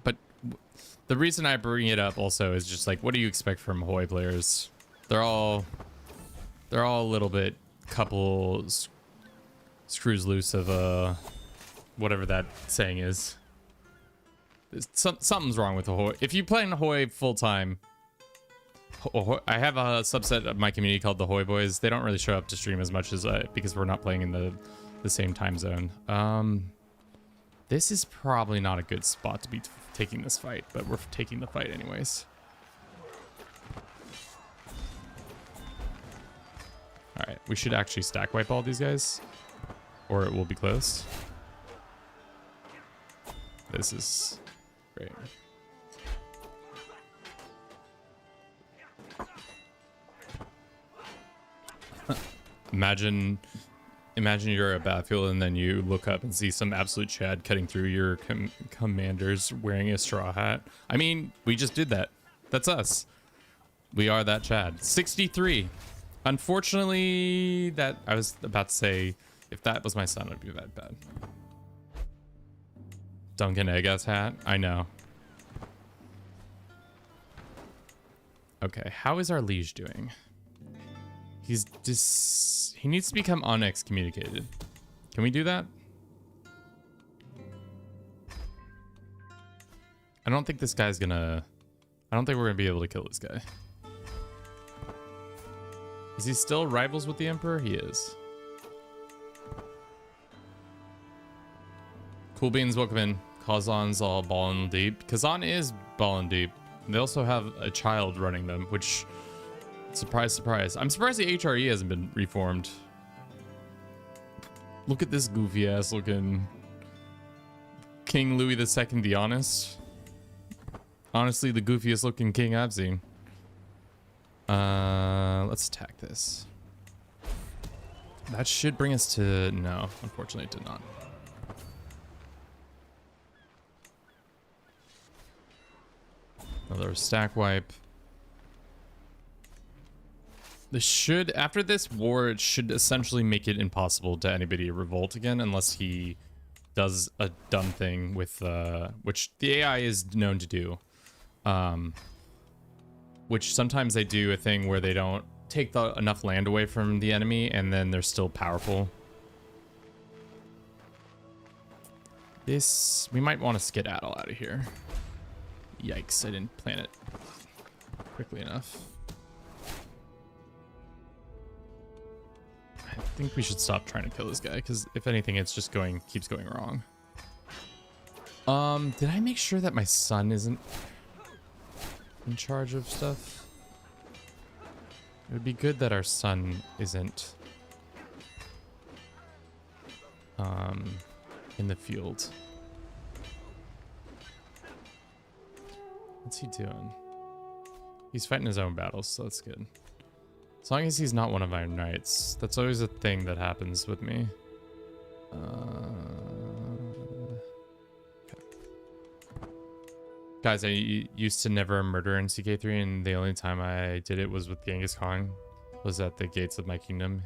But the reason I bring it up also is just like, what do you expect from Hoi players? They're all a little bit couple screws loose of whatever that saying is. Something's wrong with the Hoi. If you play in Hoi full time, I have a subset of my community called the Hoi Boys. They don't really show up to stream as much as because we're not playing in the same time zone. This is probably not a good spot to be taking this fight, but we're taking the fight anyways. All right, we should actually stack wipe all these guys, or it will be close. This is great. Imagine you're a battlefield and then you look up and see some absolute Chad cutting through your commanders wearing a straw hat. I mean, we just did that. That's us. We are that Chad. 63. Unfortunately, that I was about to say, if that was my son, it'd be that bad. Duncan Eggas hat. I know. Okay, how is our liege doing? He needs to become unexcommunicated. Can we do that? I don't think this guy's gonna... I don't think we're gonna be able to kill this guy. Is he still rivals with the Emperor? He is. Cool Beans, welcome in. Kazan's all ballin' deep. Kazan is ballin' deep. They also have a child running them, which... Surprise, surprise. I'm surprised the HRE hasn't been reformed. Look at this goofy ass looking King Louis II, the honest. Honestly, the goofiest looking king I've seen. Let's attack this. That should bring us to... No, unfortunately it did not. Another stack wipe. This should, after this war, it should essentially make it impossible to anybody to revolt again unless he does a dumb thing with, which the AI is known to do. Which sometimes they do a thing where they don't take enough land away from the enemy and then they're still powerful. This, we might want to skedaddle out of here. Yikes, I didn't plan it quickly enough. I think we should stop trying to kill this guy because if anything, it's just keeps going wrong. Did I make sure that my son isn't in charge of stuff? It would be good that our son isn't in the field. What's he doing? He's fighting his own battles, so that's good. As long as he's not one of our knights. That's always a thing that happens with me. Okay. Guys, I used to never murder in CK3, and the only time I did it was with Genghis Khan. Was at the gates of my kingdom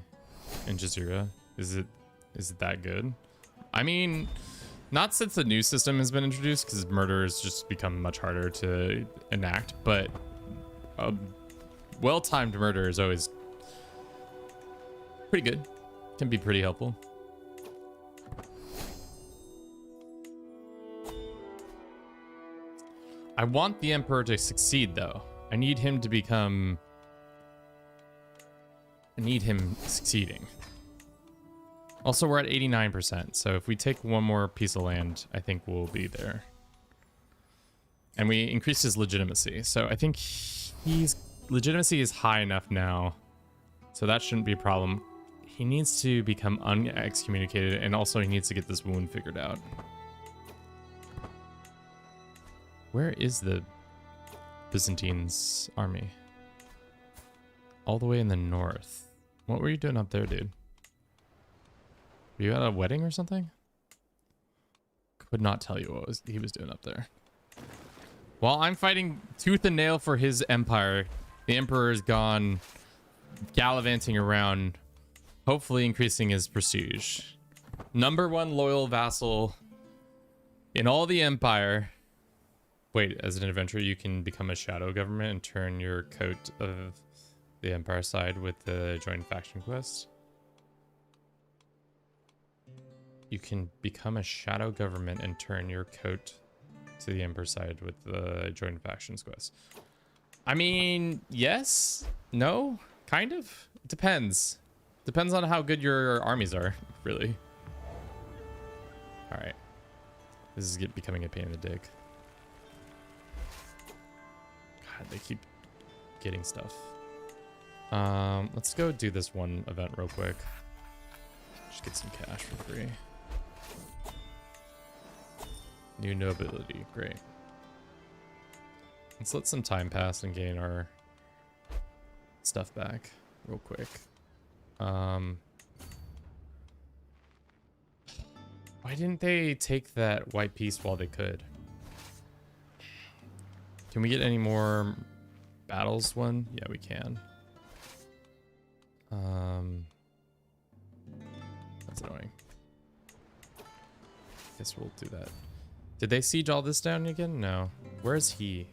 in Jazeera. Is it that good? I mean, not since the new system has been introduced, because murder has just become much harder to enact, but well-timed murder is always pretty good. Can be pretty helpful. I want the Emperor to succeed, though. I need him to become... I need him succeeding. Also, we're at 89%, so if we take one more piece of land, I think we'll be there. And we increased his legitimacy, so I think his legitimacy is high enough now, so that shouldn't be a problem. He needs to become unexcommunicated, and also he needs to get this wound figured out. Where is the Byzantines' army? All the way in the north. What were you doing up there, dude? Were you at a wedding or something? Could not tell you what he was doing up there. While I'm fighting tooth and nail for his empire, the Emperor is gone gallivanting around, hopefully increasing his prestige. #1 loyal vassal in all the empire. Wait, as an adventurer, you can become a shadow government and turn your coat of the empire side with the joint faction quest. You can become a shadow government and turn your coat to the emperor side with the joint factions quest. I mean, yes, no, kind of. It depends. Depends on how good your armies are, really. All right, this is becoming a pain in the dick. God, they keep getting stuff. Let's go do this one event real quick. Just get some cash for free. New nobility, great. Let's let some time pass and gain our stuff back real quick. Why didn't they take that white piece while they could? Can we get any more battles one? Yeah, we can. That's annoying. Guess we'll do that. Did they siege all this down again? No. Where's he?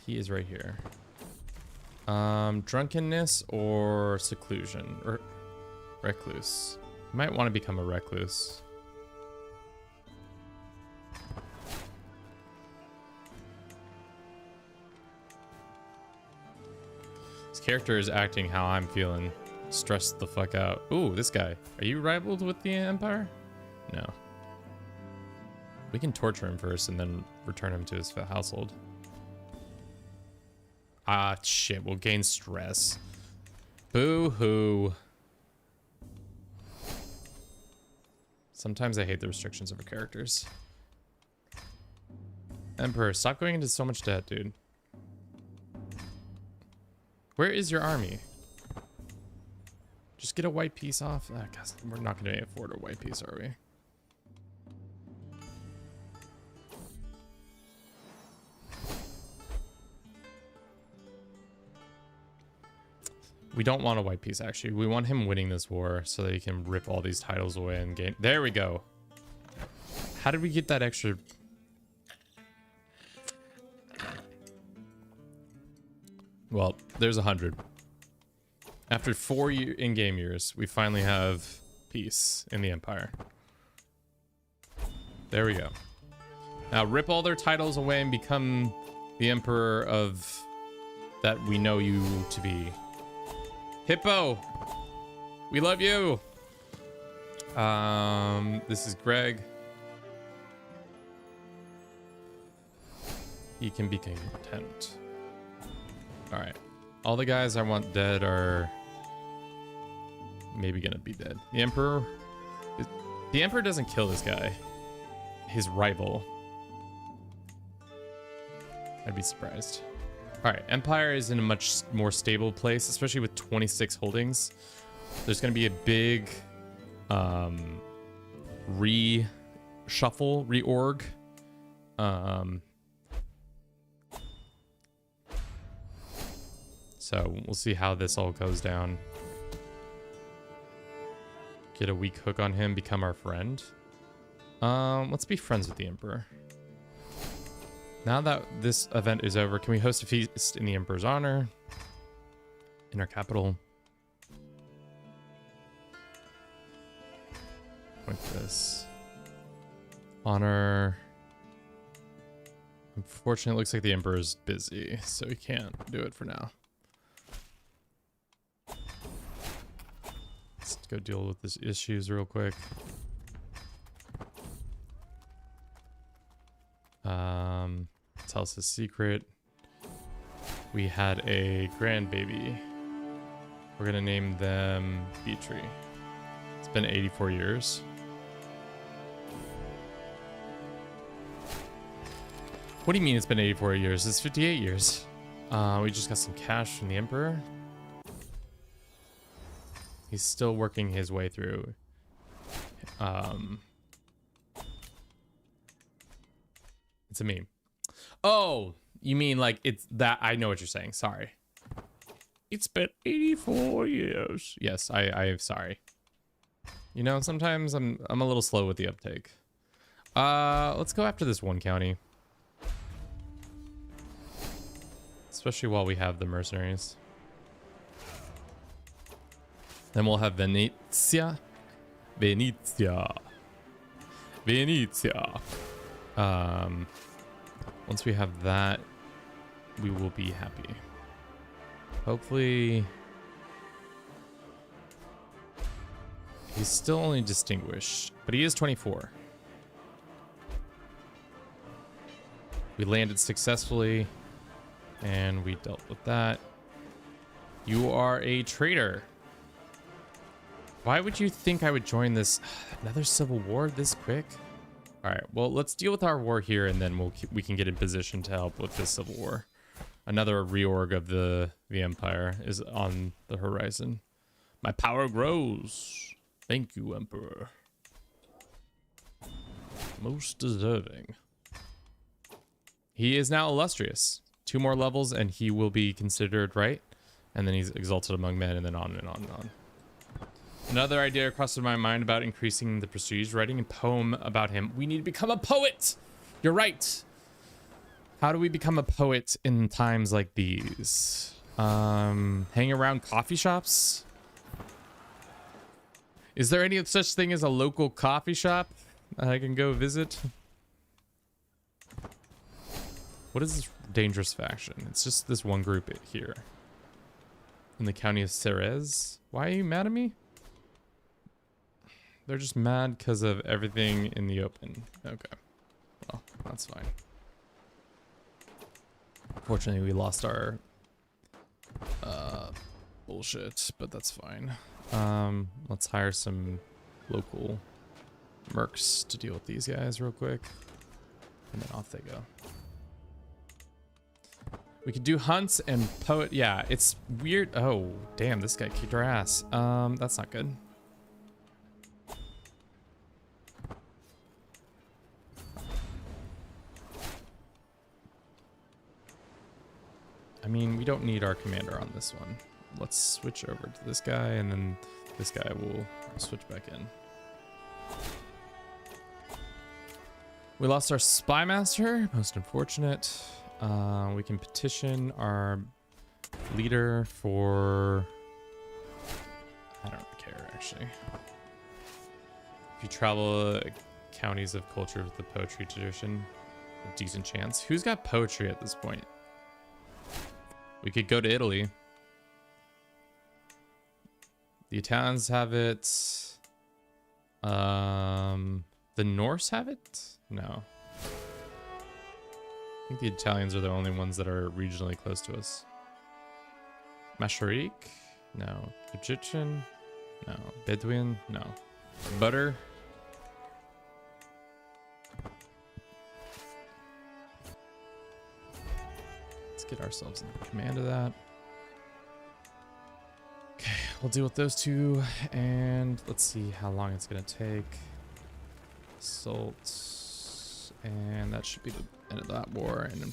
He is right here. Drunkenness or seclusion or recluse. You might want to become a recluse. This character is acting how I'm feeling. Stressed the fuck out. Ooh, this guy. Are you rivaled with the Empire? No. We can torture him first and then return him to his household. Ah, shit. We'll gain stress. Boo-hoo. Sometimes I hate the restrictions of our characters. Emperor, stop going into so much debt, dude. Where is your army? Just get a white piece off. Guys, we're not going to afford a white piece, are we? We don't want a white piece, actually. We want him winning this war so that he can rip all these titles away and gain. There we go. How did we get that extra? Well, there's 100. After 4 in-game years, we finally have peace in the Empire. There we go. Now rip all their titles away and become the Emperor of that we know you to be. Hippo, we love you. This is Greg. He can be content. All right. All the guys I want dead are maybe gonna be dead. The Emperor doesn't kill this guy. His rival. I'd be surprised. All right, Empire is in a much more stable place, especially with 26 holdings. There's gonna be a big reorg. So we'll see how this all goes down. Get a weak hook on him, become our friend. Let's be friends with the Emperor. Now that this event is over, can we host a feast in the Emperor's honor? In our capital. Like this. Honor. Unfortunately, it looks like the Emperor's busy, so he can't do it for now. Let's go deal with these issues real quick. Tell us a secret. We had a grandbaby. We're gonna name them Beatree. It's been 84 years. What do you mean it's been 84 years? It's 58 years. We just got some cash from the Emperor. He's still working his way through. It's a meme. Oh, you mean like it's that? I know what you're saying. Sorry. It's been 84 years. Yes, I'm sorry. You know, sometimes I'm a little slow with the uptake. Let's go after this one county. Especially while we have the mercenaries. Then we'll have Venezia. Once we have that, we will be happy. Hopefully. He's still only distinguished, but he is 24. We landed successfully, and we dealt with that. You are a traitor. Why would you think I would join this? Another civil war this quick? All right, well, let's deal with our war here, and then we can get in position to help with this civil war. Another reorg of the Empire is on the horizon. My power grows. Thank you, Emperor. Most deserving. He is now illustrious. 2 more levels, and he will be considered, right? And then he's exalted among men, and then on and on and on. Another idea crossed my mind about increasing the prestige. Writing a poem about him. We need to become a poet. You're right. How do we become a poet in times like these? Hang around coffee shops? Is there any such thing as a local coffee shop I can go visit? What is this dangerous faction? It's just this one group here. In the county of Ceres. Why are you mad at me? They're just mad because of everything in the open. Okay. Well, that's fine. Fortunately, we lost our bullshit, but that's fine. Let's hire some local mercs to deal with these guys real quick. And then off they go. We could do hunts and poet. Yeah, it's weird. Oh, damn, this guy kicked our ass. That's not good. I mean, we don't need our commander on this one. Let's switch over to this guy, and then this guy will switch back in. We lost our spy master. Most unfortunate. We can petition our leader for... I don't care, actually. If you travel counties of culture with the poetry tradition, a decent chance. Who's got poetry at this point? We could go to Italy. The Italians have it. The Norse have it? No. I think the Italians are the only ones that are regionally close to us. Mashariq? No. Egyptian? No. Bedouin? No. Butter? Let's get ourselves in command of that. Okay, we'll deal with those two, and let's see how long it's gonna take. Assault, and that should be the end of that war, and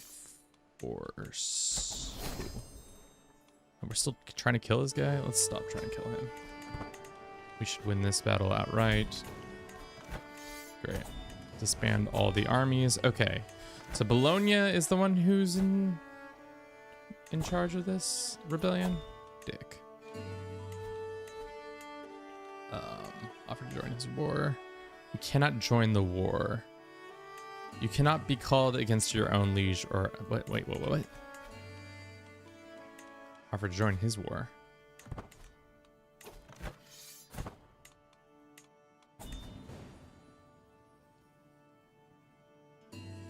enforce. Cool. And we're still trying to kill this guy? Let's stop trying to kill him. We should win this battle outright. Great. Disband all the armies. Okay, so Bologna is the one who's in charge of this rebellion. Dick. Offer to join his war. You cannot join the war. You cannot be called against your own liege or wait. Offer to join his war.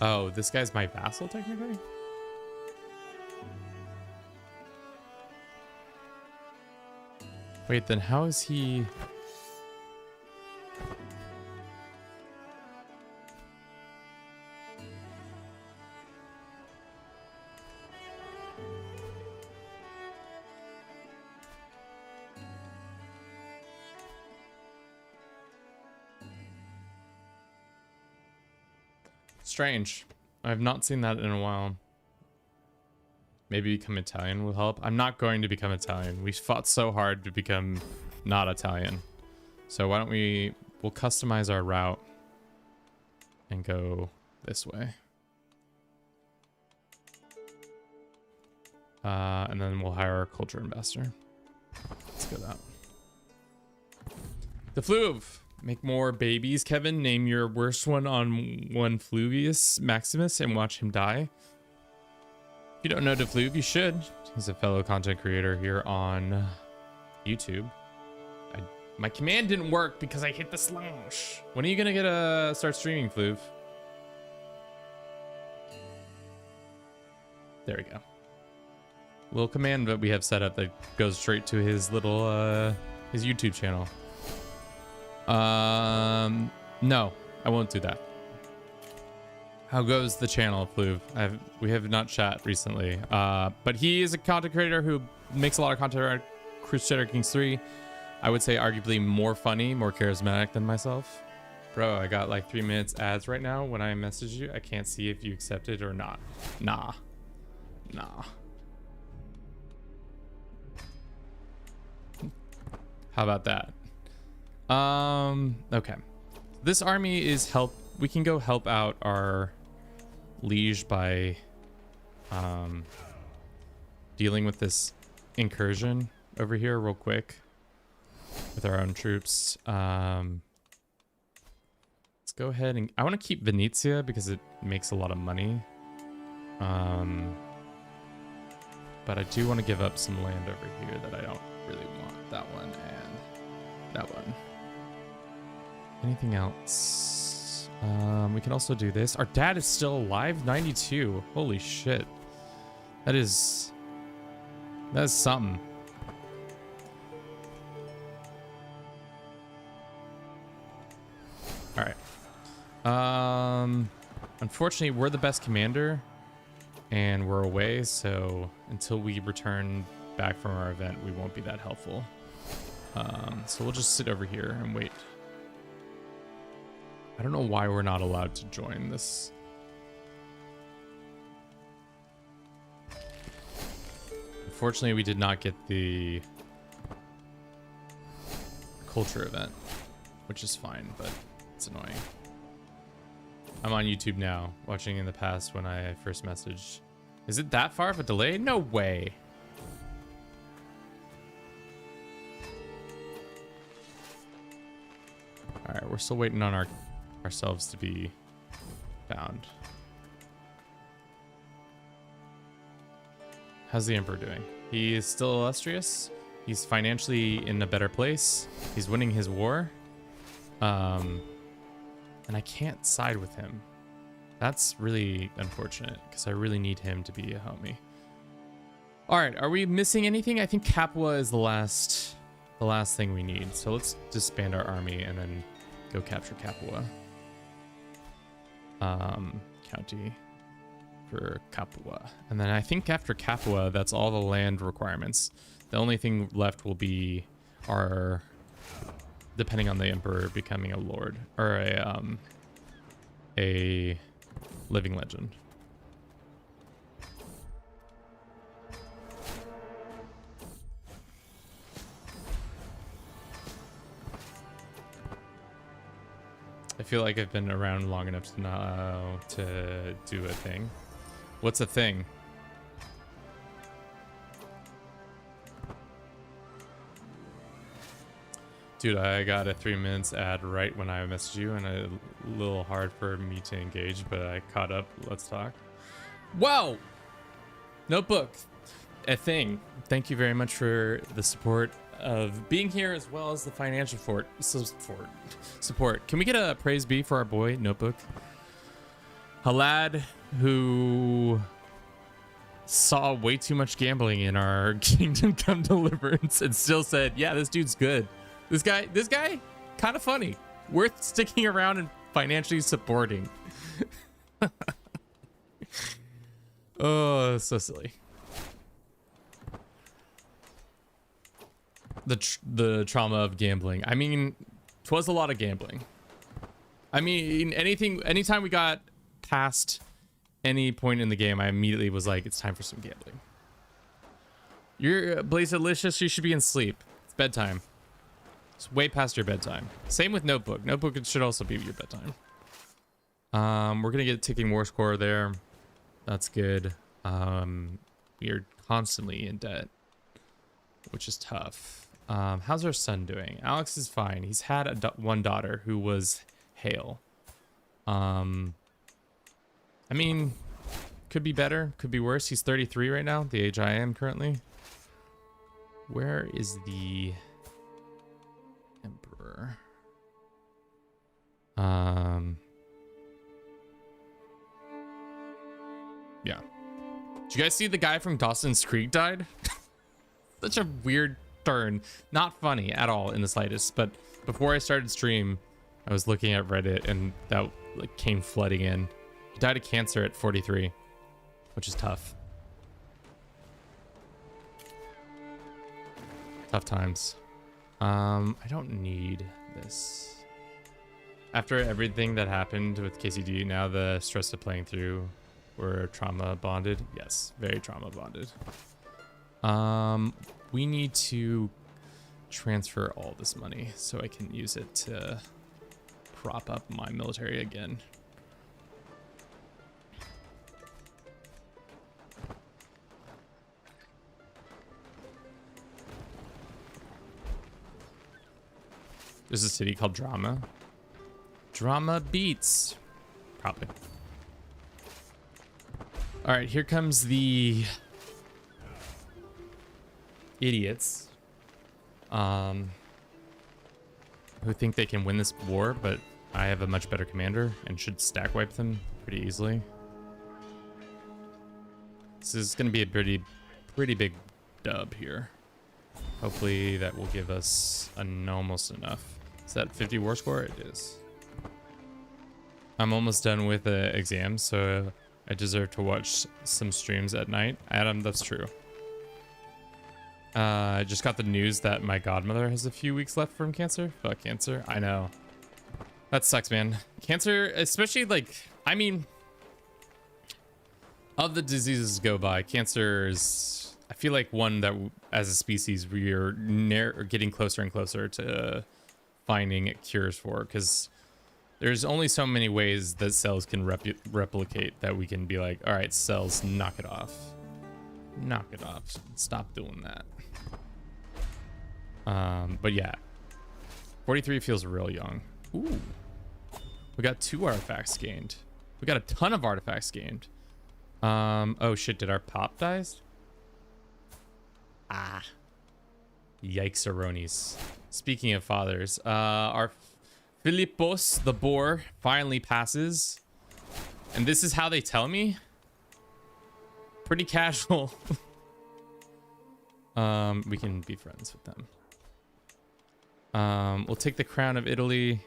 Oh, this guy's my vassal technically? Wait, then how is he... Strange. I have not seen that in a while. Maybe become Italian will help. I'm not going to become Italian. We fought so hard to become not Italian. So why don't we'll customize our route and go this way. And then we'll hire our culture ambassador. Let's go that. The Fluve. Make more babies, Kevin. Name your worst one on one Fluvius Maximus and watch him die. If you don't know DeFluve, you should. He's a fellow content creator here on YouTube. My command didn't work because I hit the slash. When are you gonna start streaming, Fluve? There we go. Little command that we have set up that goes straight to his little his YouTube channel. No, I won't do that. How goes the channel, Fluve? We have not chat recently. But he is a content creator who makes a lot of content around Crusader Kings 3. I would say arguably more funny, more charismatic than myself. Bro, I got like 3 minutes ads right now when I message you. I can't see if you accepted or not. Nah. How about that? Okay. This army is help. We can go help out our liege by dealing with this incursion over here real quick with our own troops. Let's go ahead and I want to keep Venetia because it makes a lot of money. But I do want to give up some land over here that I don't really want. That one and that one. Anything else? We can also do this. Our dad is still alive, 92. Holy shit. That is something. All right. Unfortunately, we're the best commander and we're away, so until we return back from our event, we won't be that helpful. So we'll just sit over here and wait. I don't know why we're not allowed to join this. Unfortunately, we did not get the culture event, which is fine, but it's annoying. I'm on YouTube now, watching in the past when I first messaged. Is it that far of a delay? No way. All right, we're still waiting on ourselves to be found. How's the Emperor doing? He is still illustrious. He's financially in a better place. He's winning his war. And I can't side with him. That's really unfortunate because I really need him to be a homie. All right, are we missing anything? I think Capua is the last thing we need. So let's disband our army and then go capture Capua. County for Capua. And then I think after Capua, that's all the land requirements. The only thing left will be our, depending on the emperor, becoming a lord or a living legend. I feel like I've been around long enough to know to do a thing. What's a thing? Dude, I got a 3 minutes ad right when I messaged you, and a little hard for me to engage, but I caught up. Let's talk. Whoa! Notebook. A thing. Thank you very much for the support of being here as well as the financial support. Can we get a praise be for our boy, Notebook? A lad who saw way too much gambling in our Kingdom Come Deliverance and still said, yeah, this dude's good. This guy, kind of funny. Worth sticking around and financially supporting. Oh, so silly. The trauma of gambling. I mean, 'twas a lot of gambling. I mean, anytime we got past any point in the game, I immediately was like, it's time for some gambling. You're Blazalicious, you should be in sleep. It's bedtime. It's way past your bedtime. Same with Notebook. Notebook should also be your bedtime. We're gonna get ticking war score there. That's good. We are constantly in debt, which is tough. How's our son doing? Alex is fine. He's had one daughter who was Hale. I mean, could be better, could be worse. He's 33 right now, the age I am currently. Where is the Emperor? Yeah. Did you guys see the guy from Dawson's Creek died? Such a weird turn. Not funny at all in the slightest, but before I started stream, I was looking at Reddit and that like came flooding in. He died of cancer at 43, which is tough. Tough times. I don't need this. After everything that happened with KCD, now the stress of playing through, we're trauma bonded. Yes, very trauma bonded. We need to transfer all this money so I can use it to prop up my military again. There's a city called Drama. Drama beats. Probably. All right, here comes the idiots who think they can win this war, but I have a much better commander and should stack wipe them pretty easily. This is going to be a pretty big dub here. Hopefully that will give us almost enough. Is that 50 war score? It is. I'm almost done with the exam, so I deserve to watch some streams at night. Adam, that's true. I just got the news that my godmother has a few weeks left from cancer. Fuck cancer. I know. That sucks, man. Cancer, especially like, I mean, of the diseases go by, cancer is, I feel like one that as a species we are getting closer and closer to finding cures for, because there's only so many ways that cells can replicate that we can be like, all right, cells, knock it off. Knock it off. Stop doing that. But yeah, 43 feels real young. Ooh, we got 2 artifacts gained. We got a ton of artifacts gained. Oh shit, did our pop dies? Ah, yikes-a-ronies. Speaking of fathers, our Philippos the boar finally passes, and this is how they tell me. Pretty casual. We can be friends with them. We'll take the crown of Italy.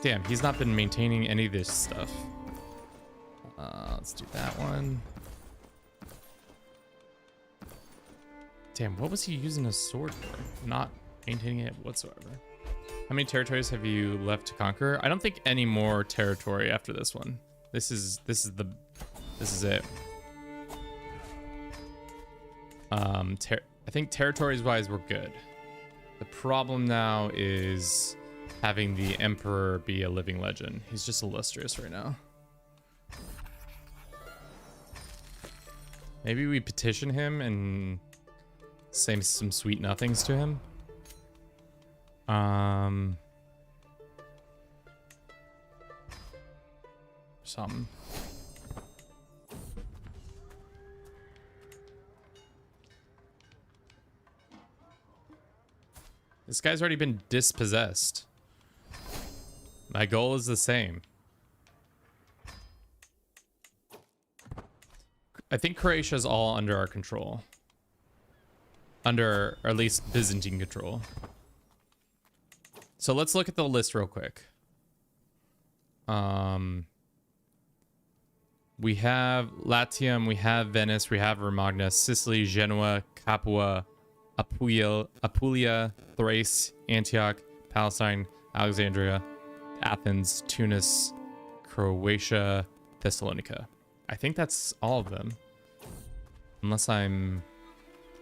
Damn, he's not been maintaining any of this stuff. Let's do that one. Damn, what was he using a sword for? Not maintaining it whatsoever. How many territories have you left to conquer? I don't think any more territory after this one. This is it. I think territories wise we're good. The problem now is having the emperor be a living legend. He's just illustrious right now. Maybe we petition him and say some sweet nothings to him. Something. This guy's already been dispossessed. My goal is the same. I think Croatia's all under our control. Under, or at least Byzantine control. So let's look at the list real quick. We have Latium, we have Venice, we have Romagna, Sicily, Genoa, Capua, Apulia, Thrace, Antioch, Palestine, Alexandria, Athens, Tunis, Croatia, Thessalonica. I think that's all of them. Unless I'm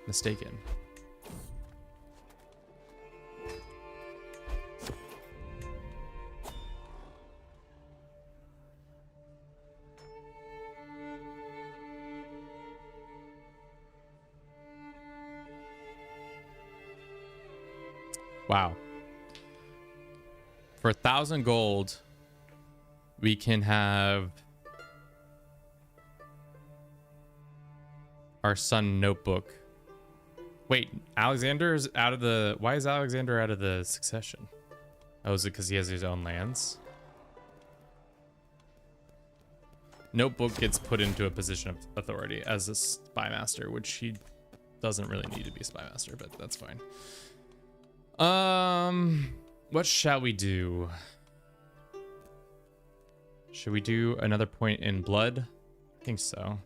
mistaken. Wow. For 1,000 gold, we can have our son notebook. Wait, Alexander's out of the... Why is Alexander out of the succession? Oh, is it because he has his own lands? Notebook gets put into a position of authority as a spy master, which he doesn't really need to be a spy master, but that's fine. What shall we do? Should we do another point in blood? I think so.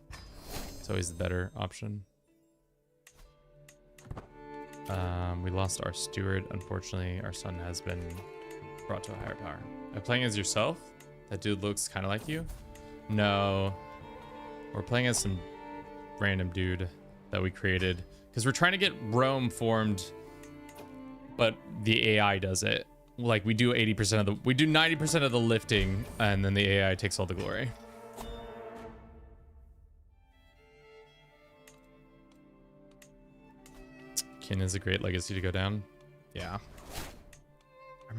It's always the better option. We lost our steward. Unfortunately, our son has been brought to a higher power. Are you playing as yourself? That dude looks kind of like you. No. We're playing as some random dude that we created. Because we're trying to get Rome formed but the AI does it. Like we do 80% of the, we do 90% of the lifting, and then the AI takes all the glory. Kin is a great legacy to go down. Yeah. Our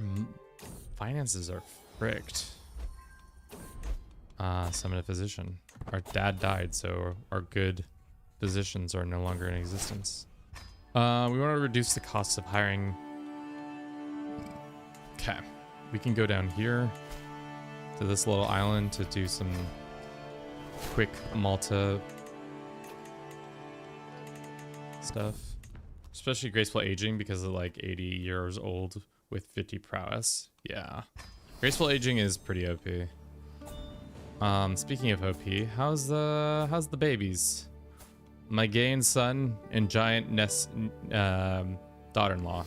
finances are fricked. Summon a physician. Our dad died, so our good physicians are no longer in existence. We want to reduce the cost of hiring. Okay. We can go down here to this little island to do some quick Malta stuff. Especially graceful aging because of like 80 years old with 50 prowess. Yeah. Graceful aging is pretty OP. Speaking of OP, how's the babies? My gain son and giant nest daughter-in-law.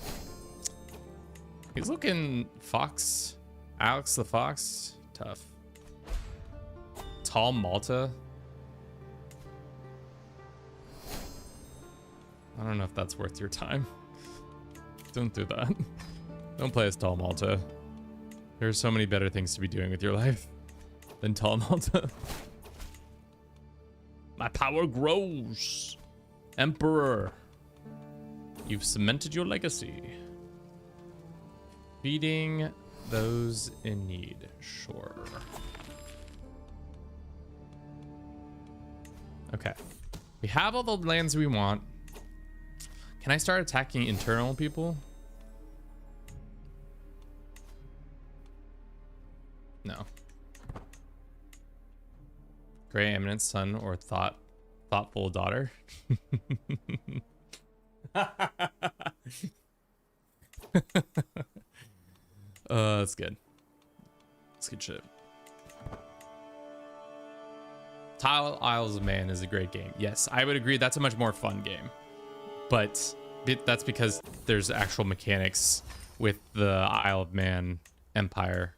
He's looking fox. Alex the Fox. Tough. Tall Malta. I don't know if that's worth your time. Don't do that. Don't play as Tall Malta. There's so many better things to be doing with your life than Tall Malta. My power grows. Emperor. You've cemented your legacy. Feeding those in need. Sure. Okay. We have all the lands we want. Can I start attacking internal people? No. Gray eminent son or thoughtful daughter. That's good. That's good shit. Tile Isles of Man is a great game. Yes, I would agree. That's a much more fun game. But that's because there's actual mechanics with the Isle of Man empire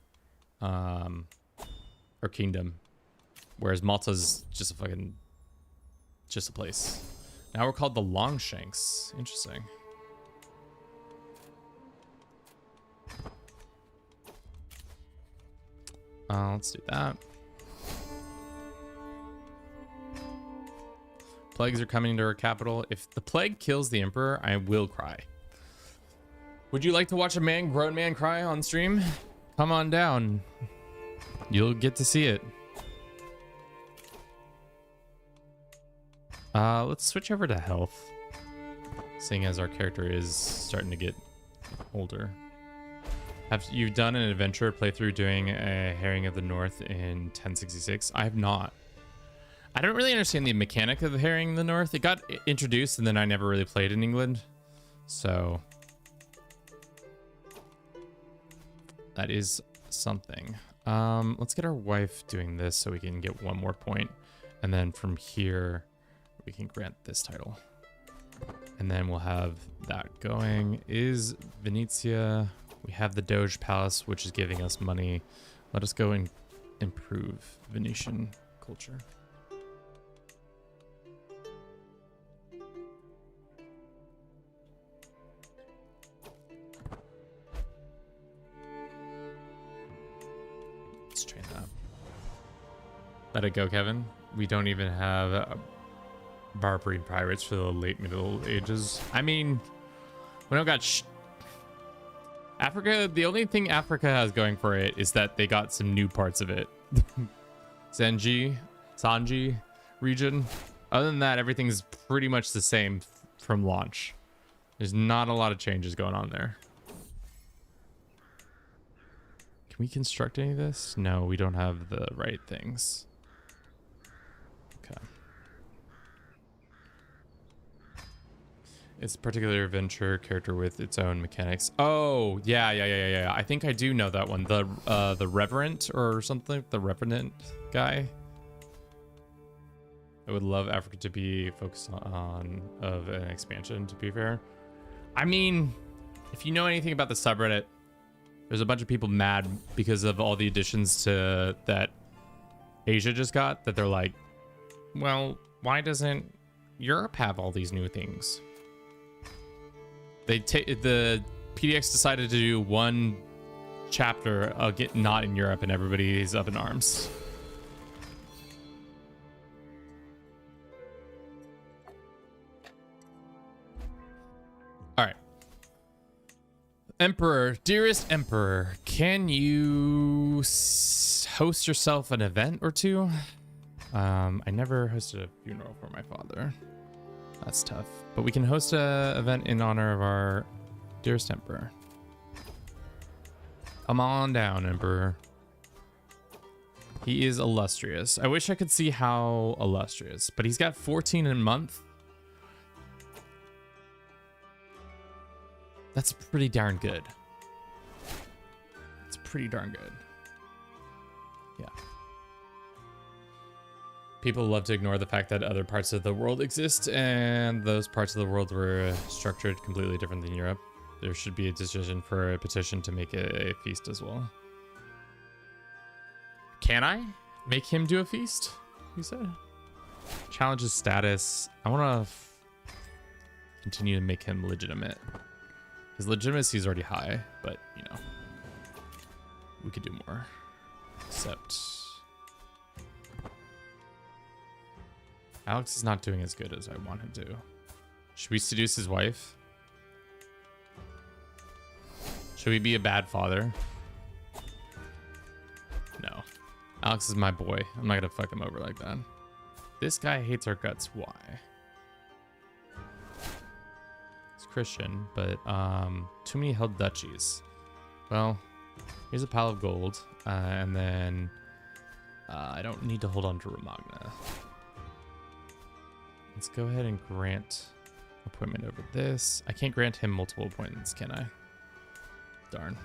or kingdom. Whereas Malta's just a place. Now we're called the Longshanks. Interesting. Let's do that. Plagues are coming to our capital. If the plague kills the emperor, I will cry. Would you like to watch a grown man cry on stream? Come on down. You'll get to see it. Let's switch over to health, seeing as our character is starting to get older. Have you done an adventure playthrough doing a Herring of the North in 1066? I have not. I don't really understand the mechanic of the Herring in the North. It got introduced and then I never really played in England. So that is something. Let's get our wife doing this so we can get one more point. And then from here, we can grant this title. And then we'll have that going. Is Venetia... We have the Doge Palace, which is giving us money. Let us go and improve Venetian culture. Let's train that. Let it go, Kevin. We don't even have barbarian pirates for the late Middle Ages. I mean, we don't got Africa. The only thing Africa has going for it is that they got some new parts of it. Sanji region. Other than that, everything's pretty much the same from launch. There's not a lot of changes going on there. Can we construct any of this? No, we don't have the right things. Okay. It's a particular adventure character with its own mechanics. Oh, yeah. I think I do know that one. The Reverend or something. The Revenant guy. I would love Africa to be focused on of an expansion, to be fair. I mean, if you know anything about the subreddit, there's a bunch of people mad because of all the additions to that Asia just got, that they're like, well, why doesn't Europe have all these new things? They take the PDX decided to do one chapter, get not in Europe, and everybody's up in arms. All right. Emperor, dearest Emperor, can you host yourself an event or two? I never hosted a funeral for my father. That's tough. But we can host a event in honor of our dearest Emperor. Come on down, Emperor. He is illustrious. I wish I could see how illustrious, but he's got 14 a month. That's pretty darn good. It's pretty darn good. Yeah. People love to ignore the fact that other parts of the world exist, and those parts of the world were structured completely different than Europe. There should be a decision for a petition to make a feast as well. Can I make him do a feast? You said. Challenge his status. I want to continue to make him legitimate. His legitimacy is already high, but you know, we could do more. Except Alex is not doing as good as I want him to. Should we seduce his wife? Should we be a bad father? No. Alex is my boy. I'm not gonna fuck him over like that. This guy hates our guts. Why? He's Christian, but too many held duchies. Well, here's a pile of gold, and then I don't need to hold on to Romagna. Let's go ahead and grant appointment over this. I can't grant him multiple appointments, can I? Darn.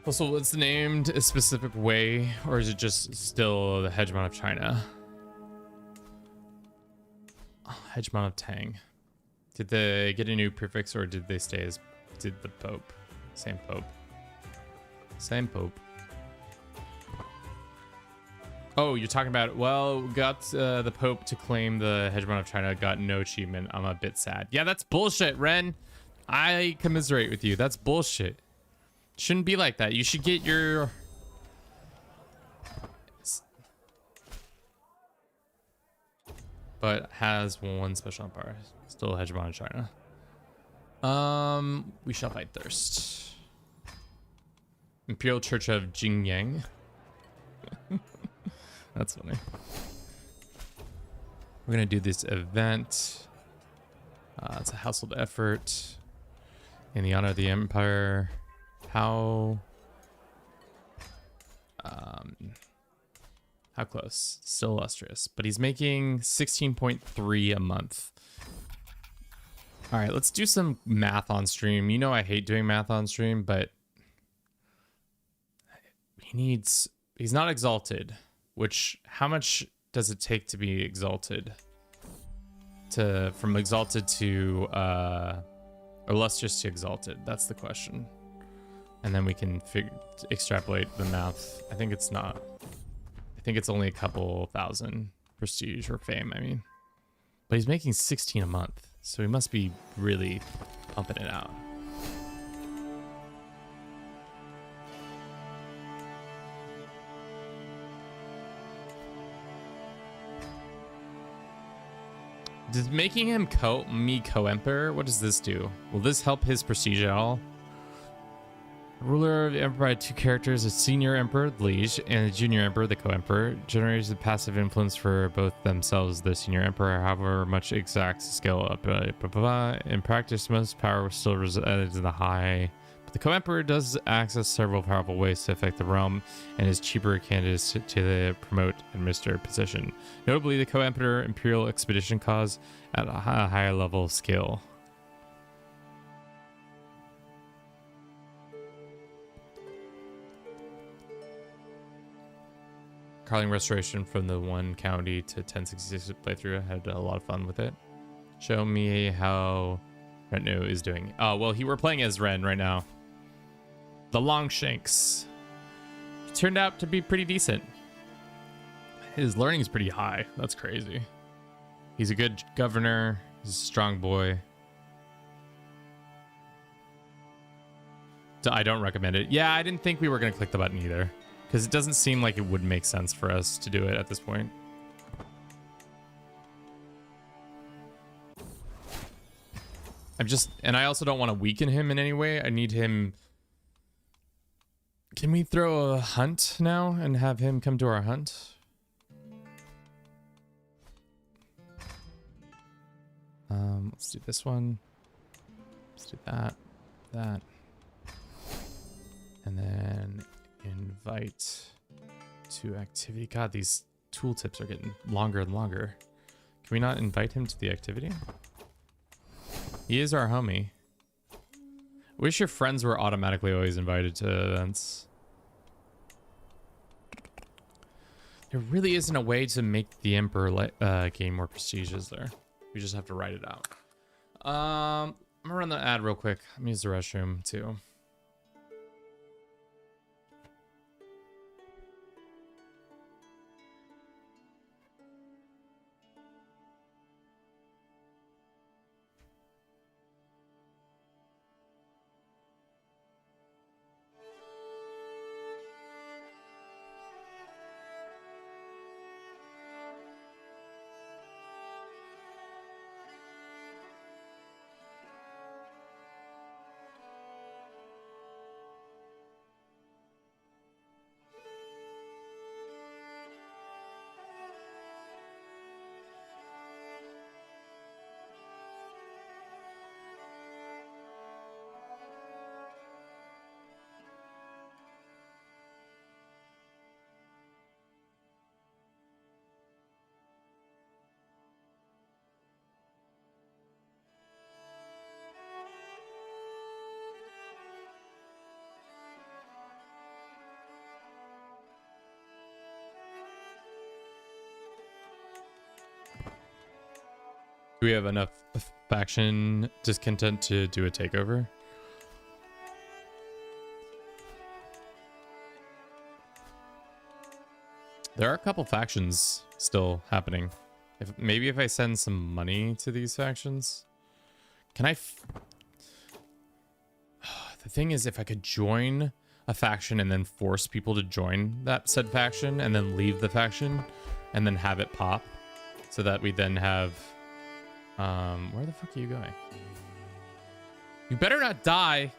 Also, what's named a specific way, or is it just still the hegemon of China? Oh, hegemon of Tang. Did they get a new prefix, or did they stay as did the Pope? Same Pope. Same Pope. Oh, you're talking about, well, got the Pope to claim the hegemon of China, got no achievement. I'm a bit sad. Yeah, that's bullshit, Ren. I commiserate with you. That's bullshit. Shouldn't be like that. You should get your... But has one special empire. Still a hegemon in China. We shall fight thirst. Imperial Church of Jingyang. That's funny. We're gonna do this event. It's a household effort in the honor of the Empire. How close? Still illustrious, but he's making 16.3 a month. All right, let's do some math on stream. You know I hate doing math on stream, but he's not exalted, which how much does it take to be exalted? From exalted to illustrious to exalted? That's the question. And then we can extrapolate the math. I think it's not. I think it's only a couple thousand prestige or fame, I mean. But he's making 16 a month, so he must be really pumping it out. Does making him co-emperor, what does this do? Will this help his prestige at all? Ruler of the Empire had two characters, a senior emperor, the liege, and a junior emperor, the co-emperor. Generates a passive influence for both themselves, the senior emperor, however much exact scale up. In practice, most power still resides in the high. But the co-emperor does access several powerful ways to affect the realm, and is cheaper candidates to the promote administer position. Notably, the co-emperor imperial expedition cause at a higher level scale. Carling Restoration from the 1 county to 1066 playthrough. I had a lot of fun with it. Show me how Renno is doing. Oh, well, we're playing as Ren right now. The Longshanks. He turned out to be pretty decent. His learning is pretty high. That's crazy. He's a good governor. He's a strong boy. I don't recommend it. Yeah, I didn't think we were going to click the button either, because it doesn't seem like it would make sense for us to do it at this point. And I also don't want to weaken him in any way. I need him. Can we throw a hunt now and have him come to our hunt? Let's do this one. Let's do that. And then invite to activity. God, these tooltips are getting longer and longer. Can we not invite him to the activity? He is our homie. Wish your friends were automatically always invited to events. There really isn't a way to make the Emperor gain more prestige, is there? We just have to write it out. I'm gonna run the ad real quick. I'm gonna use the restroom too. Do we have enough faction discontent to do a takeover? There are a couple factions still happening. Maybe if I send some money to these factions, can I? The thing is, if I could join a faction and then force people to join that said faction and then leave the faction and then have it pop, so that we then have. Where the fuck are you going? You better not die.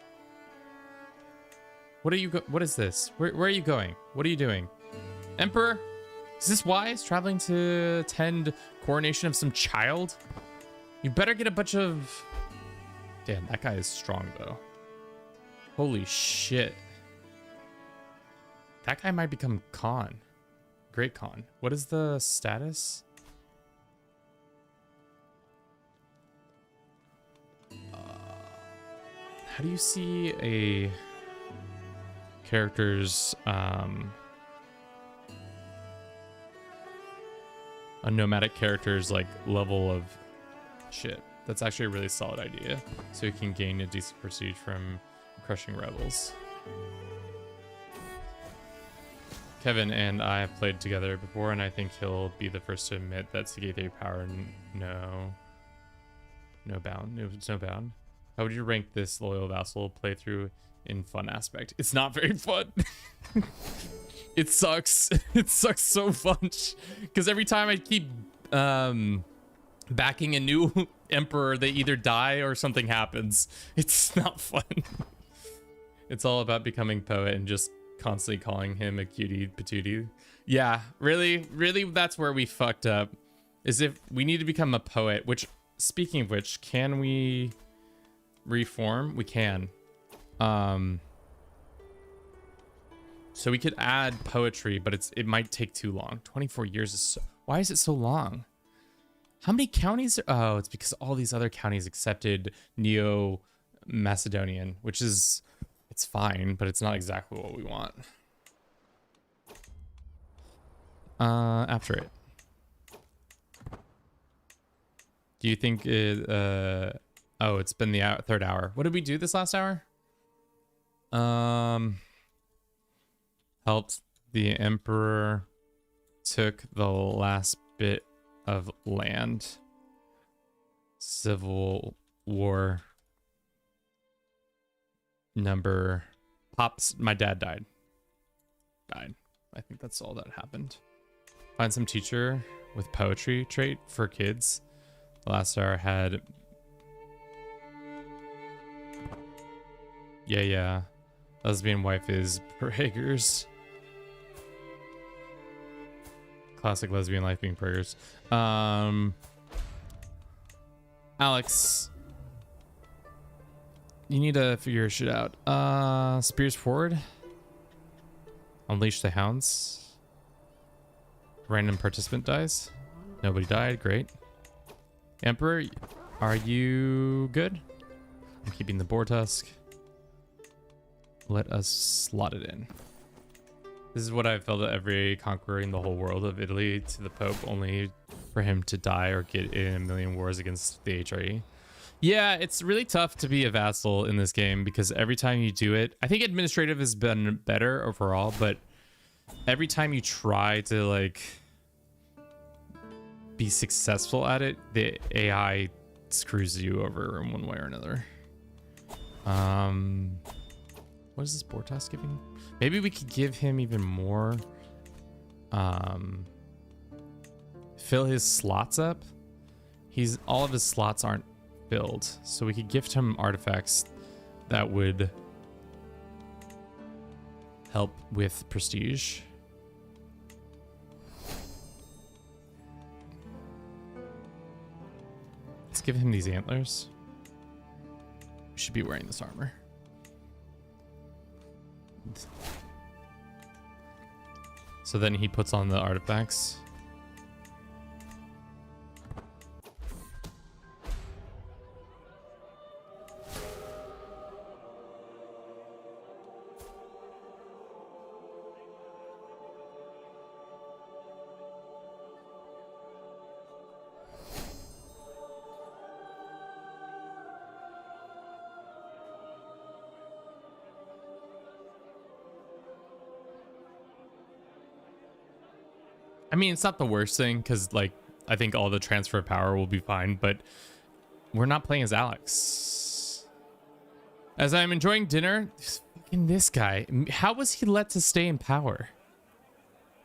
What is this? Where are you going? What are you doing? Emperor? Is this wise? Traveling to attend coronation of some child? You better get a bunch of... Damn, that guy is strong though. Holy shit. That guy might become Khan. Great Khan. What is the status? How do you see a character's a nomadic character's like level of shit? That's actually a really solid idea. So you can gain a decent prestige from crushing rebels. Kevin and I have played together before, and I think he'll be the first to admit that CK3 power no bound. It's no bound. How would you rank this loyal vassal playthrough in fun aspect? It's not very fun. It sucks. It sucks so much because every time I keep backing a new emperor, they either die or something happens. It's not fun. It's all about becoming poet and just constantly calling him a cutie patootie. Yeah, really, that's where we fucked up. Is if we need to become a poet, which, speaking of which, can we reform? We can. So we could add poetry, but it might take too long. 24 years is so, why is it so long? How many counties? Oh, it's because all these other counties accepted Neo-Macedonian, which is, it's fine, but it's not exactly what we want. After it. Do you think it, oh, it's been the third hour. What did we do this last hour? Helped the emperor, took the last bit of land. Civil war number pops. My dad died. I think that's all that happened. Find some teacher with poetry trait for kids. The last star had. Yeah. Lesbian wife is Prager's. Classic lesbian life being Prager's. Alex, you need to figure your shit out. Spears forward. Unleash the hounds. Random participant dies. Nobody died. Great. Emperor, are you good? I'm keeping the boar tusk. Let us slot it in. This is what I felt at every conquering the whole world of Italy to the Pope, only for him to die or get in a million wars against the HRE. Yeah, it's really tough to be a vassal in this game because every time you do it, I think administrative has been better overall, but every time you try to like be successful at it, the AI screws you over in one way or another. What is this Bortas giving? Maybe we could give him even more. Fill his slots up. All of his slots aren't filled, so we could gift him artifacts that would help with prestige. Let's give him these antlers. We should be wearing this armor. So then he puts on the artifacts. I mean, it's not the worst thing because, like, I think all the transfer of power will be fine, but we're not playing as Alex. As I'm enjoying dinner, fucking this guy, how was he let to stay in power?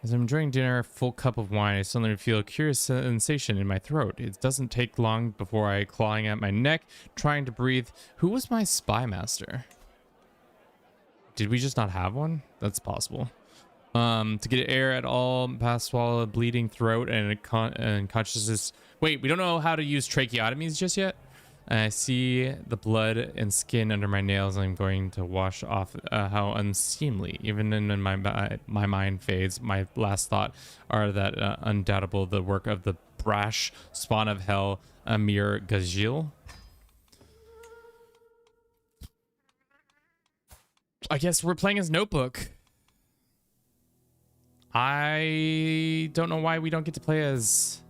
As I'm enjoying dinner, a full cup of wine, I suddenly feel a curious sensation in my throat. It doesn't take long before I clawing at my neck, trying to breathe. Who was my spy master? Did we just not have one? That's possible. To get air at all, past swallow a bleeding throat and consciousness. Wait, we don't know how to use tracheotomies just yet. I see the blood and skin under my nails. I'm going to wash off how unseemly. Even in my mind fades, my last thought are that undoubtable the work of the brash spawn of hell, Amir Gajil. I guess we're playing as Notebook. I don't know why we don't get to play as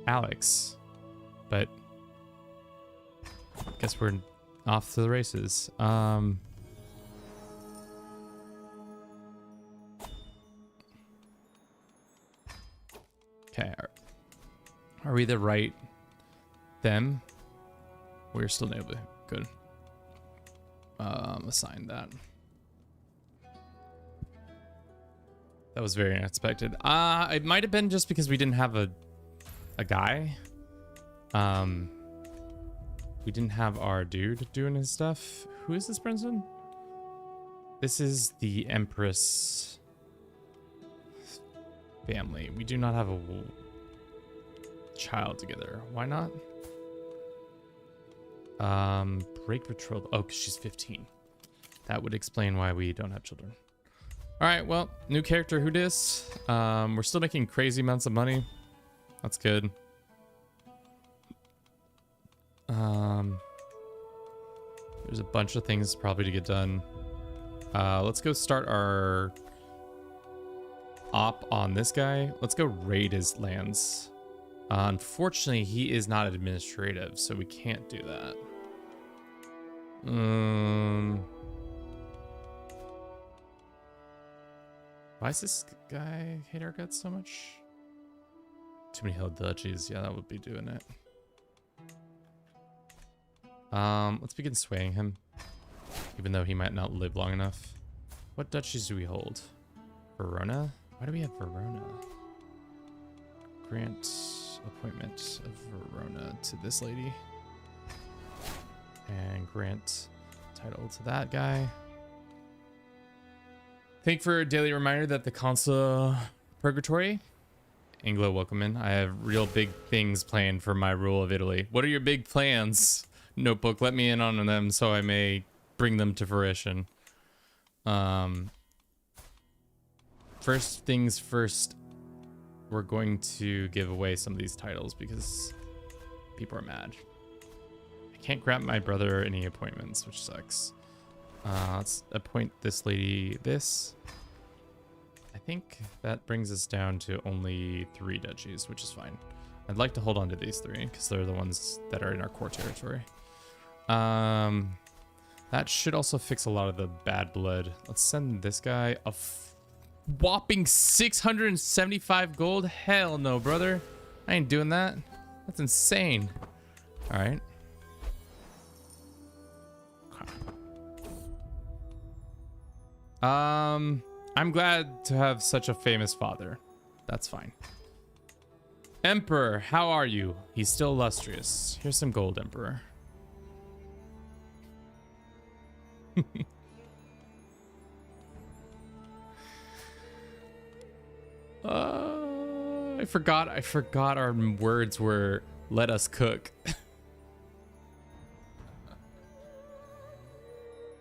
Alex, but I guess we're off to the races. Okay, are we the right them? We're still neighbor. Good. Assign that. That was very unexpected. It might have been just because we didn't have a guy. We didn't have our dude doing his stuff. Who is this Princeton? This is the Empress family. We do not have a child together. Why not? Break betrothal. Oh, because she's 15. That would explain why we don't have children. All right, well, new character. Who dis? We're still making crazy amounts of money. That's good. There's a bunch of things probably to get done. Let's go start our op on this guy. Let's go raid his lands. Unfortunately, he is not administrative, so we can't do that. Why does this guy hate our guts so much? Too many hill duchies. Yeah, that would be doing it. Let's begin swaying him, even though he might not live long enough. What duchies do we hold? Verona? Why do we have Verona? Grant appointment of Verona to this lady. And grant title to that guy. Thank for a daily reminder that the consul purgatory. Anglo, welcome in. I have real big things planned for my rule of Italy. What are your big plans? Notebook, let me in on them so I may bring them to fruition. First things first, we're going to give away some of these titles because people are mad. I can't grant my brother any appointments, which sucks. Let's appoint this lady this. I think that brings us down to only 3 duchies, which is fine. I'd like to hold on to these 3 because they're the ones that are in our core territory. That should also fix a lot of the bad blood. Let's send this guy a whopping 675 gold. Hell no, brother. I ain't doing that. That's insane. All right. I'm glad to have such a famous father. That's fine. Emperor, how are you? He's still illustrious. Here's some gold, Emperor. I forgot our words were let us cook.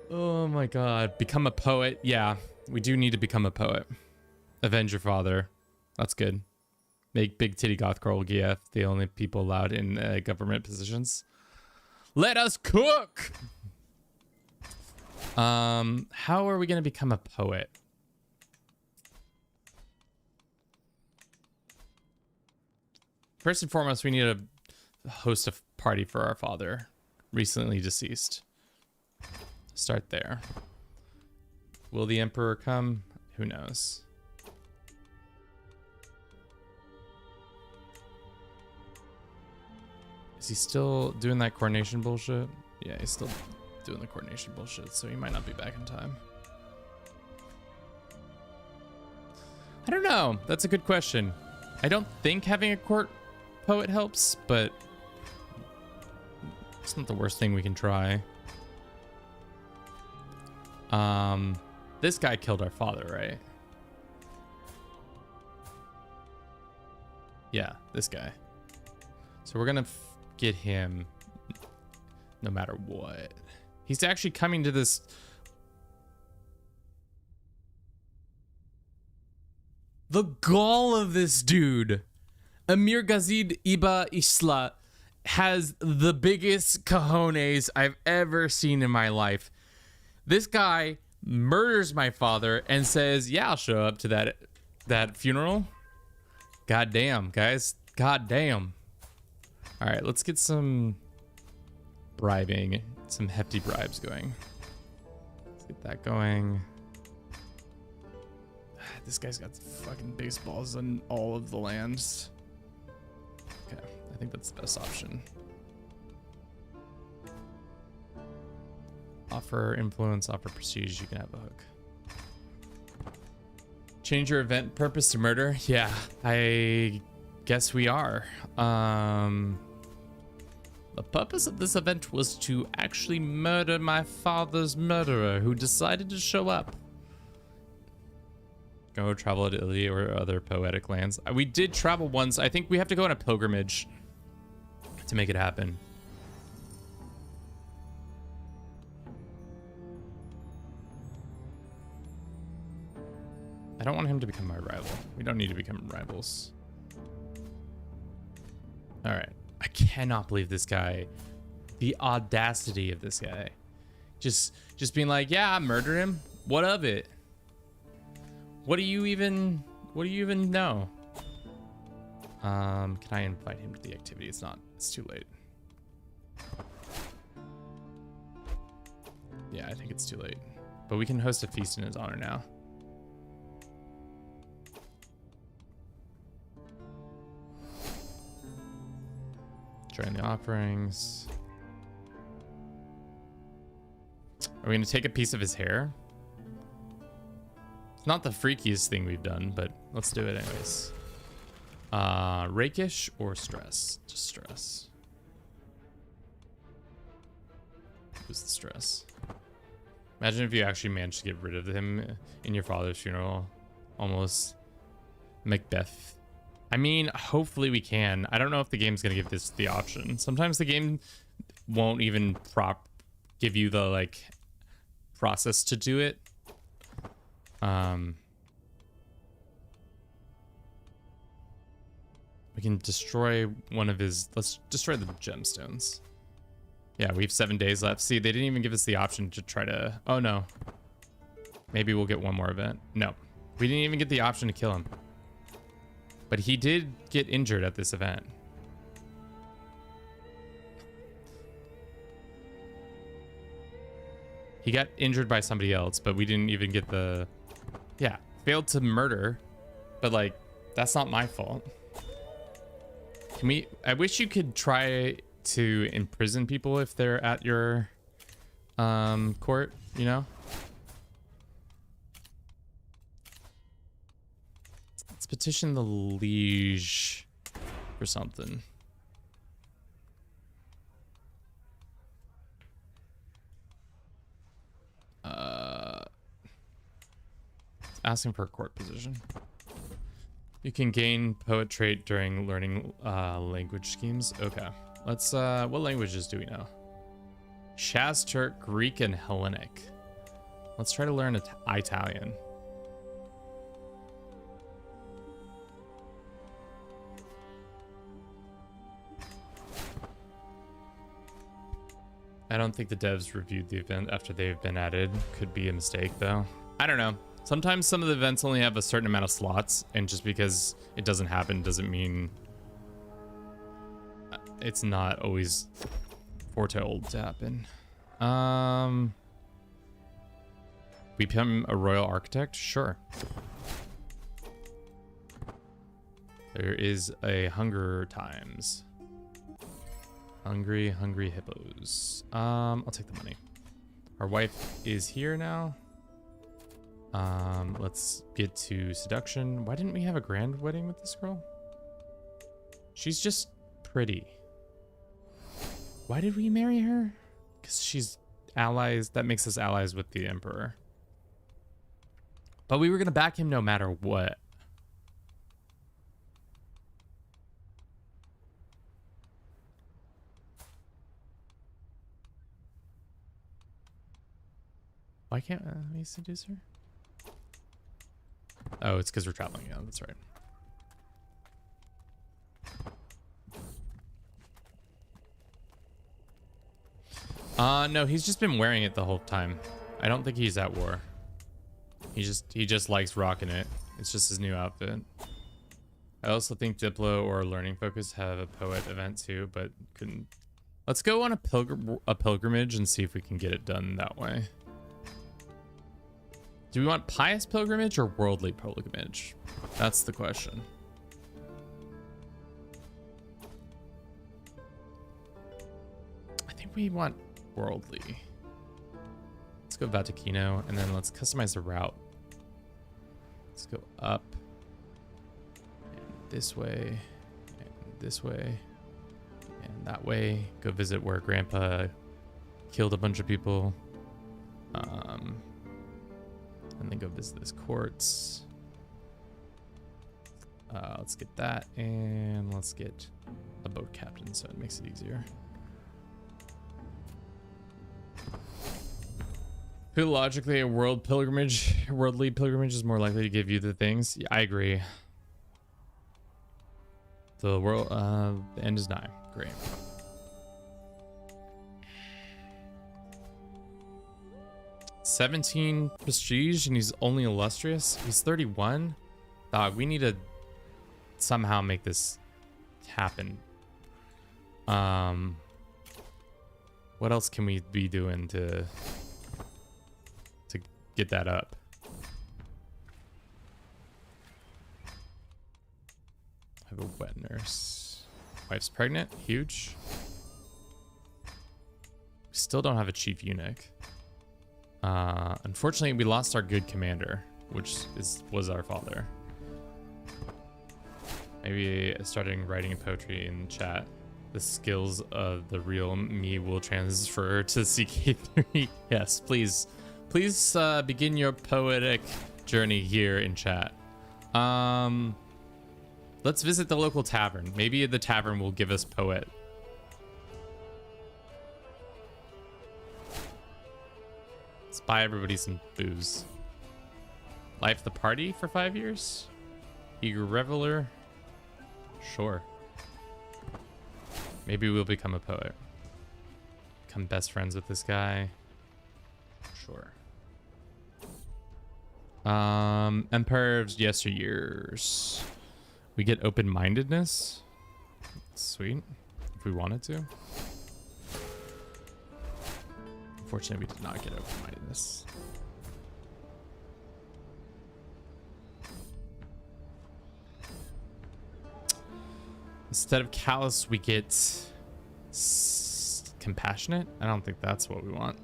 Oh my god. Become a poet. Yeah, we do need to become a poet. Avenge your father. That's good. Make big titty goth girl GF the only people allowed in government positions. Let us cook! How are we gonna become a poet? First and foremost, we need to host a party for our father, recently deceased. Start there. Will the emperor come? Who knows? Is he still doing that coordination bullshit? Yeah, he's still doing the coordination bullshit, so he might not be back in time. I don't know. That's a good question. I don't think having a court poet helps, but it's not the worst thing we can try. This guy killed our father, right? Yeah, this guy. So we're gonna get him no matter what. He's actually coming to this. The gall of this dude. Amir Ghazid Iba Isla has the biggest cojones I've ever seen in my life. This guy murders my father and says, yeah, I'll show up to that funeral. God damn, guys. God damn. All right, let's get some bribing, some hefty bribes going. Let's get that going. This guy's got the fucking biggest balls on all of the lands. Okay, I think that's the best option. Offer influence, offer prestige, you can have a hook. Change your event purpose to murder? Yeah, I guess we are. The purpose of this event was to actually murder my father's murderer who decided to show up. Go travel to Italy or other poetic lands. We did travel once. I think we have to go on a pilgrimage to make it happen. I don't want him to become my rival. We don't need to become rivals. All right. I cannot believe this guy. The audacity of this guy. Just being like, yeah, I murdered him. What of it? What do you even know? Can I invite him to the activity? It's not. It's too late. Yeah, I think it's too late. But we can host a feast in his honor now. Join the offerings. Are we going to take a piece of his hair? It's not the freakiest thing we've done, but let's do it anyways. Rakish or stress? Just stress. Who's the stress? Imagine if you actually managed to get rid of him in your father's funeral. Almost Macbeth. I mean, hopefully we can. I don't know if the game's gonna give this the option. Sometimes the game won't even give you the like process to do it. We can destroy one of his. Let's destroy the gemstones. Yeah, we have 7 days left. See, they didn't even give us the option to try to. Oh no. Maybe we'll get one more event. No, we didn't even get the option to kill him. But he did get injured at this event. He got injured by somebody else, but we didn't even get the... Yeah, failed to murder. But, like, that's not my fault. Can we... I wish you could try to imprison people if they're at your court, you know? Let's petition the liege for something. Asking for a court position. You can gain poet trait during learning language schemes. Okay, let's what languages do we know? Shaz, Turk, Greek, and Hellenic. Let's try to learn Italian. I don't think the devs reviewed the event after they've been added. Could be a mistake though. I don't know. Sometimes some of the events only have a certain amount of slots, and just because it doesn't happen doesn't mean it's not always foretold to happen. We become a royal architect? Sure. There is a hunger times. Hungry hippos. I'll take the money. Our wife is here now. Let's get to seduction. Why didn't we have a grand wedding with this girl? She's just pretty. Why did we marry her? Because she's allies. That makes us allies with the emperor. But we were gonna back him no matter what. Why can't we seduce her? Oh, it's because we're traveling. Yeah, that's right. No, he's just been wearing it the whole time. I don't think he's at war. He just likes rocking it. It's just his new outfit. I also think Diplo or Learning Focus have a poet event too, but couldn't. Let's go on a pilgrimage and see if we can get it done that way. Do we want pious pilgrimage or worldly pilgrimage? That's the question. I think we want worldly. Let's go Vaticino, and then let's customize the route. Let's go up, and this way, and that way. Go visit where Grandpa killed a bunch of people. And then go visit this courts. Let's get that, and let's get a boat captain so it makes it easier. Logically, a worldly pilgrimage is more likely to give you the things. Yeah, I agree. The end is nigh. Great. $17 prestige, and he's only illustrious. He's 31. Dog, we need to somehow make this happen. What else can we be doing to get that up? I have a wet nurse. Wife's pregnant. Huge. We still don't have a chief eunuch. Unfortunately, we lost our good commander, which was our father. Maybe starting writing poetry in chat. The skills of the real me will transfer to CK3. Yes, please. Please begin your poetic journey here in chat. Let's visit the local tavern. Maybe the tavern will give us poet. Let's buy everybody some booze. Life of the party for 5 years? Eager reveler? Sure. Maybe we'll become a poet. Become best friends with this guy. Sure. Empire of yesteryears. We get open-mindedness. Sweet. If we wanted to. Unfortunately, we did not get open-mindedness. Instead of callous, we get compassionate. I don't think that's what we want.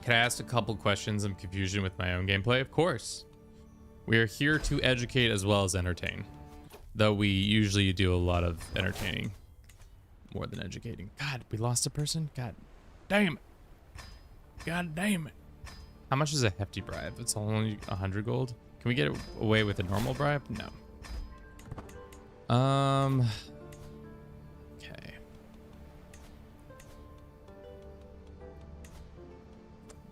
Can I ask a couple questions? I'm confusion with my own gameplay. Of course. We are here to educate as well as entertain. Though we usually do a lot of entertaining more than educating. God, we lost a person? God damn it. God damn it. How much is a hefty bribe? It's only 100 gold. Can we get away with a normal bribe? No. Okay.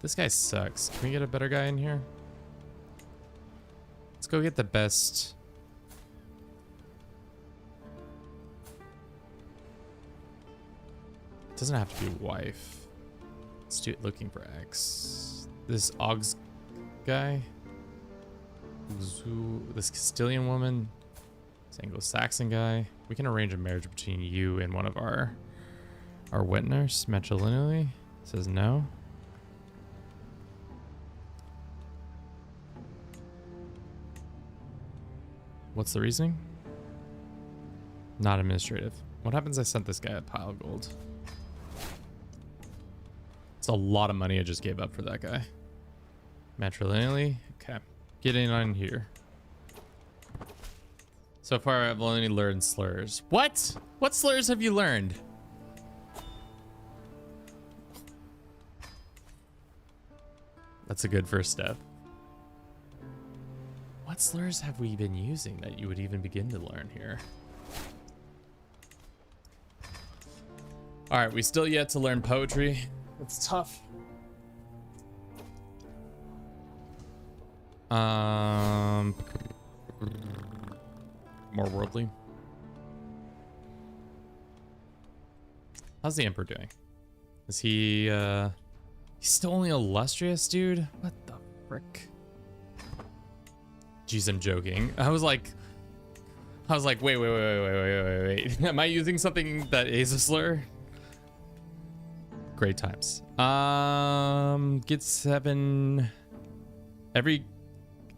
This guy sucks. Can we get a better guy in here? Let's go get the best. It doesn't have to be a wife. Let's do it looking for X. This Oggs guy. This Castilian woman. This Anglo-Saxon guy. We can arrange a marriage between you and one of our wet nurse, matrilineally. Says no. What's the reasoning? Not administrative. What happens if I sent this guy a pile of gold? It's a lot of money I just gave up for that guy. Matrilineally? Okay. Get in on here. So far, I've only learned slurs. What? What slurs have you learned? That's a good first step. What slurs have we been using that you would even begin to learn here? All right, we still yet to learn poetry. It's tough. More worldly. How's the Emperor doing? Is he he's still only illustrious, dude? What the frick? Jeez, I'm joking. I was like, wait. Am I using something that is a slur? Great times. Get 7. Every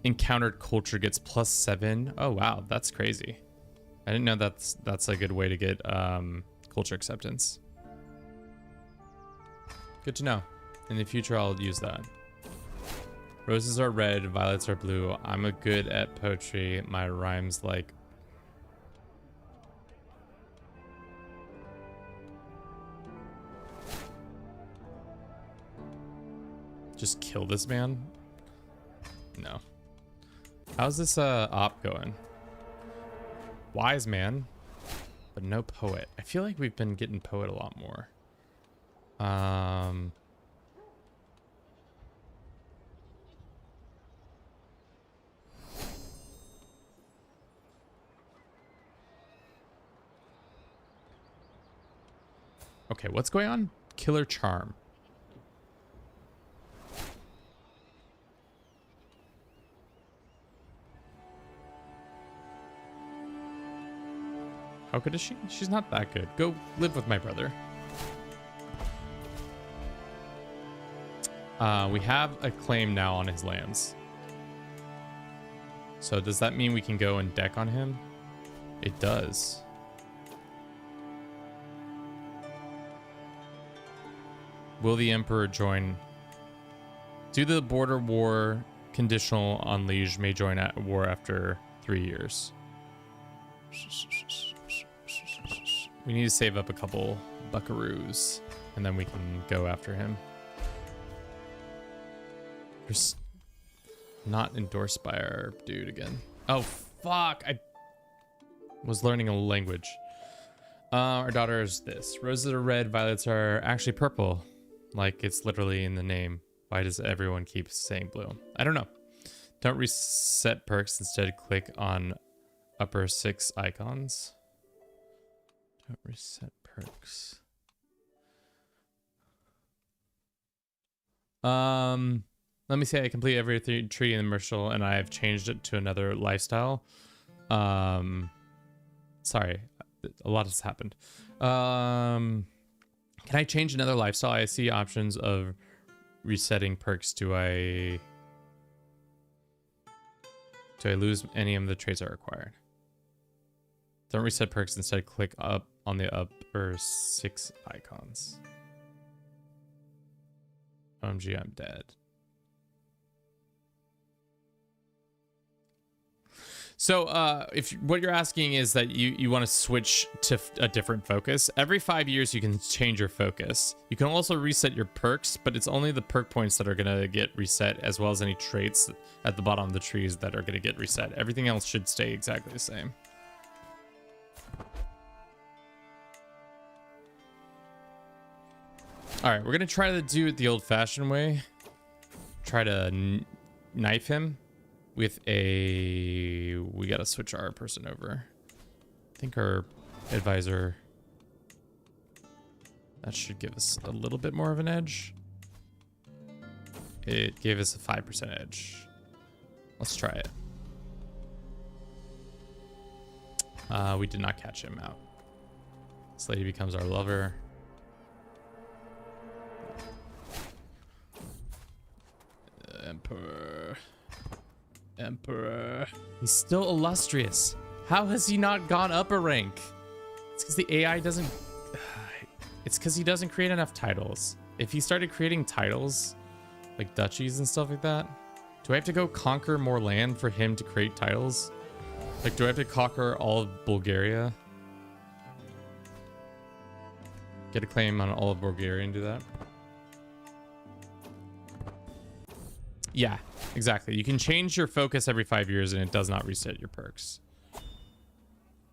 encountered culture gets +7. Oh wow, that's crazy. I didn't know that's a good way to get culture acceptance. Good to know. In the future, I'll use that. Roses are red, violets are blue. I'm a good at poetry. My rhymes like. Just kill this man? No. How's this op going? Wise man, but no poet. I feel like we've been getting poet a lot more. Okay, what's going on? Killer charm. How good is she? She's not that good. Go live with my brother. We have a claim now on his lands. So does that mean we can go and deck on him? It does. Will the Emperor join? Do the border war conditional on liege may join at war after 3 years. We need to save up a couple buckaroos and then we can go after him. We're not endorsed by our dude again. Oh, fuck. I was learning a language. Our daughter is this. Roses are red, violets are actually purple. Like it's literally in the name. Why does everyone keep saying blue? I don't know. Don't reset perks. Instead, click on upper 6 icons. Don't reset perks. Let me say I complete every tree in the commercial and I have changed it to another lifestyle. Sorry, a lot has happened. Can I change another lifestyle? I see options of resetting perks. Do I lose any of the traits that are required? Don't reset perks. Instead, click up on the upper 6 icons. OMG, I'm dead. So if what you're asking is that you want to switch to a different focus, every 5 years you can change your focus. You can also reset your perks, but it's only the perk points that are going to get reset, as well as any traits at the bottom of the trees that are going to get reset. Everything else should stay exactly the same. All right, we're going to try to do it the old-fashioned way. Try to knife him. With a, we gotta switch our person over. I think our advisor, that should give us a little bit more of an edge. It gave us a 5% edge. Let's try it. We did not catch him out. This lady becomes our lover. Emperor. He's still illustrious. How has he not gone up a rank? It's because the AI doesn't... It's because he doesn't create enough titles. If he started creating titles, like duchies and stuff like that, do I have to go conquer more land for him to create titles? Like, do I have to conquer all of Bulgaria? Get a claim on all of Bulgaria and do that? Yeah, exactly. You can change your focus every 5 years and it does not reset your perks.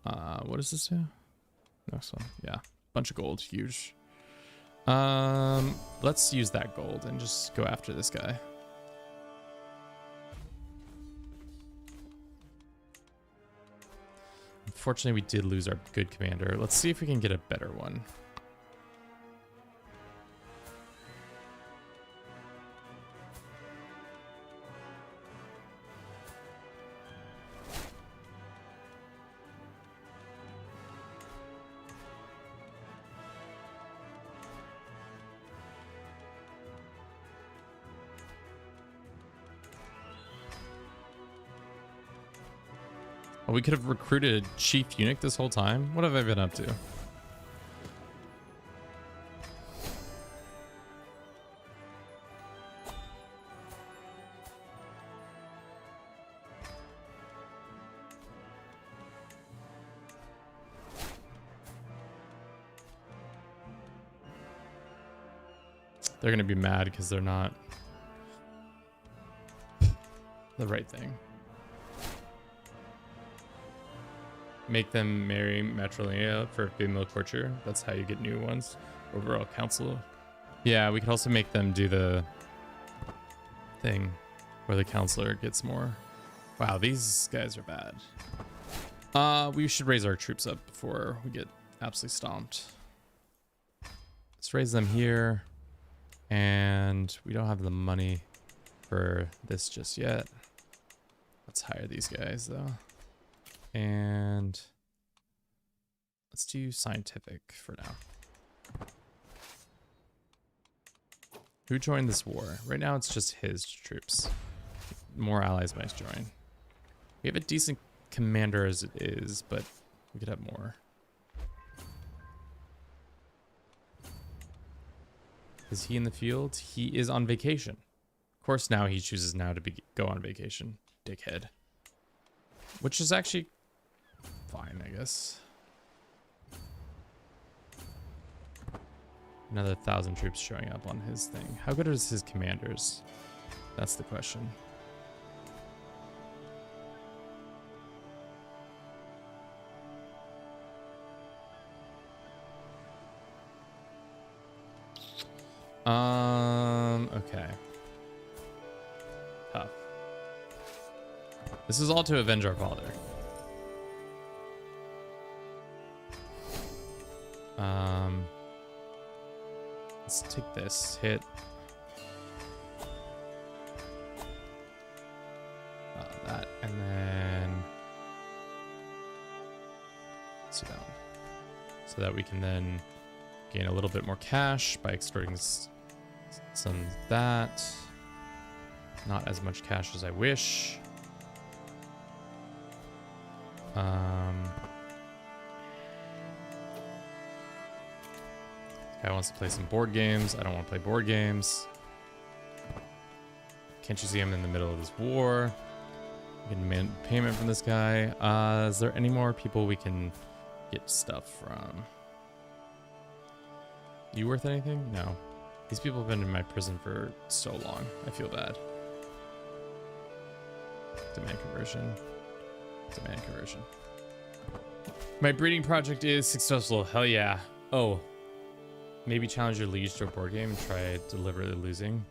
What does this do? Next one. Yeah, bunch of gold, huge. Let's use that gold and just go after this guy. Unfortunately, we did lose our good commander. Let's see if we can get a better one. We could have recruited a chief eunuch this whole time. What have I been up to? They're gonna be mad because they're not the right thing. Make them marry matrilineal for female courtier. That's how you get new ones. Overall council. Yeah, we could also make them do the thing where the counselor gets more. Wow, these guys are bad. We should raise our troops up before we get absolutely stomped. Let's raise them here. And we don't have the money for this just yet. Let's hire these guys though. And Let's do scientific for now. Who joined this war? Right now it's just his troops. More allies might join. We have a decent commander as it is, but we could have more. Is he in the field? He is on vacation. Of course, now he chooses now to go on vacation. Dickhead. Which is actually fine, I guess. Another 1,000 troops showing up on his thing. How good is his commanders? That's the question. Okay. Tough. This is all to avenge our father. Let's take this hit. That, and then sit down. So that we can then gain a little bit more cash by extorting some of that. Not as much cash as I wish. Guy wants to play some board games. I don't want to play board games. Can't you see I'm in the middle of this war? We can demand payment from this guy. Is there any more people we can get stuff from? You worth anything? No. These people have been in my prison for so long. I feel bad. Demand conversion. Demand conversion. My breeding project is successful. Hell yeah. Oh. Maybe challenge your liege to a board game and try deliberately losing.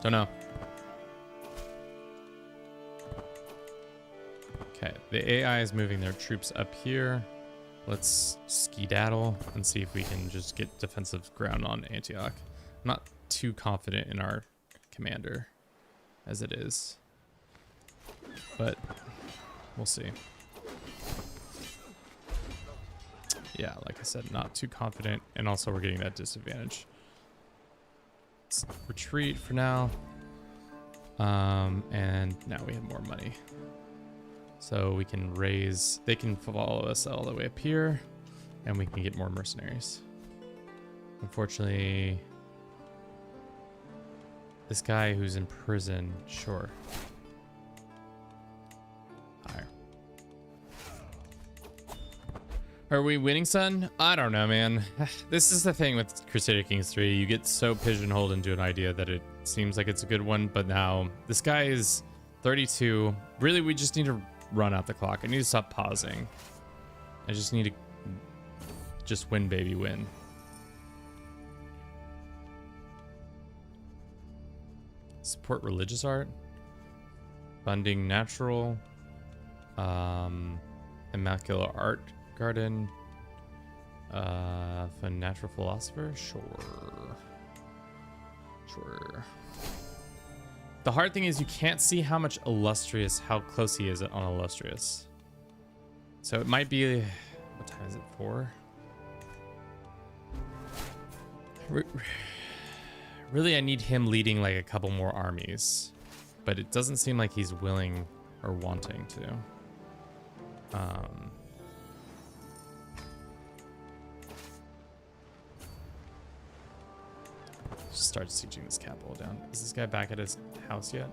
Don't know. Okay, the AI is moving their troops up here. Let's skedaddle and see if we can just get defensive ground on Antioch. I'm not too confident in our commander as it is, but we'll see. Yeah, like I said, not too confident, and also we're getting that disadvantage. Let's retreat for now, and now we have more money, so we can raise. They can follow us all the way up here, and we can get more mercenaries. Unfortunately, this guy who's in prison, sure. Higher. Are we winning, son? I don't know, man. This is the thing with Crusader Kings 3. You get so pigeonholed into an idea that it seems like it's a good one, but now this guy is 32. Really, we just need to run out the clock. I need to stop pausing. I just need to just win, baby, win. Support religious art, funding natural, immaculate art garden, fund natural philosopher. Sure. The hard thing is you can't see how much illustrious, how close he is on illustrious. So it might be, what time is it? 4? Really, I need him leading like a couple more armies, but it doesn't seem like he's willing or wanting to. Just start sieging this capital down. Is this guy back at his house yet?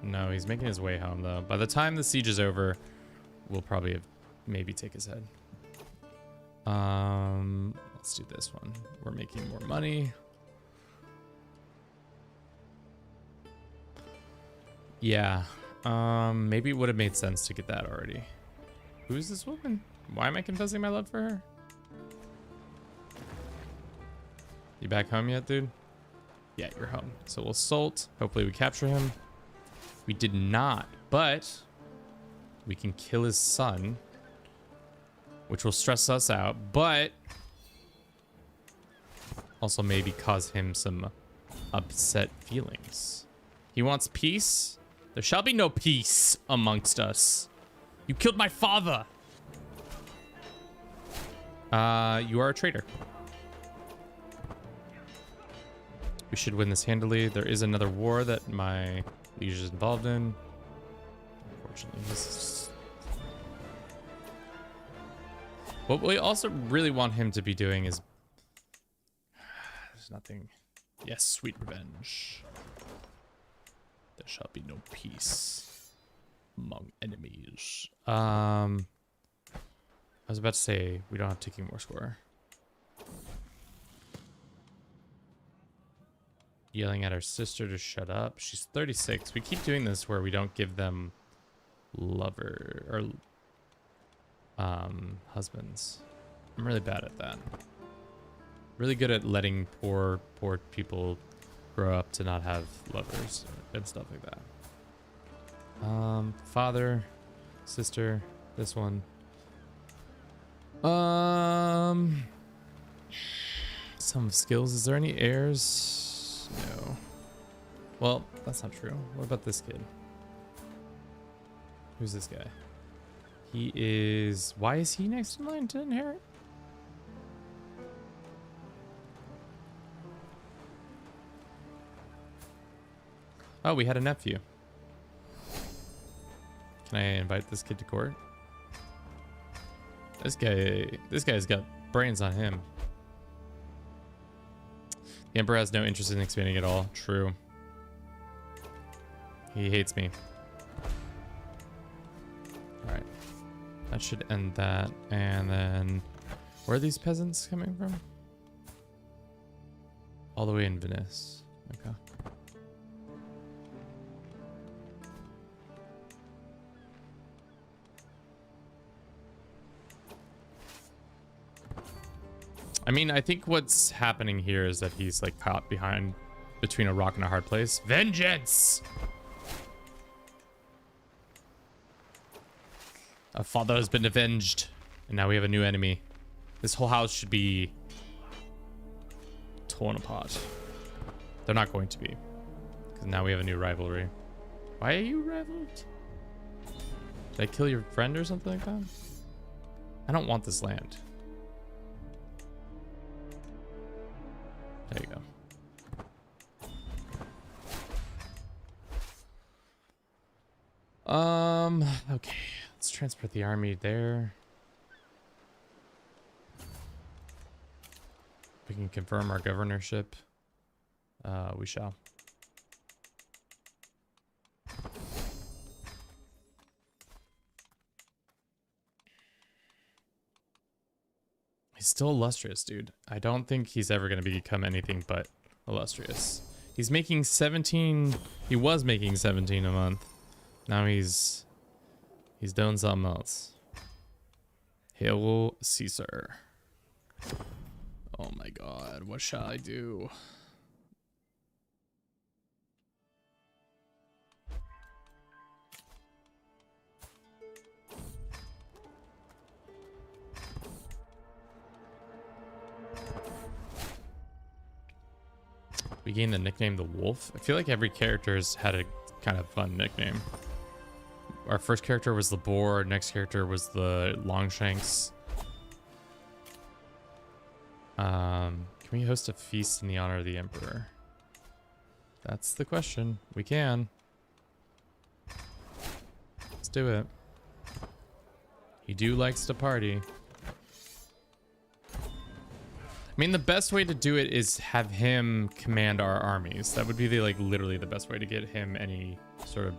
No, he's making his way home though. By the time the siege is over, we'll probably maybe take his head. Let's do this one. We're making more money. Yeah, maybe it would have made sense to get that already. Who's this woman? Why am I confessing my love for her? You back home yet, dude? Yeah, you're home. So we'll assault. Hopefully we capture him. We did not, but we can kill his son, which will stress us out, but also maybe cause him some upset feelings. He wants peace. There shall be no peace amongst us. You killed my father. You are a traitor. We should win this handily. There is another war that my liege is involved in. Unfortunately, this is... What we also really want him to be doing is... There's nothing... Yes, sweet revenge. There shall be no peace among enemies. I was about to say we don't have taking more score. Yelling at our sister to shut up. She's 36. We keep doing this where we don't give them lover or husbands. I'm really bad at that. Really good at letting poor people grow up to not have lovers and stuff like that. Father, sister, this one. Some skills. Is there any heirs? No. Well, that's not true. What about this kid? Who's this guy? He is... Why is he next in line to inherit? Oh, we had a nephew. Can I invite this kid to court? This guy's got brains on him. The Emperor has no interest in expanding at all. True. He hates me. Alright. That should end that. And then... Where are these peasants coming from? All the way in Venice. Okay. I mean, I think what's happening here is that he's like caught between a rock and a hard place. Vengeance! Our father has been avenged, and now we have a new enemy. This whole house should be torn apart. They're not going to be, because now we have a new rivalry. Why are you rivaled? Did I kill your friend or something like that? I don't want this land. There you go. Okay, let's transport the army there. We can confirm our governorship. We shall. He's still illustrious, dude. I don't think he's ever going to become anything but illustrious. He's making 17. He was making 17 a month. Now he's doing something else. Hail Caesar. Oh my god, what shall I do? We gained the nickname the Wolf. I feel like every character's had a kind of fun nickname. Our first character was the Boar. Our next character was the Longshanks. Can we host a feast in the honor of the Emperor? That's the question. We can. Let's do it. He likes to party. I mean, the best way to do it is have him command our armies. That would be literally the best way to get him any sort of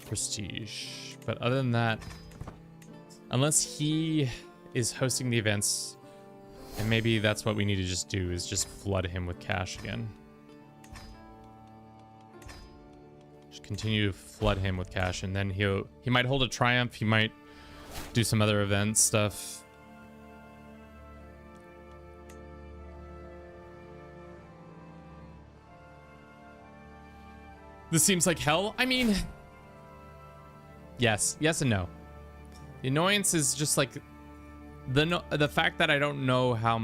prestige. But other than that, unless he is hosting the events, and maybe that's what we need to just do, is just flood him with cash again. Just continue to flood him with cash, and then he might hold a triumph. He might do some other event stuff. This seems like hell. I mean, yes and no. The annoyance is just like the fact that I don't know how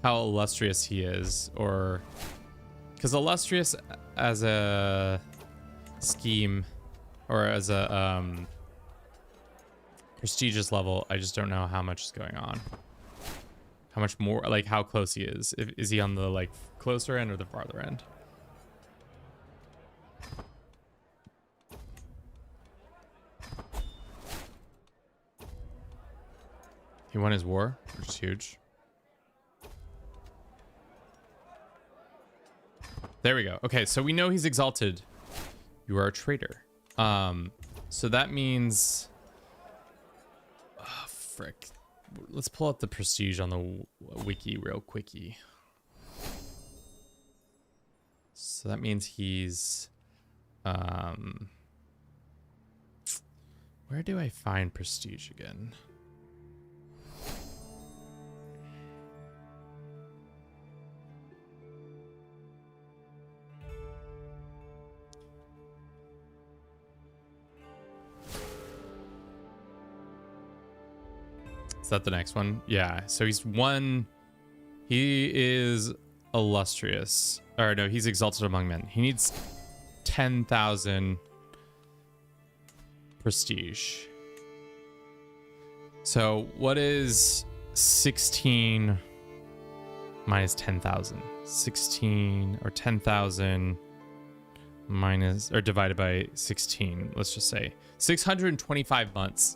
illustrious he is, or Because illustrious as a scheme or as a prestigious level, I just don't know how much is going on. How much more, like how close he is. Is he on the like closer end or the farther end? He won his war, which is huge. There we go. Okay, so we know he's exalted. You are a traitor. So that means... Oh, frick. Let's pull up the prestige on the wiki real quickie. So that means he's... where do I find prestige again? Is that the next one? Yeah. So he's one. He is illustrious. Or no, he's exalted among men. He needs 10,000 prestige. So what is 16 minus 10,000? 16 or 10,000 minus or divided by 16. Let's just say 625 months.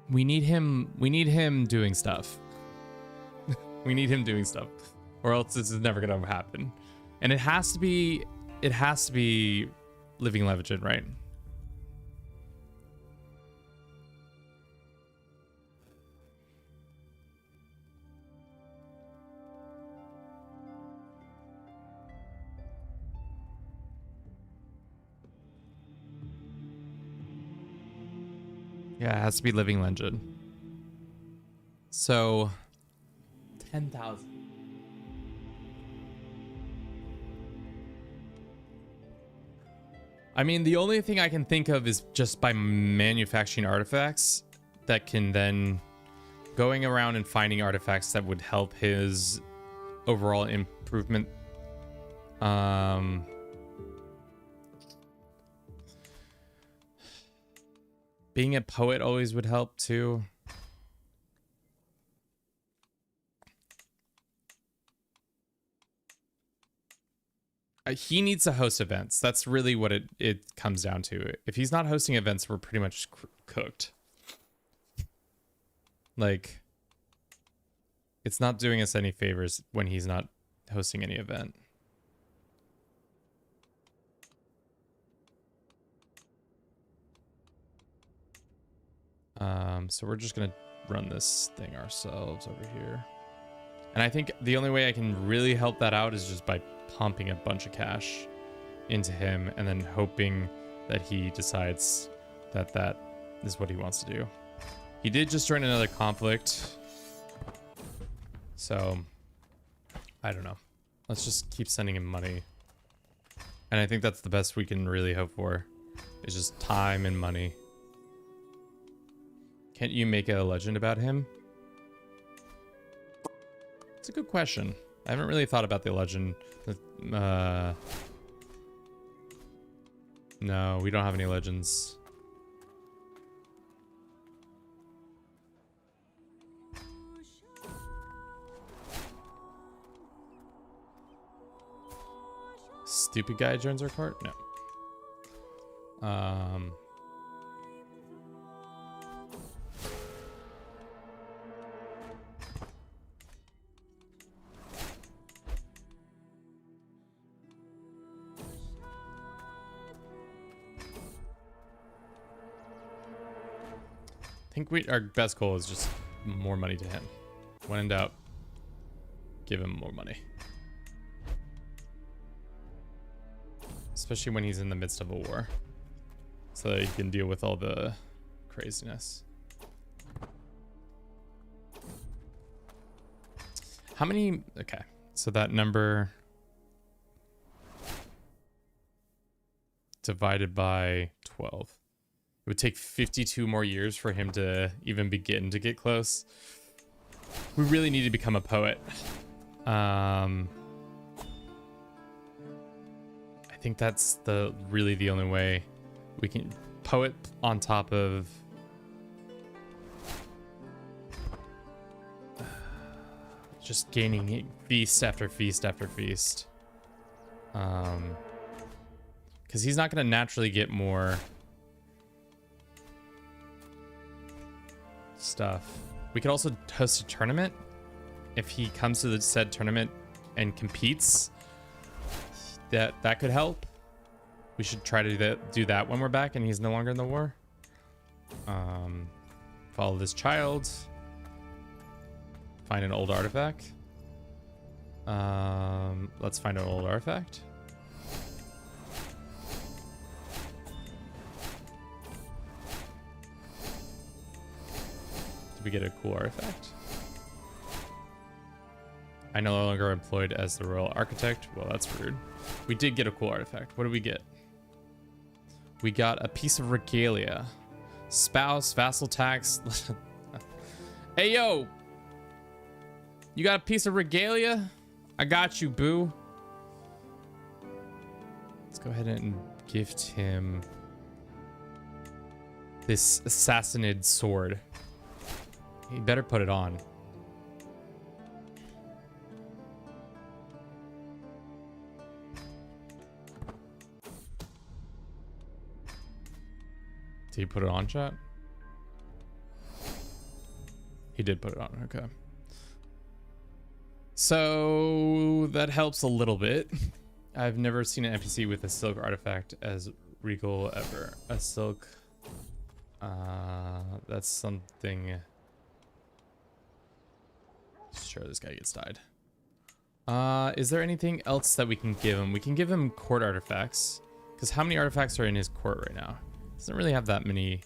We need him doing stuff. We need him doing stuff, or else this is never gonna happen. And it has to be living legend, right? Yeah, it has to be living legend. So 10,000. I mean, the only thing I can think of is just by manufacturing artifacts that can then going around and finding artifacts that would help his overall improvement. Being a poet always would help too. He needs to host events. That's really what it comes down to. If he's not hosting events, we're pretty much cooked. Like, it's not doing us any favors when he's not hosting any event. So we're just gonna run this thing ourselves over here. And I think the only way I can really help that out is just by pumping a bunch of cash into him and then hoping that he decides that that is what he wants to do. He did just join another conflict. So, I don't know. Let's just keep sending him money. And I think that's the best we can really hope for, is just time and money. Can't you make a legend about him? It's a good question. I haven't really thought about the legend. No, we don't have any legends. Stupid guy joins our court? No. I think our best goal is just more money to him. When in doubt, give him more money. Especially when he's in the midst of a war. So that he can deal with all the craziness. How many? Okay, so that number divided by 12. would take 52 more years for him to even begin to get close. We really need to become a poet. I think that's really the only way we can poet on top of just gaining feast after feast after feast. Because he's not going to naturally get more stuff. We could also host a tournament. If he comes to the said tournament and competes, that could help. We should try to do that when we're back and he's no longer in the war. Follow this child. Find an old artifact. Let's find an old artifact. Did we get a cool artifact? I no longer employed as the royal architect. Well, that's rude. We did get a cool artifact. What did we get? We got a piece of regalia. Spouse, vassal tax. Hey, yo! You got a piece of regalia? I got you, boo. Let's go ahead and gift him this assassinid sword. He better put it on. Did he put it on, chat? He did put it on, okay. So that helps a little bit. I've never seen an NPC with a silk artifact as regal ever. A silk, that's something. Sure, this guy gets died. Is there anything else that we can give him? We can give him court artifacts. Because how many artifacts are in his court right now? Doesn't really have that many.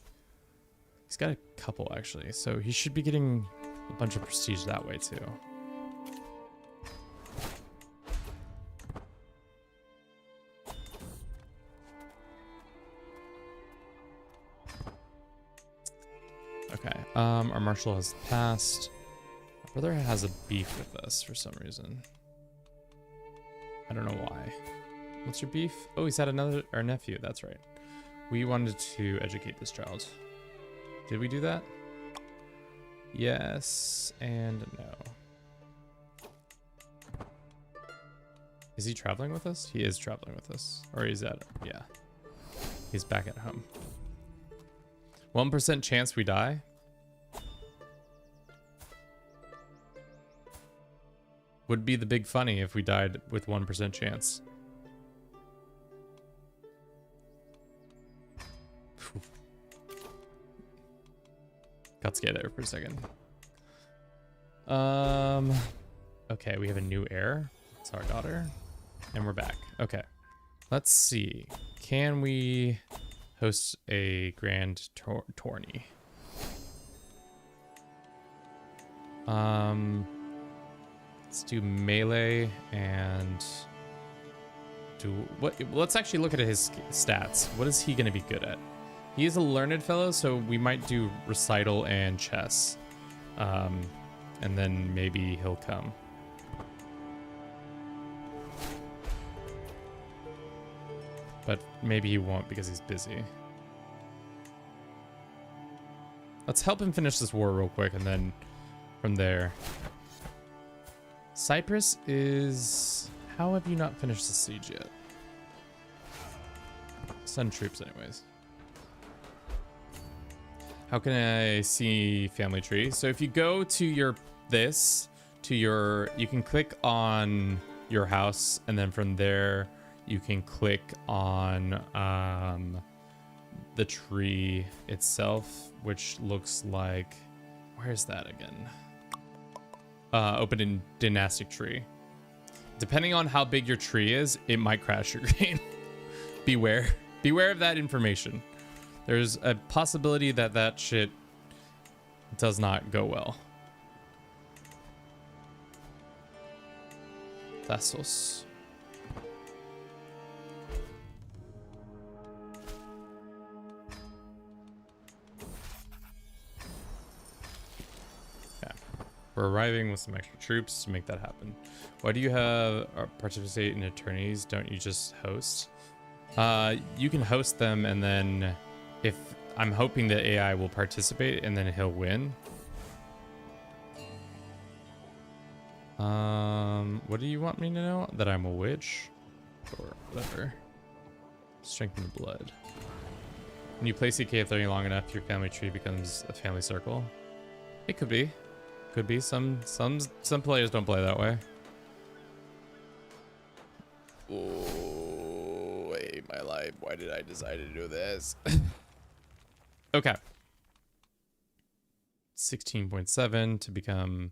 He's got a couple actually, so he should be getting a bunch of prestige that way too. Okay, our marshal has passed. My brother has a beef with us for some reason. I don't know why. What's your beef? Oh, he's had our nephew, that's right. We wanted to educate this child. Did we do that? Yes and no. Is he traveling with us? He is traveling with us. Or he's yeah. He's back at home. 1% chance we die? Would be the big funny if we died with 1% chance. Got scared there for a second. Okay, we have a new heir. It's our daughter. And we're back. Okay. Let's see. Can we host a grand tourney? Let's do melee and do what? Let's actually look at his stats. What is he going to be good at? He is a learned fellow, so we might do recital and chess. And then maybe he'll come. But maybe he won't because he's busy. Let's help him finish this war real quick, and then from there. Cyprus is... How have you not finished the siege yet? Send troops anyways. How can I see family tree? So if you go to your you can click on your house, and then from there you can click on the tree itself, which looks like, where's that again? Open in dynastic tree. Depending on how big your tree is, it might crash your game. Beware of that information. There's a possibility that shit does not go well. Vassals. We're arriving with some extra troops to make that happen. Why do you have participate in attorneys? Don't you just host? You can host them, and then if I'm hoping that AI will participate, and then he'll win. What do you want me to know? That I'm a witch? Or whatever. Strengthen the blood. When you play CK3 long enough, your family tree becomes a family circle. It could be. Could be. Some players don't play that way. Oh, wait, my life. Why did I decide to do this? Okay. 16.7 to become...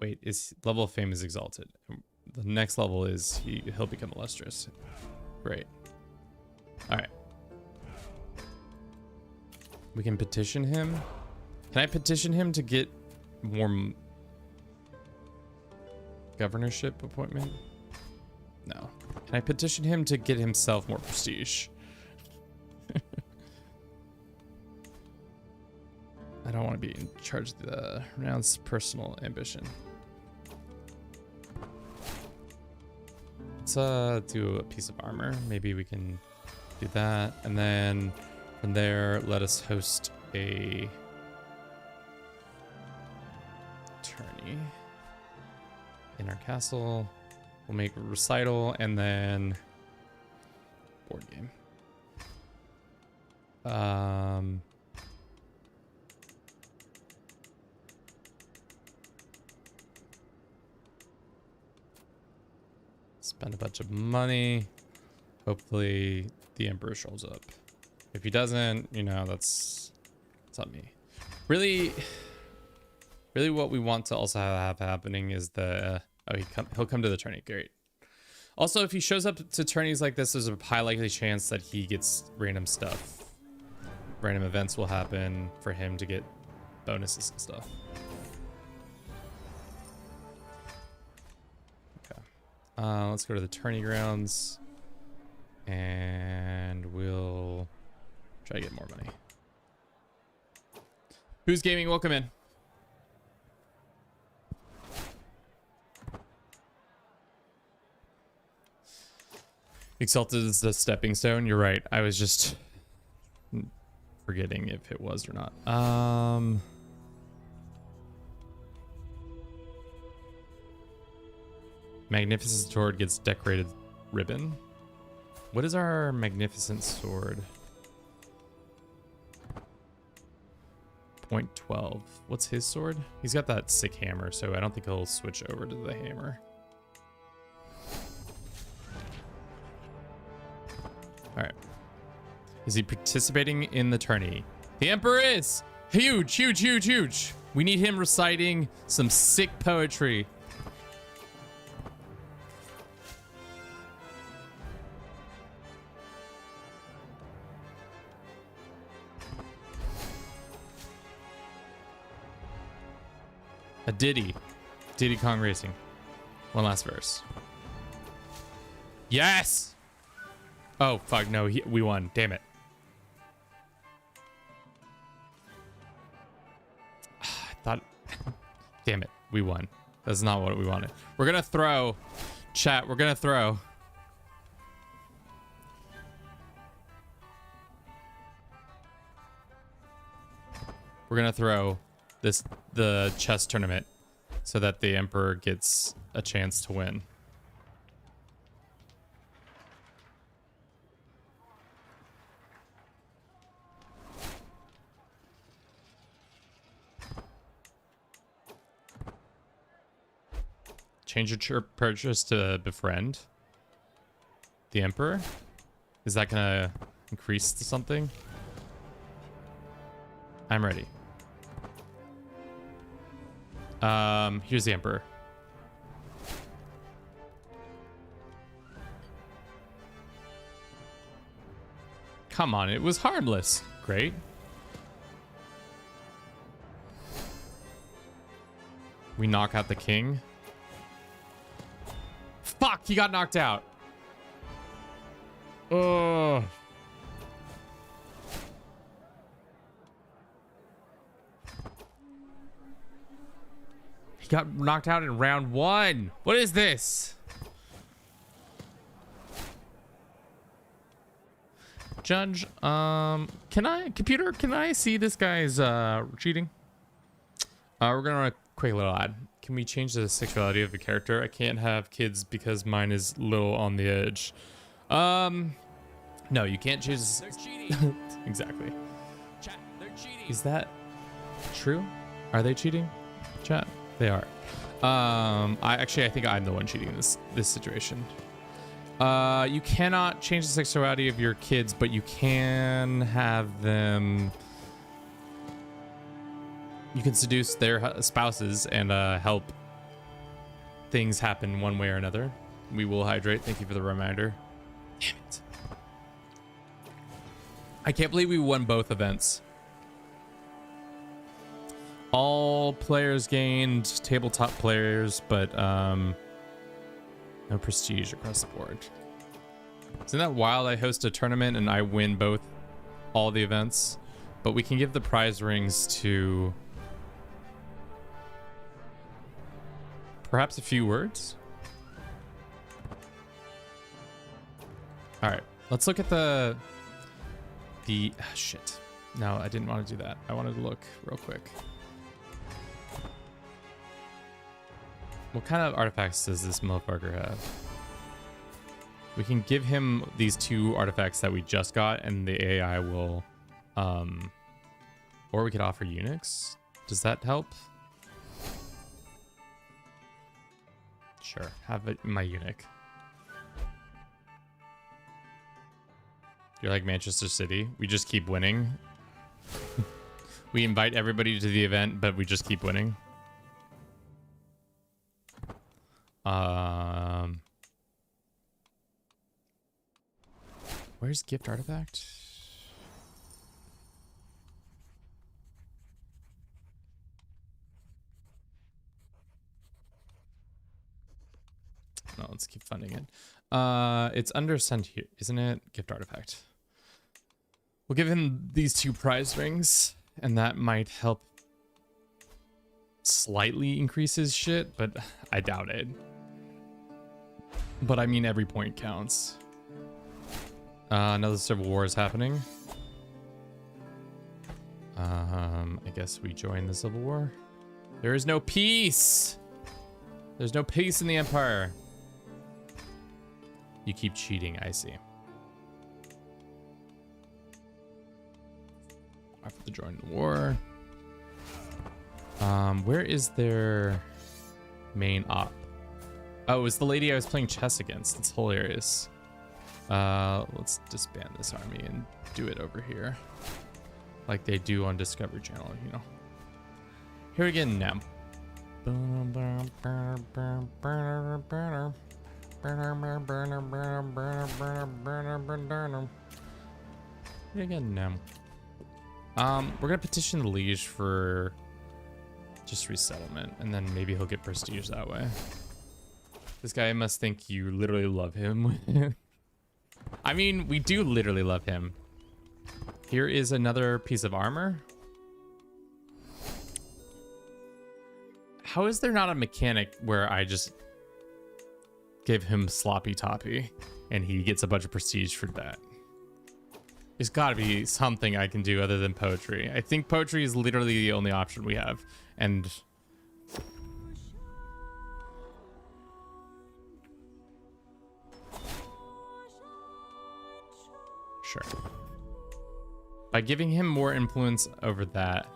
Wait, is level of fame is exalted. The next level is he'll become illustrious. Great. All right. We can petition him. Can I petition him to get more governorship appointment? No. Can I petition him to get himself more prestige? I don't want to be in charge of the renounce personal ambition. Let's do a piece of armor. Maybe we can do that. And then from there, let us host a tourney in our castle. We'll make a recital and then board game. Spend a bunch of money. Hopefully the emperor shows up. If he doesn't, you know, it's on me. Really what we want to also have happening is the he'll come to the tourney. Great. Also, if he shows up to tourneys like this, there's a high likely chance that he gets random stuff. Random events will happen for him to get bonuses and stuff. Let's go to the tourney grounds and we'll try to get more money. Who's gaming? Welcome in. Exalted is the stepping stone. You're right. I was just forgetting if it was or not. Magnificent sword gets decorated ribbon. What is our magnificent sword? 0.12. What's his sword? He's got that sick hammer, so I don't think he'll switch over to the hammer. All right. Is he participating in the tourney? The Emperor is! Huge, huge, huge, huge. We need him reciting some sick poetry. A Diddy Kong Racing. One last verse. Yes! Oh, fuck, no, we won. Damn it. I thought... Damn it, we won. That's not what we wanted. We're gonna throw... Chat, we're gonna throw... We're gonna throw the chess tournament so that the Emperor gets a chance to win. Change your purchase to befriend the Emperor. Is that gonna increase to something? I'm ready. Here's the Emperor. Come on, it was harmless. Great. We knock out the king. Fuck, he got knocked out. Ugh. got knocked out in round 1. What is this? Judge, computer, can I see this guy's cheating? We're gonna run a quick little ad. Can we change the sexuality of the character? I can't have kids because mine is little on the edge. No, you can't choose. They're cheating. Exactly. Chat, they're cheating. Is that true? Are they cheating? Chat, they are. I think I'm the one cheating in this situation. You cannot change the sexuality of your kids, but you can have them. You can seduce their spouses and help things happen one way or another. We will hydrate. Thank you for the reminder. Damn it. I can't believe we won both events. All players gained, tabletop players, but no prestige across the board. Isn't that wild? I host a tournament and I win all the events, but we can give the prize rings to perhaps a few words. All right, let's look at the shit. No, I didn't want to do that. I wanted to look real quick. What kind of artifacts does this motherfucker have? We can give him these 2 artifacts that we just got, and the AI will, or we could offer eunuchs. Does that help? Sure, have it, my eunuch. You're like Manchester City. We just keep winning. We invite everybody to the event, but we just keep winning. Where's gift artifact? No, let's keep funding it. It's under sent here, isn't it? Gift artifact. We'll give him these 2 prize rings, and that might help slightly increase his shit, but I doubt it. But I mean, every point counts. Another civil war is happening. I guess we join the civil war. There is no peace. There's no peace in the empire. You keep cheating, I see. I have to join the war. Where is their main op? Oh, it's the lady I was playing chess against. It's hilarious. Let's disband this army and do it over here, like they do on Discovery Channel, you know. Here again now. Here again now. We're gonna petition the liege for just resettlement, and then maybe he'll get prestige that way. This guy must think you literally love him. I mean, we do literally love him. Here is another piece of armor. How is there not a mechanic where I just give him sloppy toppy and he gets a bunch of prestige for that? There's got to be something I can do other than poetry. I think poetry is literally the only option we have. And sure. By giving him more influence over that,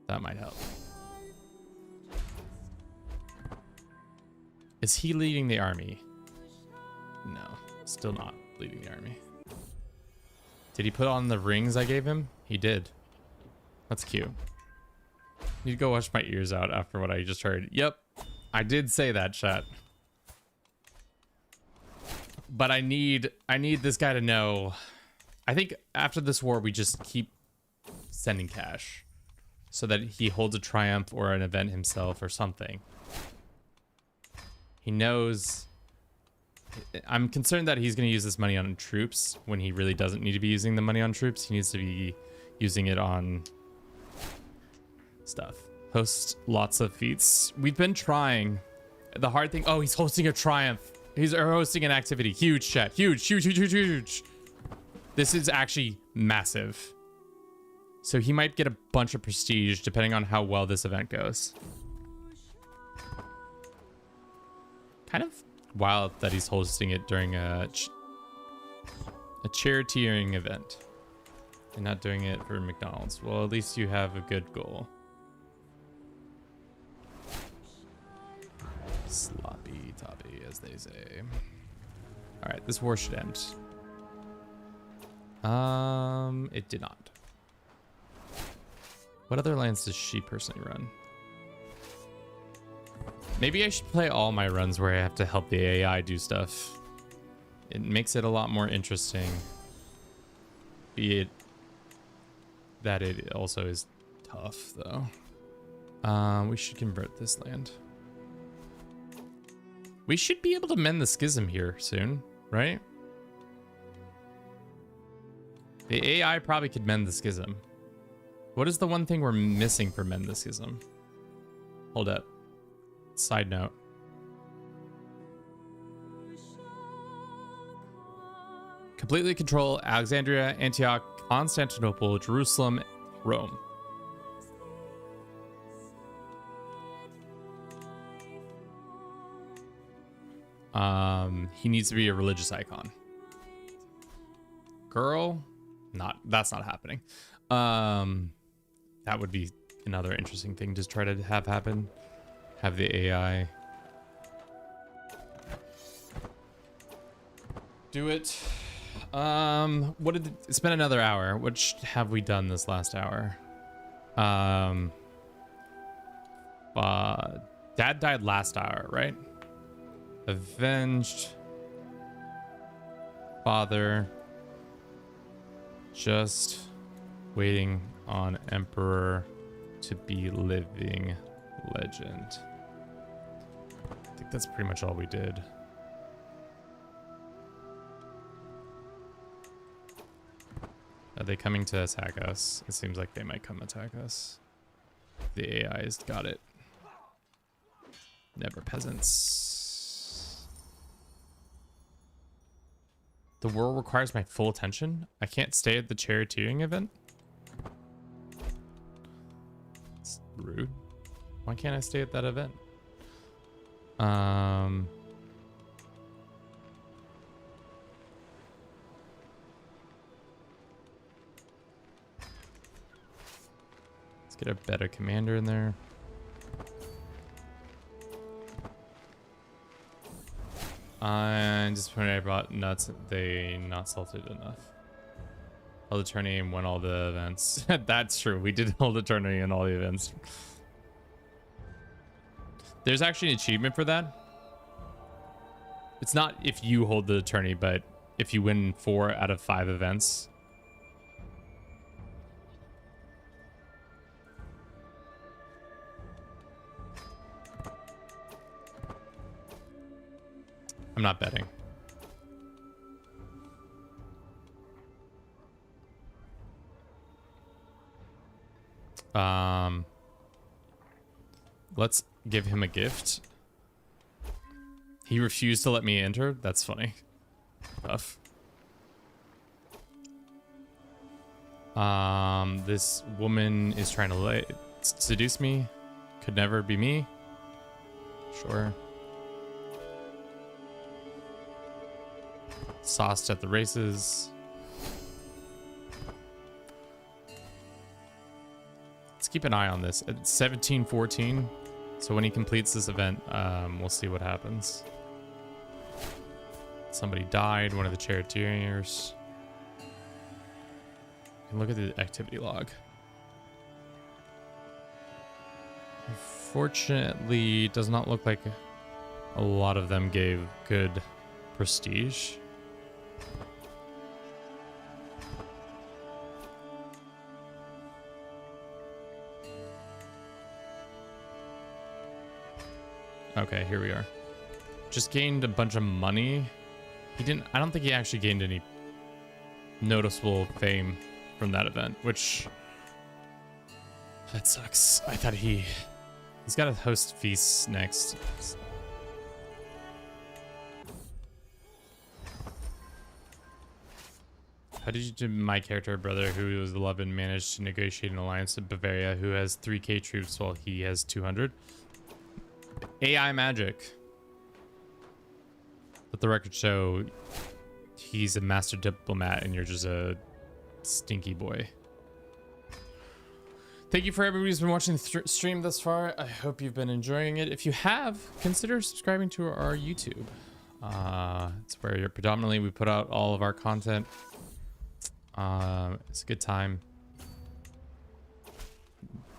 that might help. Is he leading the army? No, still not leading the army. Did he put on the rings I gave him? He did. That's cute. Need to go wash my ears out after what I just heard. Yep, I did say that, chat. But I need this guy to know. I think after this war, we just keep sending cash so that he holds a triumph or an event himself or something. He knows. I'm concerned that he's going to use this money on troops when he really doesn't need to be using the money on troops. He needs to be using it on stuff. Host lots of feats. We've been trying. The hard thing. Oh, he's hosting a triumph. He's hosting an activity. Huge, chat. Huge, huge, huge, huge, huge. This is actually massive. So he might get a bunch of prestige depending on how well this event goes. Kind of wild that he's hosting it during a charioteering event and not doing it for McDonald's. Well, at least you have a good goal. Sloppy toppy, as they say. All right, this war should end. It did not. What other lands does she personally run? Maybe I should play all my runs where I have to help the AI do stuff. It makes it a lot more interesting. Be it that it also is tough, though. We should convert this land. We should be able to mend the schism here soon, right? The AI probably could mend the schism. What is the one thing we're missing for mend the schism? Hold up. Side note. Completely control Alexandria, Antioch, Constantinople, Jerusalem, Rome. He needs to be a religious icon. Girl, that's not happening. That would be another interesting thing to try to have happen. Have the AI do it. It's been another hour. What have we done this last hour? Dad died last hour, right? Avenged. Father. Just waiting on Emperor to be living legend. I think that's pretty much all we did. Are they coming to attack us? It seems like they might come attack us. The AI's got it. Never peasants. The world requires my full attention. I can't stay at the charioteering event. It's rude. Why can't I stay at that event? Let's get a better commander in there. And just when I brought nuts, they not salted enough. Held the tourney and won all the events. That's true. We did hold the tourney and all the events. There's actually an achievement for that. It's not if you hold the tourney, but if you win 4 out of 5 events. I'm not betting. Let's give him a gift. He refused to let me enter. That's funny. Tough. This woman is trying to seduce me. Could never be me. Sure. Sauced at the races. Let's keep an eye on this. It's 1714. So when he completes this event, we'll see what happens. Somebody died, one of the charioteers. And look at the activity log. Unfortunately, it does not look like a lot of them gave good prestige. Okay, here we are. Just gained a bunch of money. I don't think he actually gained any noticeable fame from that event, which That sucks. I thought he's got to host feasts next. How did my character brother, who was 11, manage to negotiate an alliance with Bavaria, who has 3k troops while he has 200? AI magic. Let the record show he's a master diplomat and you're just a stinky boy. Thank you for everybody who's been watching the stream thus far. I hope you've been enjoying it. If you have, consider subscribing to our YouTube. It's where you're predominantly we put out all of our content. It's a good time.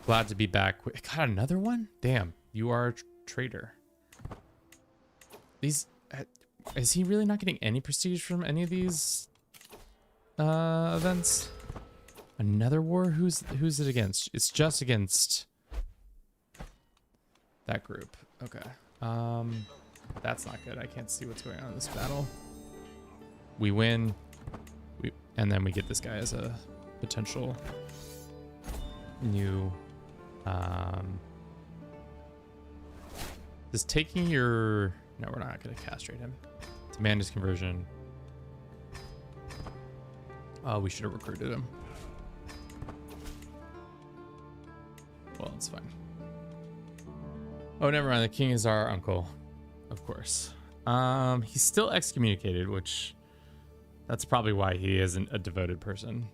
Glad to be back. Got another one? Damn, you are a traitor. These, is he really not getting any prestige from any of these events? Another war? Who's it against? It's just against that group. Okay. That's not good. I can't see what's going on in this battle. We win. And then we get this guy as a potential new Does taking your... No, we're not going to castrate him. Demand his conversion. Oh, we should have recruited him. Well, it's fine. Oh, never mind. The king is our uncle. Of course. He's still excommunicated, which... That's probably why he isn't a devoted person.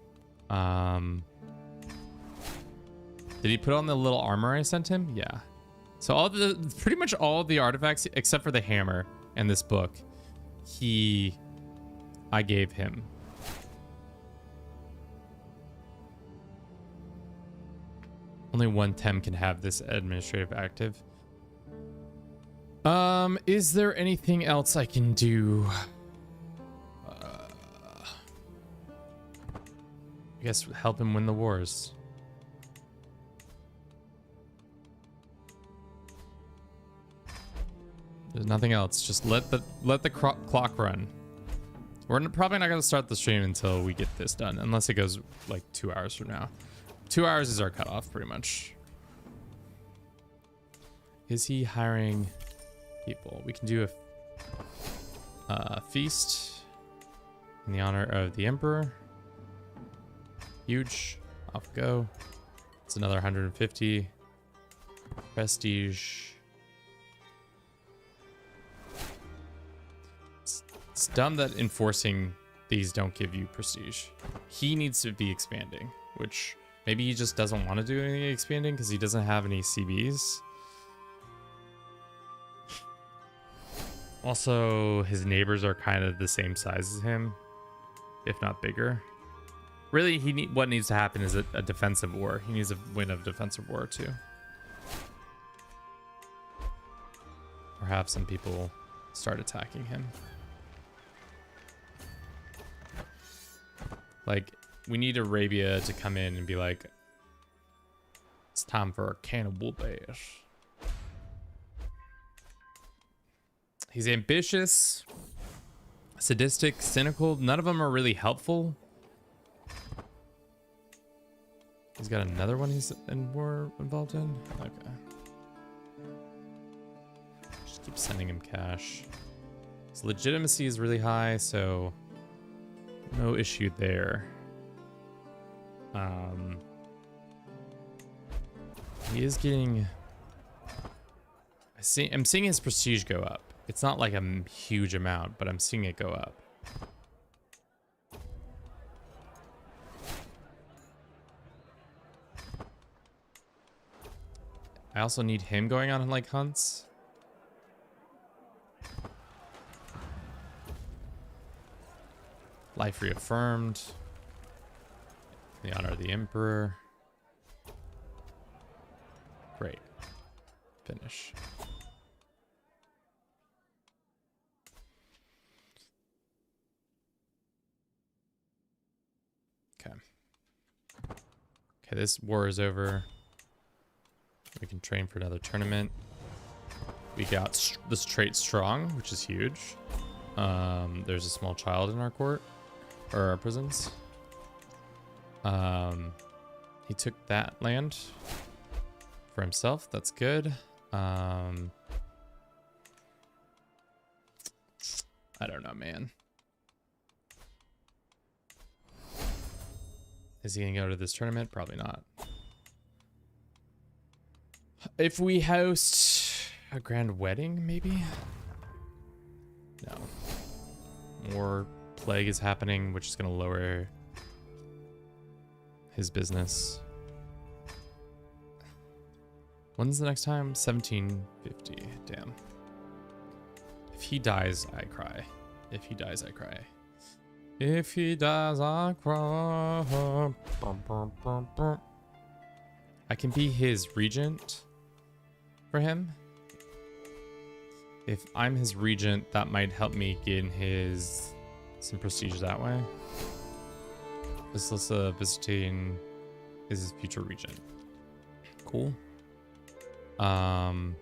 Did he put on the little armor I sent him? Yeah. So pretty much all of the artifacts, except for the hammer and this book, I gave him. Only one Tem can have this administrative active. Is there anything else I can do? I guess help him win the wars. There's nothing else. Just let the clock run. We're probably not going to start the stream until we get this done, unless it goes like 2 hours from now. 2 hours is our cutoff, pretty much. Is he hiring people? We can do a feast in the honor of the emperor. Huge. Off we go. It's another 150. Prestige. It's dumb that enforcing these don't give you prestige. He needs to be expanding, which maybe he just doesn't want to do any expanding because he doesn't have any CBs. Also, his neighbors are kind of the same size as him, if not bigger. Really, what needs to happen is a defensive war. He needs a win of defensive war too. Or have some people start attacking him. Like, we need Arabia to come in and be like, it's time for a cannibal bash. He's ambitious, sadistic, cynical. None of them are really helpful. He's got another one he's in war involved in? Okay. Just keep sending him cash. His legitimacy is really high, so no issue there. He is getting... I'm seeing his prestige go up. It's not like a huge amount, but I'm seeing it go up. I also need him going on like hunts. Life reaffirmed. In the honor of the emperor. Great. Finish. Okay. Okay, this war is over. We can train for another tournament. We got this trait strong, which is huge. There's a small child in our court, or our prisons. He took that land. for himself. That's good. I don't know, man. Is he gonna go to this tournament? Probably not. If we host a grand wedding, maybe? No. More plague is happening, which is gonna lower his business. When's the next time? 1750. Damn. If he dies, I cry. If he dies, I cry. If he dies, I cry. Bum, bum, bum, bum. I can be his regent for him. If I'm his regent, that might help me gain his some prestige that way. Vassal Byzantium is his future regent. Cool. My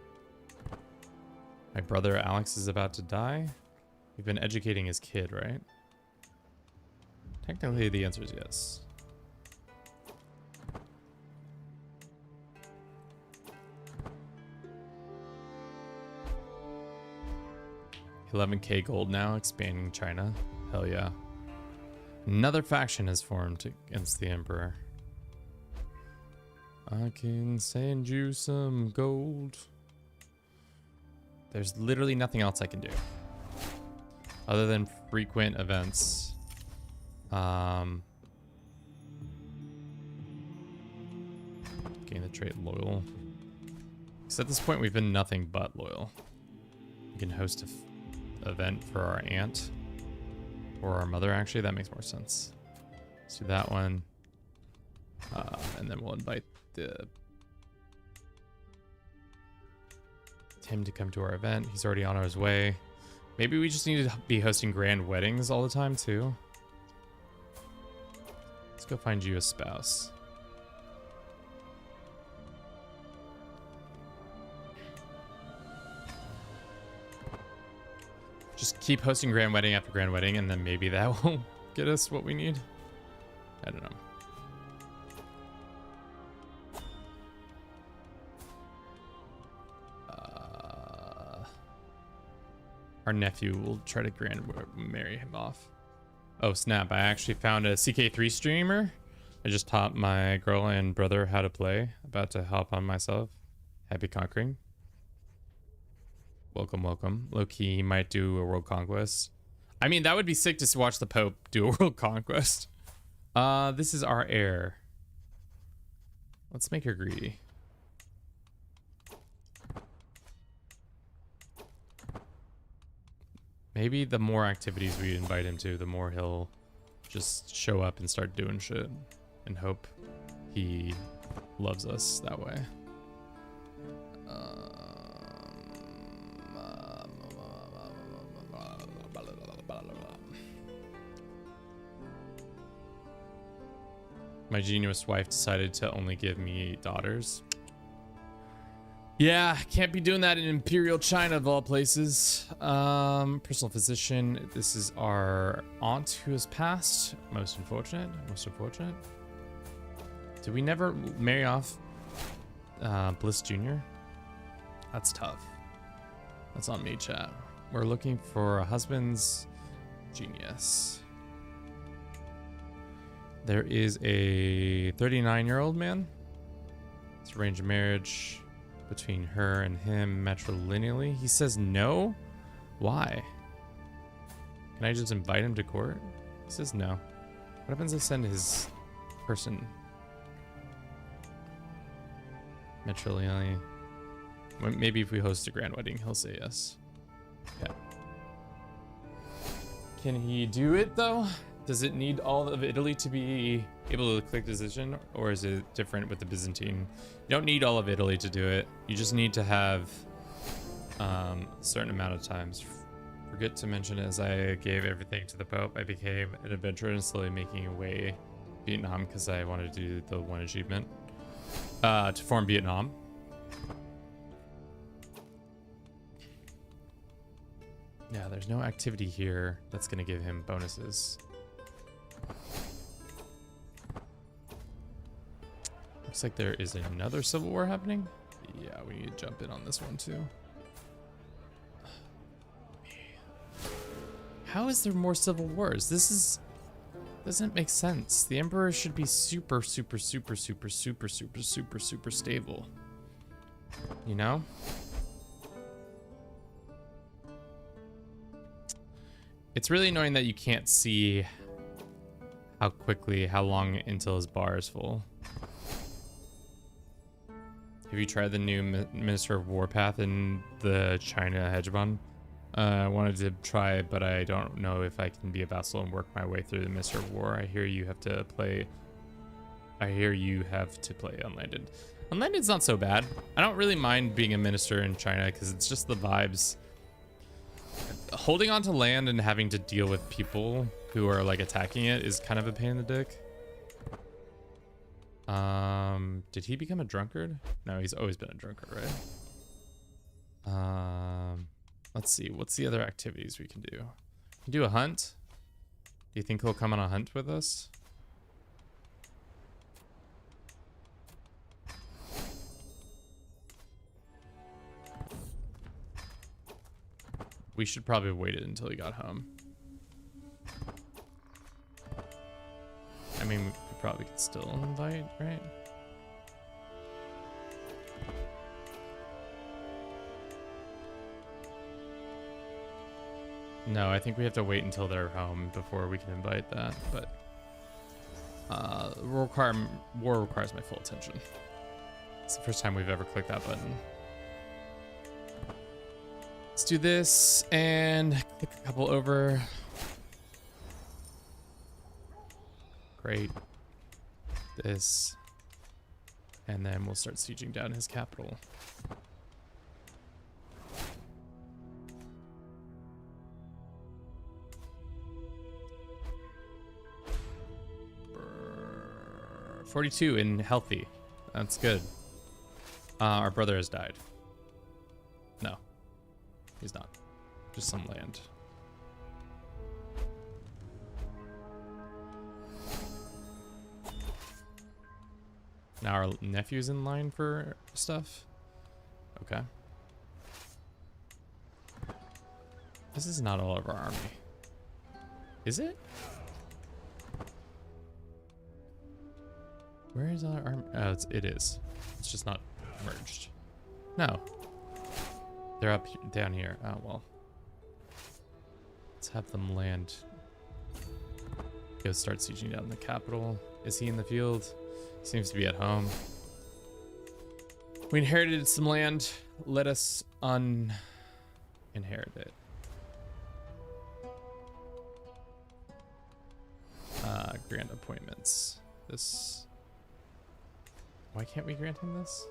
brother Alex is about to die. We've been educating his kid, right? Technically, the answer is yes. $11K gold now, expanding China. Hell yeah. Another faction has formed against the Emperor. I can send you some gold. There's literally nothing else I can do other than frequent events. Gain the trait loyal. Because at this point we've been nothing but loyal. We can host an event for our aunt or our mother. Actually, that makes more sense. Let's do that one, and then we'll invite him to come to our event. He's already on his way. Maybe we just need to be hosting grand weddings all the time too. Let's go find you a spouse. Just keep hosting grand wedding after grand wedding, and then maybe that will get us what we need. I don't know. Our nephew will try to marry him off. Oh snap, I actually found a CK3 streamer. I just taught my girl and brother how to play. About to hop on myself. Happy conquering. Welcome, welcome. Low-key, he might do a world conquest. I mean, that would be sick to watch the Pope do a world conquest. This is our heir. Let's make her greedy. Maybe the more activities we invite him to, the more he'll just show up and start doing shit and hope he loves us that way. My genius wife decided to only give me daughters. Yeah, can't be doing that in Imperial China of all places. Personal physician. This is our aunt who has passed. Most unfortunate. Most unfortunate. Did we never marry off Bliss Jr.? That's tough. That's on me, chat. We're looking for a husband's genius. There is a 39-year-old man. It's arranged marriage between her and him matrilineally. He says no? Why? Can I just invite him to court? He says no. What happens if I send his person? Matrilineally. Maybe if we host a grand wedding, he'll say yes. Okay. Can he do it though? Does it need all of Italy to be able to click decision, or is it different with the Byzantine? You don't need all of Italy to do it. You just need to have a certain amount of times. Forget to mention, as I gave everything to the Pope, I became an adventurer and slowly making a way Vietnam because I wanted to do the one achievement to form Vietnam. Yeah, there's no activity here that's gonna give him bonuses. Looks like there is another civil war happening. Yeah, we need to jump in on this one too. How is there more civil wars? This doesn't make sense. The emperor should be super stable. You know? It's really annoying that you can't see how long until his bar is full. Have you tried the new Minister of War path in the China hedge fund? I wanted to try it, but I don't know if I can be a vassal and work my way through the Minister of War. I hear you have to play unlanded. Unlanded's not so bad. I don't really mind being a minister in China because it's just the vibes. Holding on to land and having to deal with people who are like attacking it is kind of a pain in the dick. Did he become a drunkard? No, he's always been a drunkard, right? Let's see. What's the other activities we can do? We can do a hunt. Do you think he'll come on a hunt with us? We should probably have waited until he got home. I mean, we probably could still invite, right? No, I think we have to wait until they're home before we can invite that, but war requires my full attention. It's the first time we've ever clicked that button. Let's do this and click a couple over. Great. This. And then we'll start sieging down his capital. Brrr. 42 and healthy. That's good. Our brother has died. No. He's not. Just some land. Now our nephew's in line for stuff. Okay. This is not all of our army. Is it? Where is our army? Oh, it is. It's just not merged. No. They're up down here. Oh, well. Let's have them land. Go start sieging down the capital. Is he in the field? Seems to be at home. We inherited some land. Let us uninherit it. Grant appointments. This. Why can't we grant him this?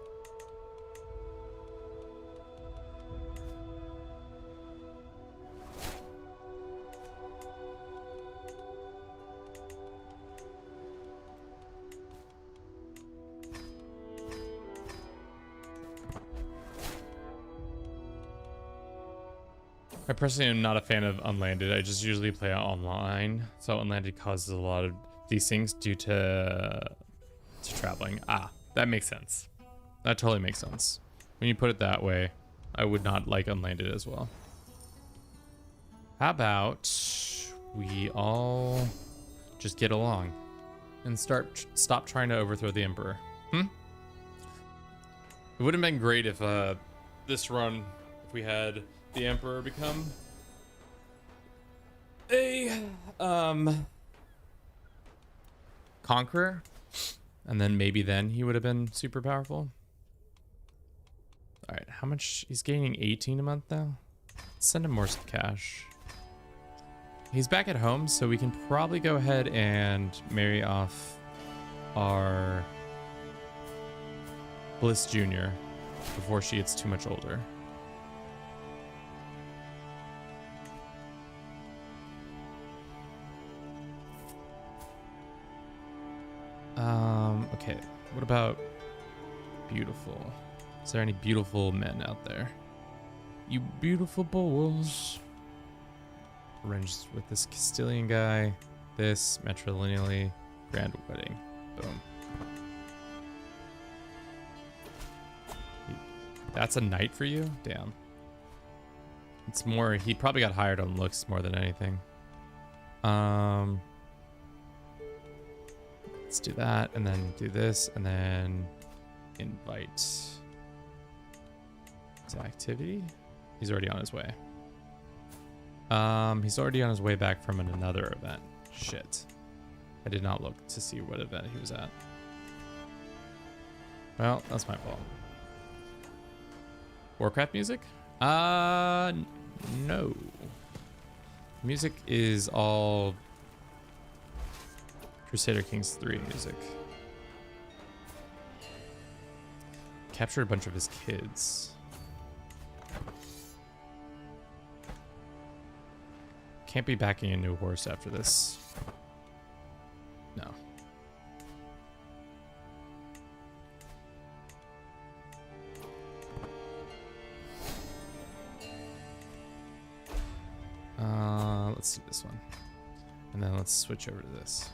I personally am not a fan of unlanded. I just usually play online. So unlanded causes a lot of these things due to traveling. Ah, that makes sense. That totally makes sense. When you put it that way, I would not like unlanded as well. How about we all just get along and stop trying to overthrow the emperor? It would have been great if this run, if we had the emperor become a conqueror, and then maybe then he would have been super powerful. All right, how much? He's gaining 18 a month now. Let's send him more cash. He's back at home, so we can probably go ahead and marry off our Bliss Jr. before she gets too much older. Okay, what about beautiful? Is there any beautiful men out there? You beautiful bulls. Arranged with this Castilian guy. This, matrilineally. Grand wedding. Boom. That's a knight for you? Damn. It's more, he probably got hired on looks more than anything. Let's do that, and then do this, and then invite to activity. He's already on his way. He's already on his way back from another event. Shit. I did not look to see what event he was at. Well, that's my fault. Warcraft music? No. Music is all Crusader Kings 3 music. Captured a bunch of his kids. Can't be backing a new horse after this. No. Let's do this one. And then let's switch over to this.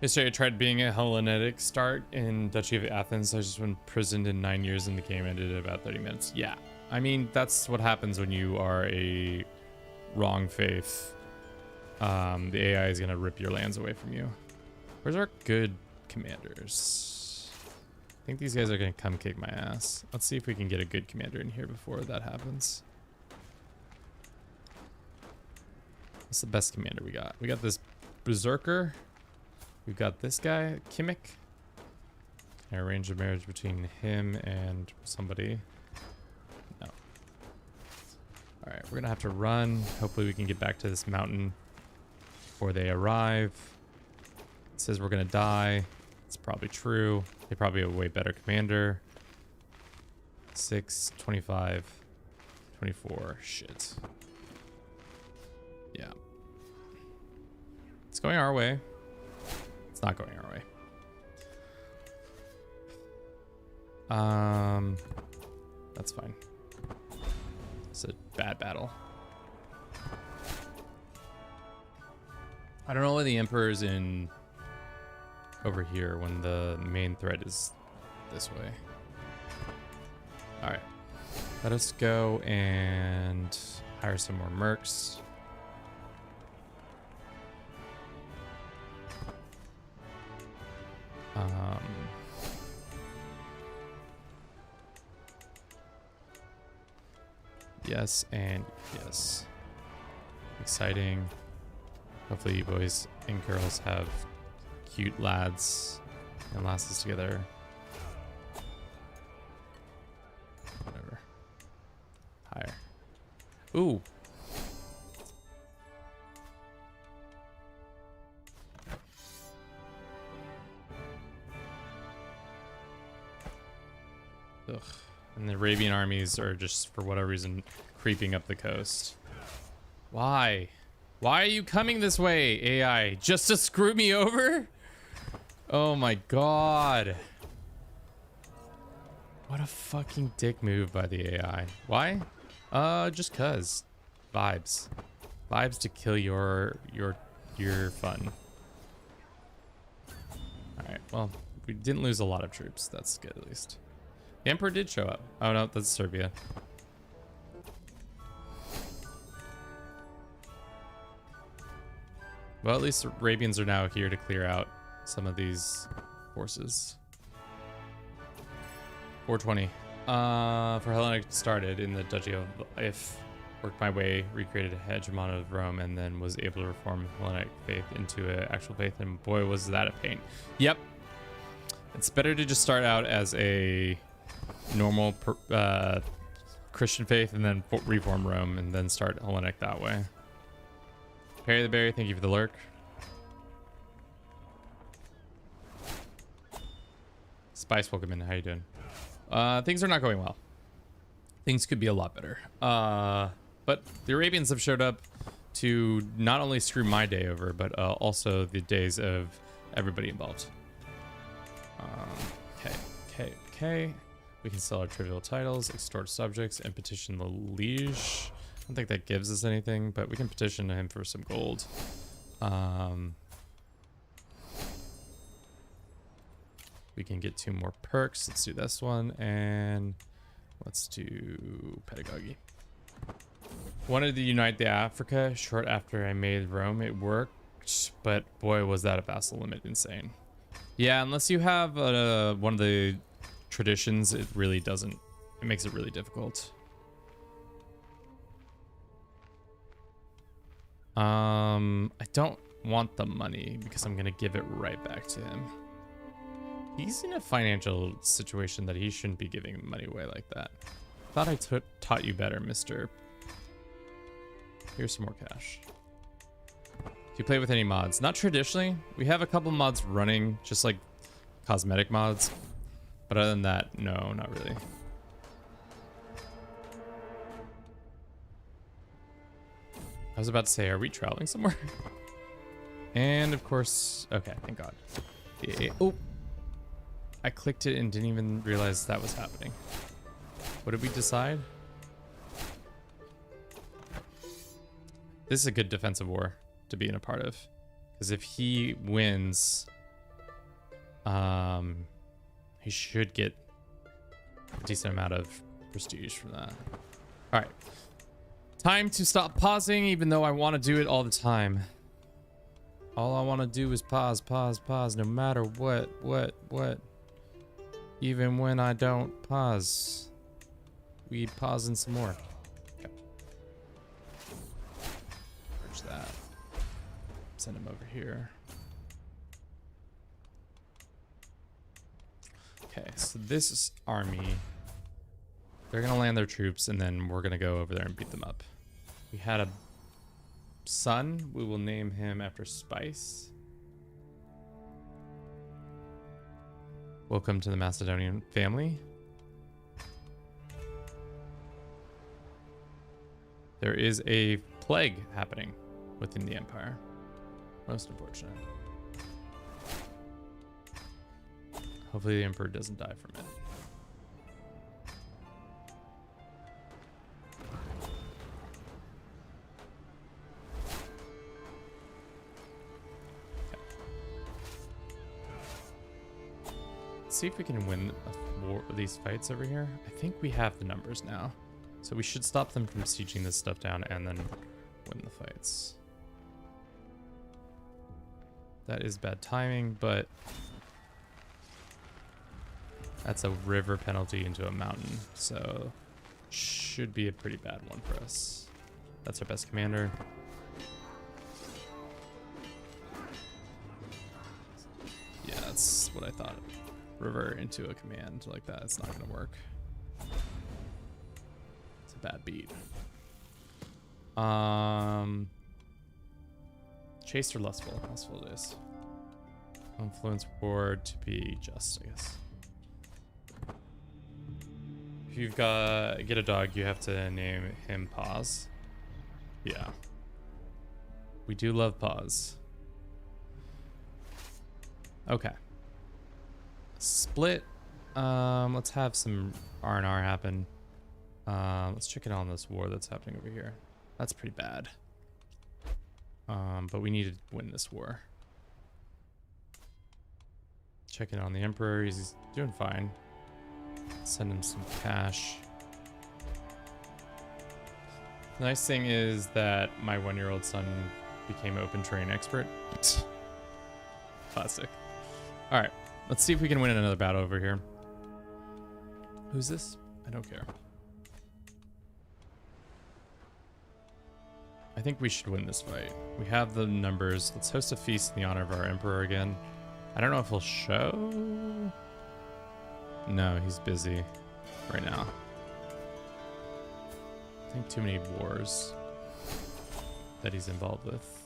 Yesterday I tried being a Hellenetic start in Duchy of Athens. I just been imprisoned in 9 years and the game ended in about 30 minutes. Yeah. I mean, that's what happens when you are a wrong faith. The AI is going to rip your lands away from you. Where's our good commanders? I think these guys are going to come kick my ass. Let's see if we can get a good commander in here before that happens. What's the best commander we got? We got this Berserker. We've got this guy, Kimmich. Can I arrange a marriage between him and somebody? No. Alright, we're gonna have to run. Hopefully we can get back to this mountain before they arrive. It says we're gonna die. It's probably true. They probably have a way better commander. 6, 25, 24. Shit. Yeah. It's going our way. It's not going our way. That's fine. It's a bad battle. I don't know why the Emperor's in over here when the main threat is this way. Alright. Let us go and hire some more mercs. Yes and yes. Exciting. Hopefully you boys and girls have cute lads and lasses together. Whatever. Higher. Ooh. Ugh. And the Arabian armies are just, for whatever reason, creeping up the coast. Why? Why are you coming this way, AI? Just to screw me over? Oh my god. What a fucking dick move by the AI. Why? Just cuz. Vibes. Vibes to kill your fun. Alright, well, we didn't lose a lot of troops. That's good at least. The Emperor did show up. Oh no, that's Serbia. Well, at least the Arabians are now here to clear out some of these forces. 420. For Hellenic started in the Duchy of If, worked my way, recreated a hegemon of Rome, and then was able to reform Hellenic faith into an actual faith, and boy was that a pain. Yep. It's better to just start out as a normal Christian faith and then reform Rome and then start Hellenic that way. Perry the Berry, thank you for the lurk. Spice, welcome in. How you doing? Things are not going well. Things could be a lot better. But the Arabians have showed up to not only screw my day over, but also the days of everybody involved. Okay. We can sell our trivial titles, extort subjects, and petition the liege. I don't think that gives us anything, but we can petition him for some gold. We can get 2 more perks. Let's do this one, and let's do pedagogy. Wanted to unite the Africa short after I made Rome. It worked, but boy, was that a vassal limit insane. Yeah, unless you have one of the traditions, it really doesn't. It makes it really difficult. I don't want the money because I'm gonna give it right back to him. He's in a financial situation that he shouldn't be giving money away like that. Thought I taught you better, mister. Here's some more cash. Do you play with any mods? Not traditionally. We have a couple mods running, just like cosmetic mods. But other than that, no, not really. I was about to say, are we traveling somewhere? And of course, okay, thank God. Yeah, oh, I clicked it and didn't even realize that was happening. What did we decide? This is a good defensive war to be in a part of, because if he wins, he should get a decent amount of prestige from that. All right, time to stop pausing, even though I want to do it all the time. All I want to do is pause, pause, pause, no matter what. Even when I don't pause, we pausing some more. Okay. Merge that. Send him over here. Okay, so this is army. They're gonna land their troops, and then we're gonna go over there and beat them up. We had a son. We will name him after Spice. Welcome to the Macedonian family. There is a plague happening within the empire. Most unfortunate. Hopefully the emperor doesn't die from it. See if we can win these fights over here. I think we have the numbers now, so we should stop them from sieging this stuff down and then win the fights. That is bad timing, but that's a river penalty into a mountain, so should be a pretty bad one for us. That's our best commander. Yeah, that's what I thought. River into a command like that, it's not going to work. It's a bad beat. Chaste or lustful? Lustful it is. Influence ward to be just, I guess. If you've got get a dog, you have to name him Paws. Yeah. We do love Paws. Okay. Split. Let's have some R&R happen. Let's check it on this war that's happening over here. That's pretty bad. But we need to win this war. Check in on the emperor. He's doing fine. Send him some cash. The nice thing is that my 1-year-old son became open terrain expert. Classic. All right. Let's see if we can win another battle over here. Who's this? I don't care. I think we should win this fight. We have the numbers. Let's host a feast in the honor of our emperor again. I don't know if he'll show. No, he's busy right now. I think too many wars that he's involved with.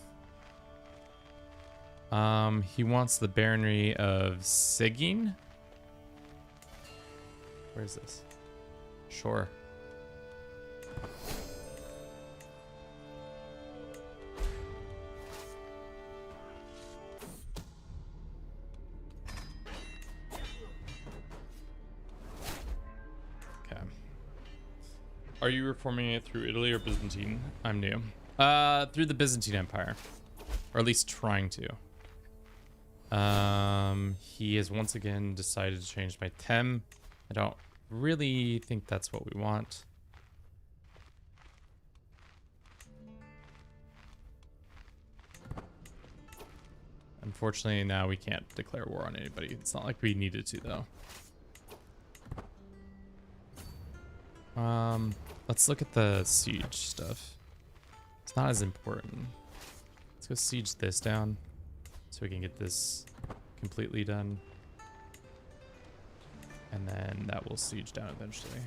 He wants the barony of Sigyn. Where is this? Sure. Okay. Are you reforming it through Italy or Byzantine? I'm new. Through the Byzantine Empire. Or at least trying to. He has once again decided to change my tem. I don't really think that's what we want. Unfortunately, now we can't declare war on anybody. It's not like we needed to, though. Let's look at the siege stuff. It's not as important. Let's go siege this down so we can get this completely done. And then that will siege down eventually.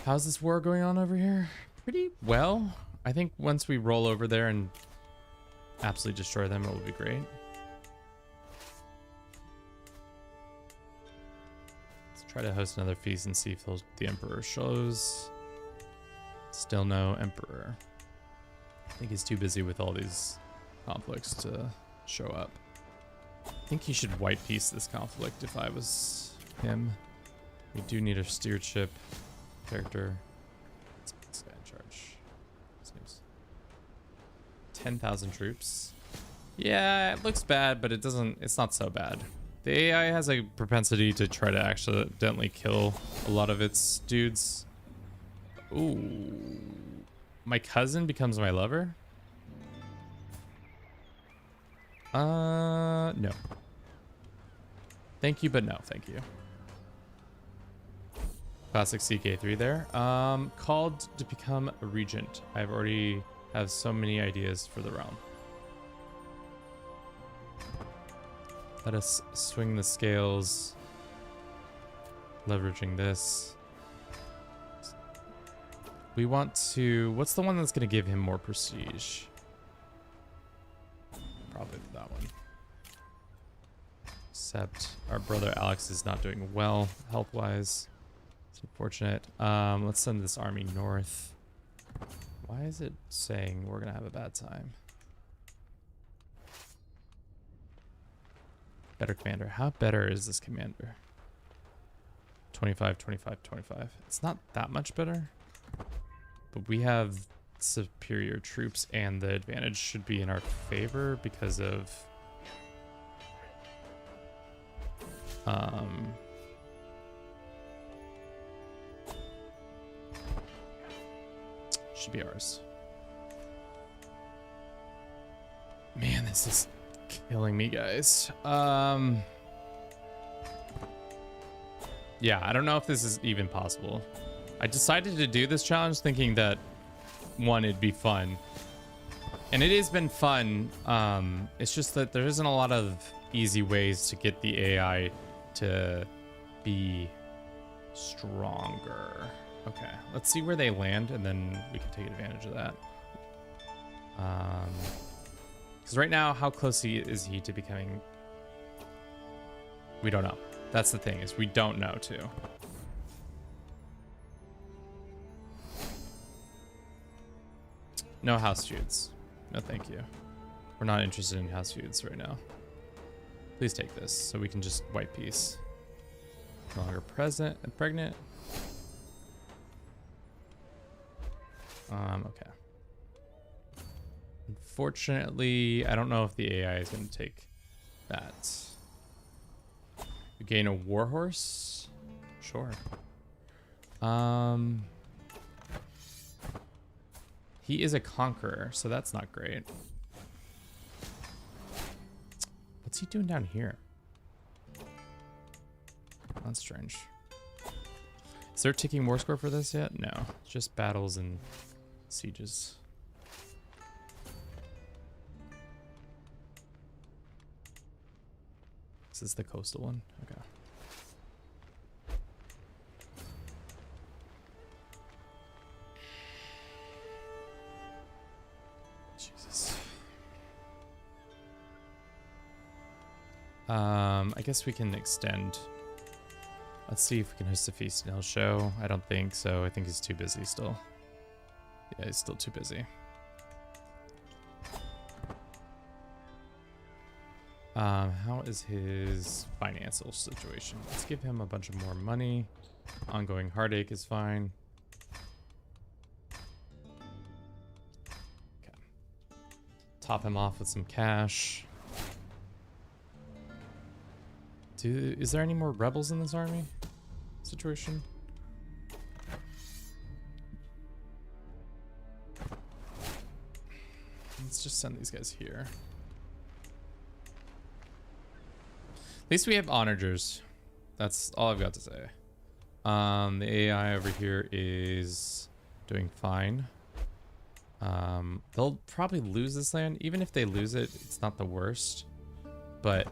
How's this war going on over here? Pretty well. I think once we roll over there and absolutely destroy them, it will be great. Let's try to host another feast and see if the Emperor shows. Still no Emperor. I think he's too busy with all these conflicts to show up. I think he should white peace this conflict if I was him. We do need a stewardship character. Let's put this guy in charge. His name's 10,000 troops. Yeah, it looks bad, but it's not so bad. The AI has a propensity to try to accidentally kill a lot of its dudes. Ooh. My cousin becomes my lover? No. Thank you, but no, thank you. Classic CK3 there. Called to become a regent. I've already have so many ideas for the realm. Let us swing the scales. Leveraging this. We want to... What's the one that's going to give him more prestige? Probably that one. Except our brother Alex is not doing well health-wise. It's unfortunate. Let's send this army north. Why is it saying we're going to have a bad time? Better commander. How better is this commander? 25, 25, 25. It's not that much better. But we have superior troops and the advantage should be in our favor because of should be ours. Man, this is killing me, guys. Yeah, I don't know if this is even possible. I decided to do this challenge thinking that one, it'd be fun, and it has been fun. It's just that there isn't a lot of easy ways to get the AI to be stronger. Okay, let's see where they land and then we can take advantage of that. Because right now, how close is he to becoming? We don't know. That's the thing, is we don't know too. No house feuds. No, thank you. We're not interested in house feuds right now. Please take this so we can just white peace. No longer present and pregnant. Okay. Unfortunately, I don't know if the AI is going to take that. You gain a warhorse? Sure. He is a conqueror, so that's not great. What's he doing down here? That's strange. Is there a ticking war score for this yet? No, it's just battles and sieges. This is the coastal one? Okay. Jesus. I guess we can extend. Let's see if we can host a feast and he'll show. I don't think so. I think he's too busy still. Yeah, he's still too busy. How is his financial situation? Let's give him a bunch of more money. Ongoing heartache is fine. Okay. Top him off with some cash. Is there any more rebels in this army situation? Let's just send these guys here. At least we have onagers. That's all I've got to say. The AI over here is doing fine. They'll probably lose this land. Even if they lose it, it's not the worst. But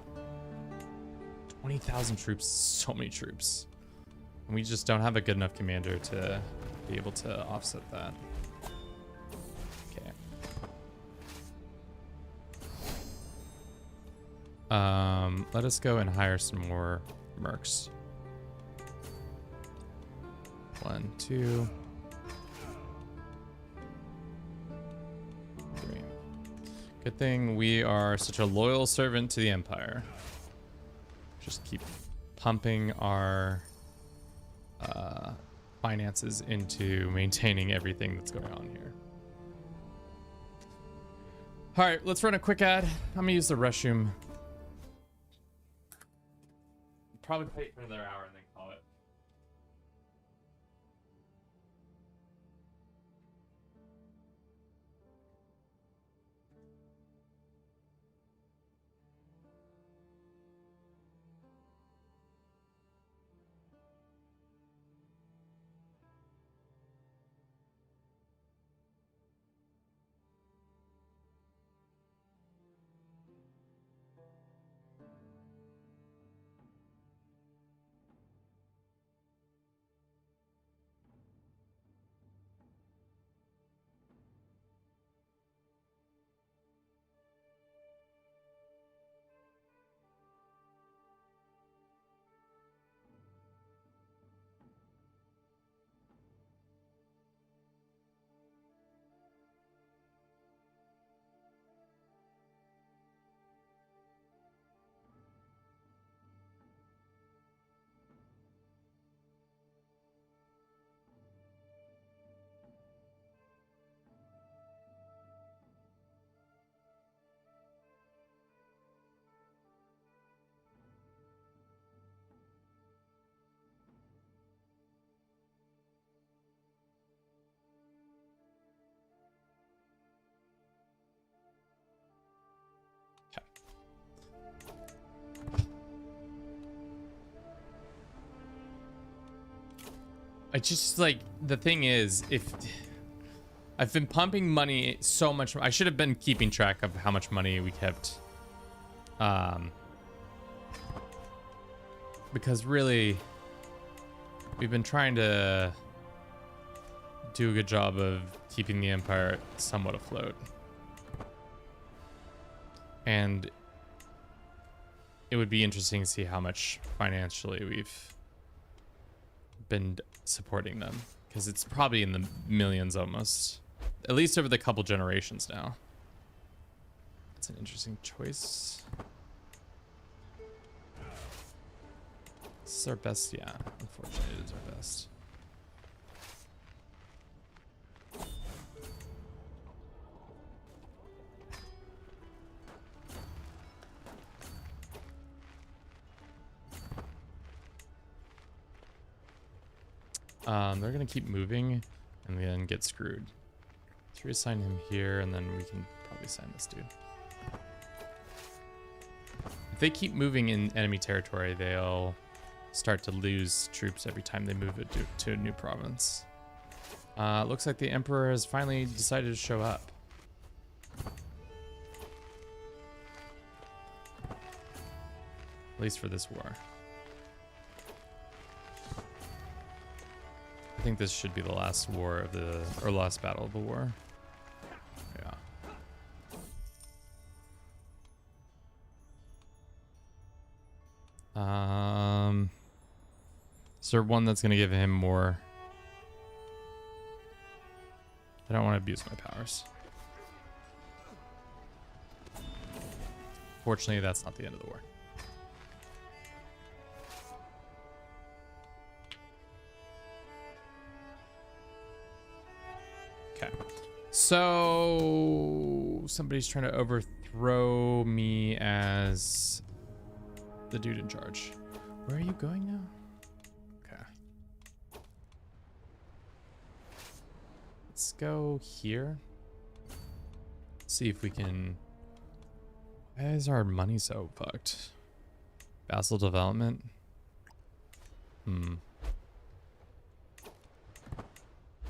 20,000 troops, so many troops. And we just don't have a good enough commander to be able to offset that. Okay. Let us go and hire some more mercs. 1, 2, 3. Good thing we are such a loyal servant to the Empire. Just keep pumping our finances into maintaining everything that's going on here. All right, let's run a quick ad. I'm gonna use the restroom. Probably wait for another hour and then call it. I just like, the thing is, if I've been pumping money so much, I should have been keeping track of how much money we kept. Because really, we've been trying to do a good job of keeping the Empire somewhat afloat. And it would be interesting to see how much financially we've been supporting them, because it's probably in the millions almost, at least over the couple generations now. That's an interesting choice. This is our best. Yeah, unfortunately it is our best. They're gonna keep moving and then get screwed. Let's reassign him here, and then we can probably sign this dude. If they keep moving in enemy territory, they'll start to lose troops every time they move it to a new province. Looks like the Emperor has finally decided to show up. At least for this war. I think this should be the last war of the, or last battle of the war. Yeah. Is there one that's gonna give him more? I don't want to abuse my powers. Fortunately, that's not the end of the war. Okay, so somebody's trying to overthrow me as the dude in charge. Where are you going now? Okay. Let's go here. See if we can... Why is our money so fucked? Vassal development? I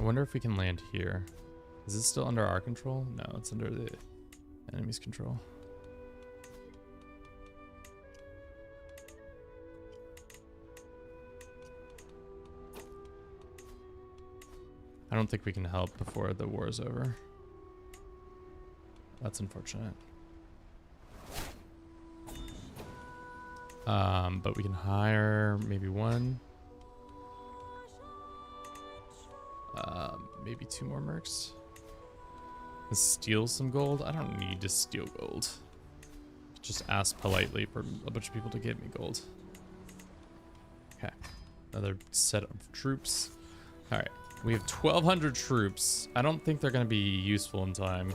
wonder if we can land here. Is this still under our control? No, it's under the enemy's control. I don't think we can help before the war is over. That's unfortunate. But we can hire maybe one. Maybe 2 more mercs. And steal some gold. I don't need to steal gold. Just ask politely for a bunch of people to give me gold. Okay. Another set of troops. All right. We have 1,200 troops. I don't think they're going to be useful in time.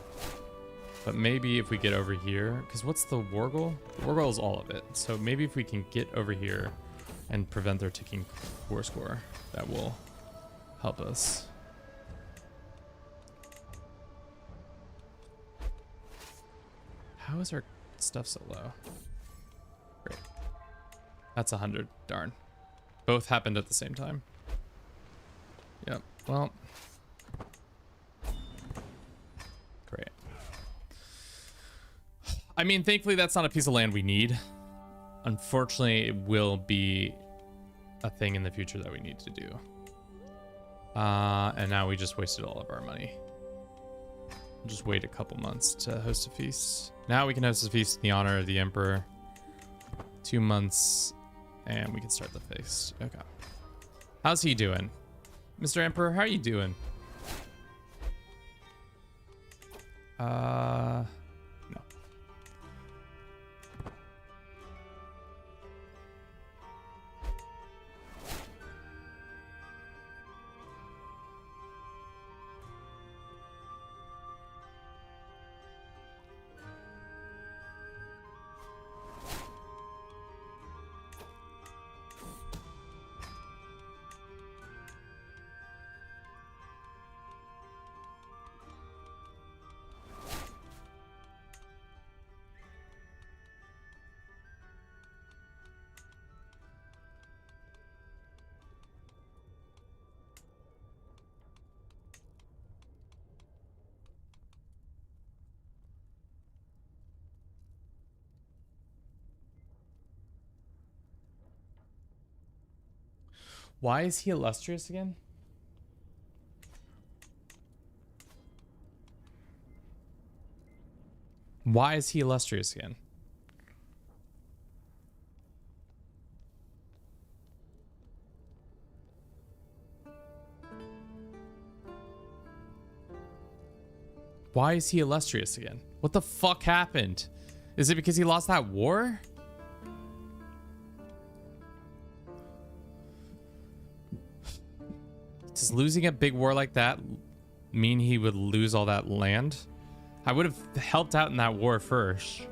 But maybe if we get over here, because what's the war goal? The war goal is all of it. So maybe if we can get over here and prevent their ticking war score, that will help us. How is our stuff so low? Great. That's 100. Darn. Both happened at the same time. Yep. Well. Great. I mean, thankfully, that's not a piece of land we need. Unfortunately, it will be a thing in the future that we need to do. And now we just wasted all of our money. We'll just wait a couple months to host a feast. Now we can host a feast in the honor of the Emperor. 2 months, and we can start the feast. Okay. How's he doing? Mr. Emperor, how are you doing? No. Why is he illustrious again? Why is he illustrious again? Why is he illustrious again? What the fuck happened? Is it because he lost that war? Does losing a big war like that mean he would lose all that land? I would have helped out in that war first.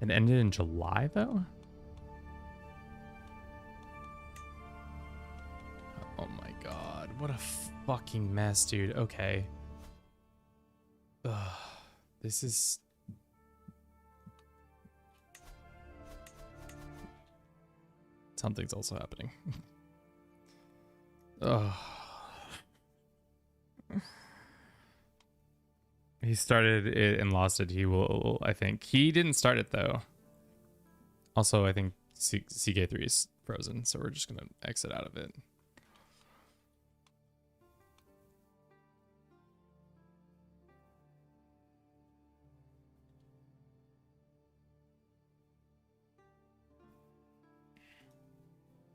It ended in July, though? Oh my god. What a fucking mess, dude. Okay. Ugh. This is... Something's also happening. Ugh. He started it and lost it. He will, I think. He didn't start it, though. Also, I think CK3 is frozen, so we're just going to exit out of it.